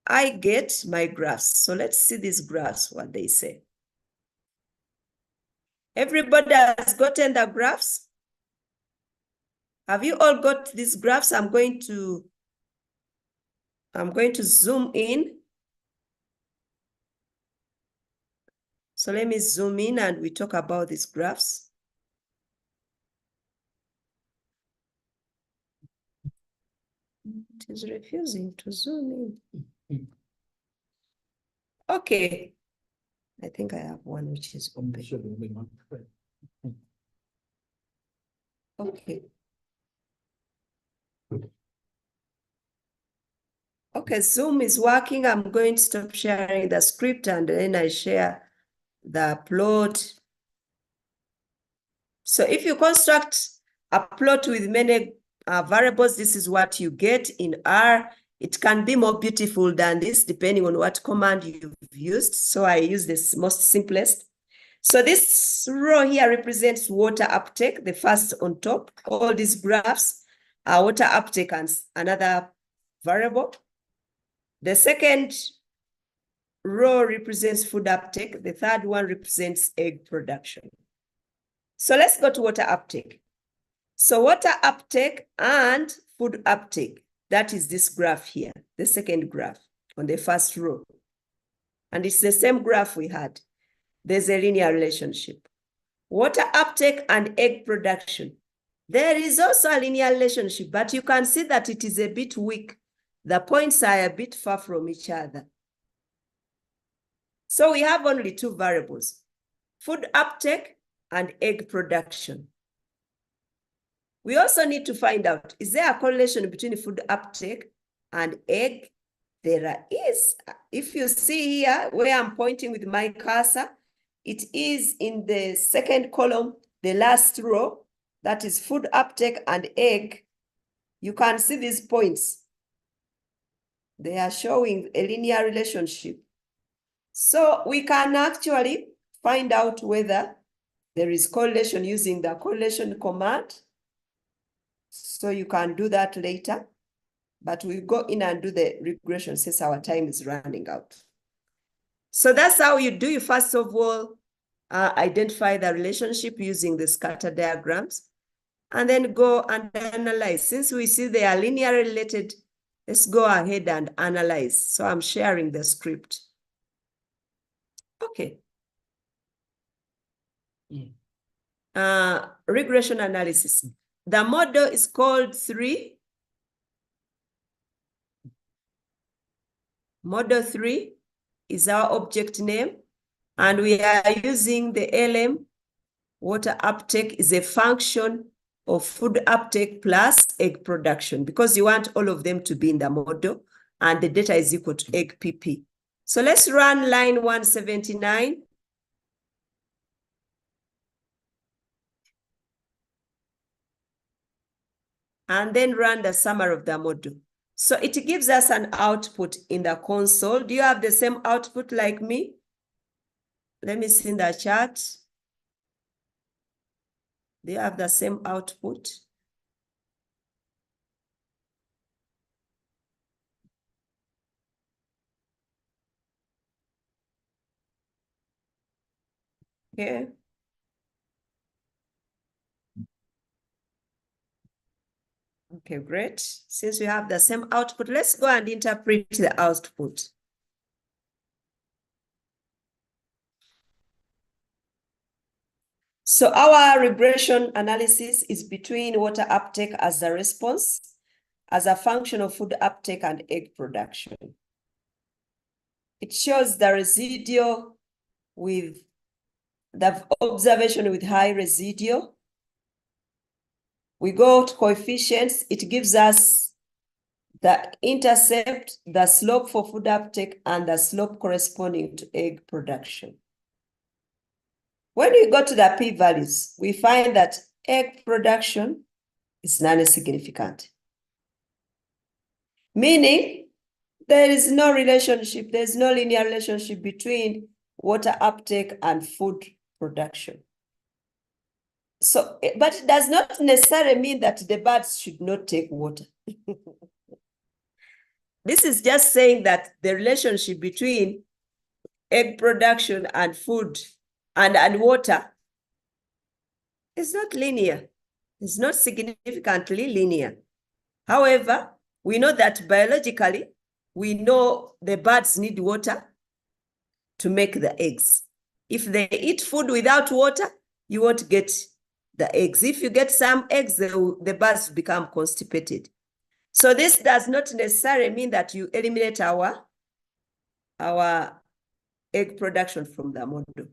I get my graphs. So let's see these graphs, what they say. Everybody has gotten the graphs? Have you all got these graphs? I'm going to zoom in. So let me zoom in and we talk about these graphs. It is refusing to zoom in. Okay. I think I have one which is open. Okay. Okay, Zoom is working. I'm going to stop sharing the script and then I share the plot. So if you construct a plot with many variables, this is what you get in R. It can be more beautiful than this, depending on what command you've used. So I use this most simplest. So this row here represents water uptake, the first on top. All these graphs are water uptake and another variable. The second row represents food uptake. The third one represents egg production. So let's go to water uptake. So water uptake and food uptake, that is this graph here, the second graph on the first row. And it's the same graph we had. There's a linear relationship. Water uptake and egg production. There is also a linear relationship, but you can see that it is a bit weak. The points are a bit far from each other. So we have only 2 variables, food uptake and egg production. We also need to find out, is there a correlation between food uptake and egg? There is. If you see here where I'm pointing with my cursor, it is in the second column, the last row, that is food uptake and egg. You can see these points. They are showing a linear relationship. So we can actually find out whether there is correlation using the correlation command. So you can do that later, but we'll go in and do the regression since our time is running out. So that's how you do. You first of all identify the relationship using the scatter diagrams, and then go and analyze. Since we see they are linearly related, let's go ahead and analyze. So I'm sharing the script. Okay. Regression analysis. The model is called 3. Model 3 is our object name, and we are using the LM. Water uptake is a function of food uptake plus egg production, because you want all of them to be in the model, and the data is equal to egg PP. So let's run line 179. And then run the summary of the model. So it gives us an output in the console. Do you have the same output like me? Let me see in the chat. Do you have the same output? Okay. Okay, great. Since we have the same output, let's go and interpret the output. So our regression analysis is between water uptake as the response, as a function of food uptake and egg production. It shows the residual with the observation with high residual. We go to coefficients. It gives us the intercept, the slope for food uptake, and the slope corresponding to egg production. When we go to the p-values, we find that egg production is non-significant. Meaning there is no relationship, there's no linear relationship between water uptake and food production. So, but it does not necessarily mean that the birds should not take water. This is just saying that the relationship between egg production and food and water is not linear. It's not significantly linear. However, we know that biologically, we know the birds need water to make the eggs. If they eat food without water, you won't get the eggs. If you get some eggs, the birds become constipated. So this does not necessarily mean that you eliminate our egg production from the model.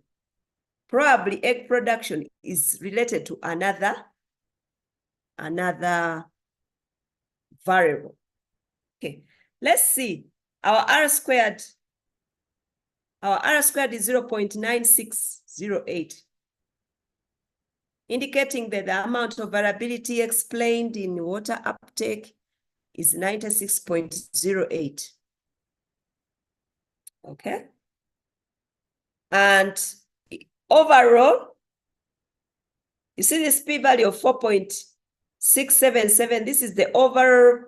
Probably egg production is related to another variable. Okay, let's see. Our R squared is 0.9608, indicating that the amount of variability explained in water uptake is 96.08. Okay. And overall, you see this p-value of 4.677. This is the overall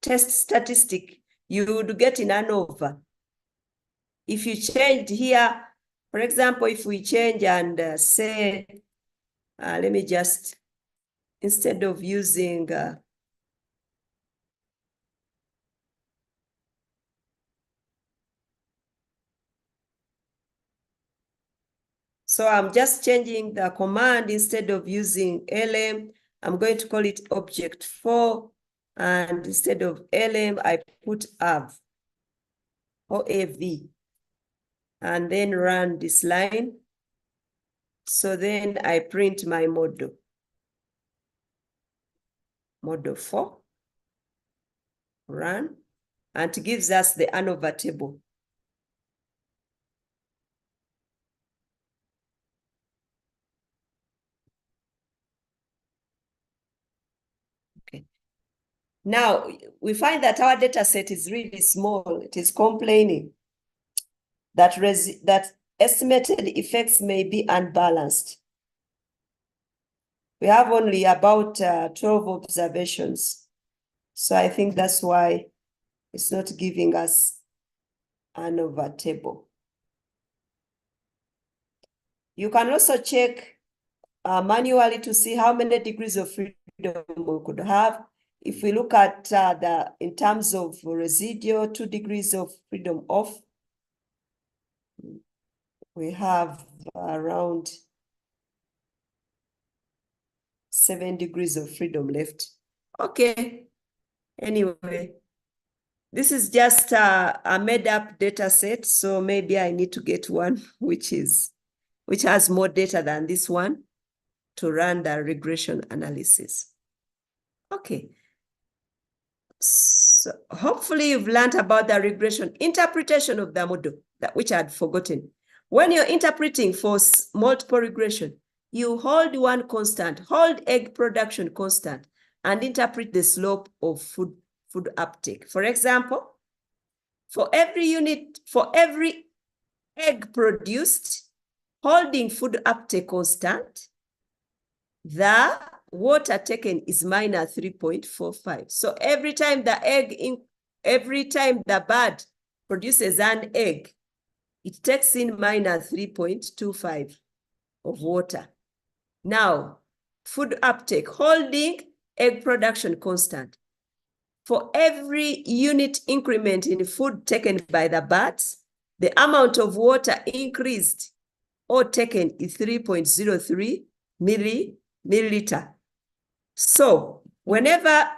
test statistic you would get in ANOVA. If you changed here, for example, if we change and say, let me just, instead of using so I'm just changing the command. Instead of using LM, I'm going to call it object 4. And instead of LM, I put AV or AV. And then run this line. So then I print my model. Model 4. Run. And it gives us the ANOVA table. Now, we find that our data set is really small. It is complaining that, that estimated effects may be unbalanced. We have only about 12 observations. So I think that's why it's not giving us an ANOVA table. You can also check manually to see how many degrees of freedom we could have. If we look at in terms of residual 2 degrees of freedom off, we have around 7 degrees of freedom left. Okay. Anyway, this is just a made-up data set, so maybe I need to get one which has more data than this one to run the regression analysis. Okay. So hopefully you've learned about the regression interpretation of the model, which I had forgotten. When you're interpreting for multiple regression, you hold one constant, hold egg production constant, and interpret the slope of food uptake. For example, for every egg produced, holding food uptake constant, the water taken is minus 3.45. So every time the bird produces an egg, it takes in minus 3.25 of water. Now, food uptake, holding egg production constant. For every unit increment in food taken by the birds, the amount of water increased or taken is 3.03 milliliter. So whenever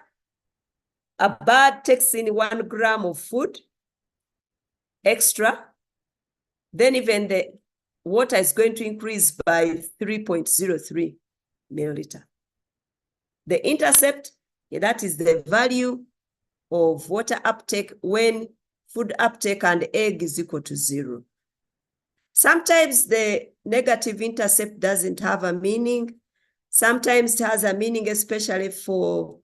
a bird takes in 1 gram of food extra, then even the water is going to increase by 3.03 milliliter. The intercept, that is the value of water uptake when food uptake and egg is equal to 0. Sometimes the negative intercept doesn't have a meaning. Sometimes it has a meaning, especially for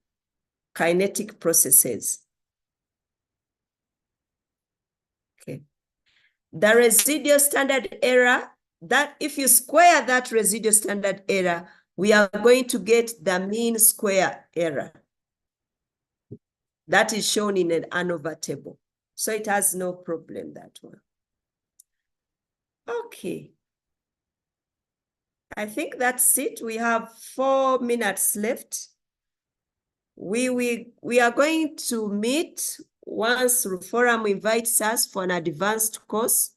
kinetic processes. Okay. The residual standard error, that if you square that residual standard error, we are going to get the mean square error. That is shown in an ANOVA table. So it has no problem, that one. Okay. I think that's it. We have 4 minutes left. We are going to meet once Forum invites us for an advanced course.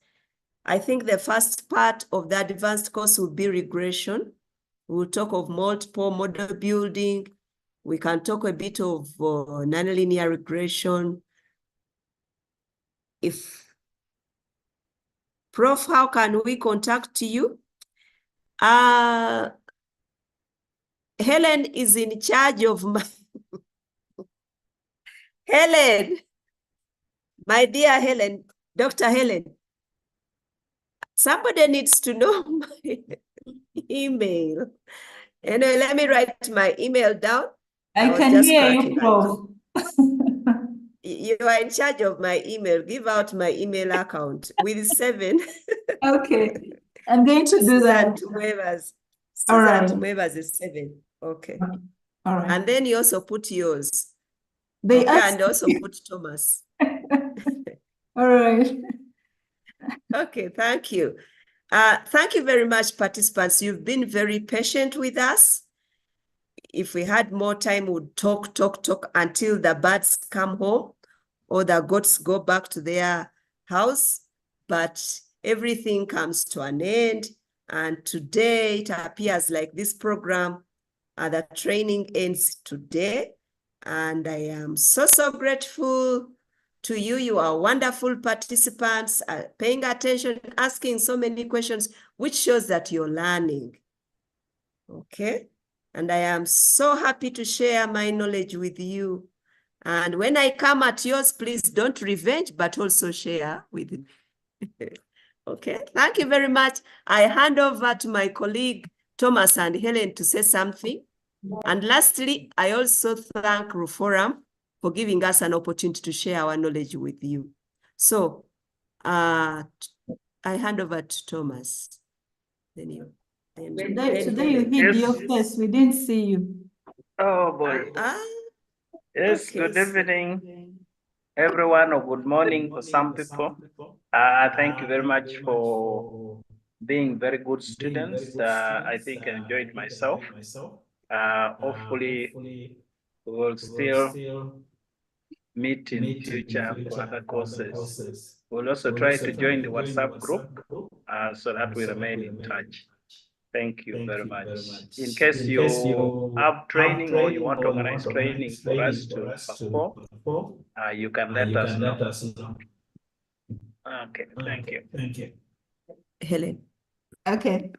I think the first part of the advanced course will be regression. We'll talk of multiple model building. We can talk a bit of nonlinear regression. Prof, how can we contact you? Helen is in charge of my... Helen, my dear Helen, Dr. Helen, somebody needs to know my email. Anyway, let me write my email down. I was can just hear you, cracking Prof. You are in charge of my email. Give out my email account with 7. Okay, I'm going to do that. Susan right. Tumevas is 7. Okay. All right. And then you also put yours. They okay, asked... and also put Thomas. All right. Okay, thank you. Thank you very much, participants. You've been very patient with us. If we had more time, we'd talk until the birds come home or the goats go back to their house. But everything comes to an end. And today it appears like this program, the training ends today. And I am so grateful to you. You are wonderful participants, paying attention, asking so many questions, which shows that you're learning. Okay. And I am so happy to share my knowledge with you. And when I come at yours, please don't revenge, but also share with me. Okay, thank you very much. I hand over to my colleague, Thomas and Helen, to say something. And lastly, I also thank Forum for giving us an opportunity to share our knowledge with you. So I hand over to Thomas. Then you. Today you hid your face. We didn't see you. Oh boy. Yes, okay. Good evening, everyone, or good morning for some people. Thank you very much for being very good students. I think I enjoyed myself. Hopefully we will still meet in future for other courses. We'll also try to join the WhatsApp group so that we remain in touch. Thank you very much. In case you have training or you want to organize training for us to perform, you can let us know. Okay, thank you. Helen. Okay.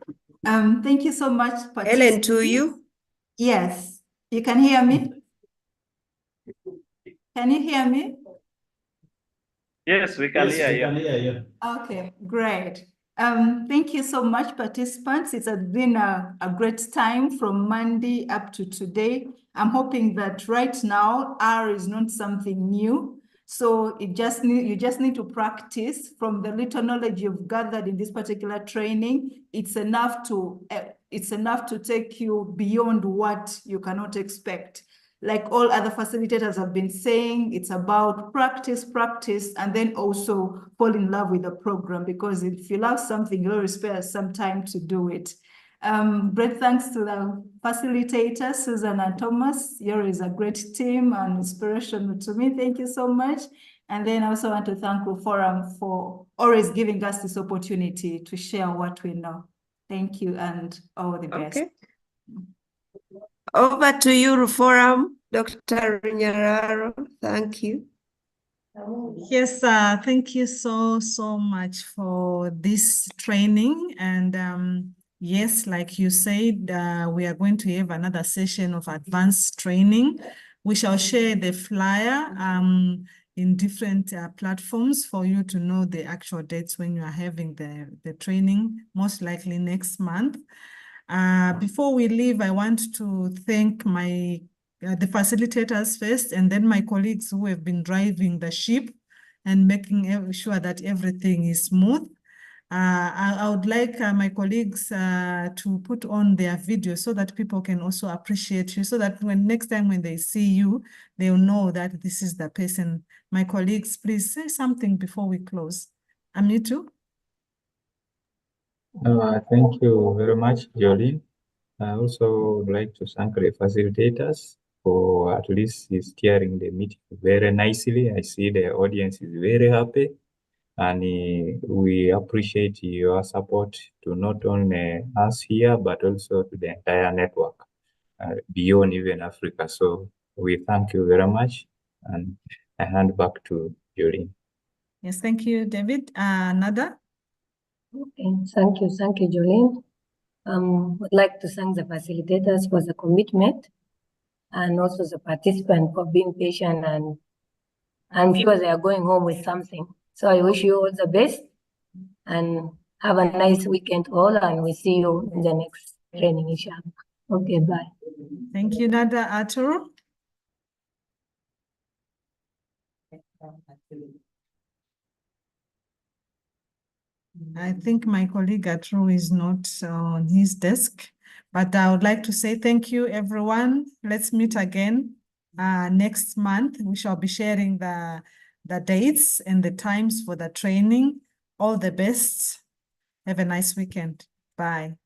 Thank you so much. Helen, to you? Yes. You can hear me? Can you hear me? Yes, we can hear you. Okay, great. Thank you so much, participants. It has been a great time from Monday up to today. I'm hoping that right now R is not something new. So you just need to practice from the little knowledge you've gathered in this particular training. It's enough to take you beyond what you cannot expect. Like all other facilitators have been saying, it's about practice, and then also fall in love with the program, because if you love something, you always spare some time to do it. Great thanks to the facilitators, Susan and Thomas. You're a great team and inspirational to me. Thank you so much. And then I also want to thank the Forum for always giving us this opportunity to share what we know. Thank you and all the best. Okay. Over to you, Forum, Dr. Nyararo. Thank you. Yes, thank you so much for this training. And yes, like you said, we are going to have another session of advanced training. We shall share the flyer. in different platforms for you to know the actual dates when you are having the training, most likely next month. Before we leave, I want to thank my the facilitators first, and then my colleagues who have been driving the ship and making sure that everything is smooth. I would like my colleagues to put on their video so that people can also appreciate you, so that when next time when they see you, they'll know that this is the person. My colleagues, please say something before we close. Amitu? Thank you very much, Jolene. I also would like to thank the facilitators for at least steering the meeting very nicely. I see the audience is very happy, and we appreciate your support to not only us here, but also to the entire network beyond even Africa. So we thank you very much, and I hand back to Jolene. Yes, thank you, David. Nada? Okay, thank you, Jolene. I'd like to thank the facilitators for the commitment and also the participants for being patient, and I'm sure they are going home with something. So I wish you all the best and have a nice weekend all, and we see you in the next training, inshallah. Okay, bye. Thank you, Nada. Arturo? I think my colleague Arturo is not on his desk, but I would like to say thank you, everyone. Let's meet again next month. We shall be sharing the dates and the times for the training. All the best. Have a nice weekend. Bye.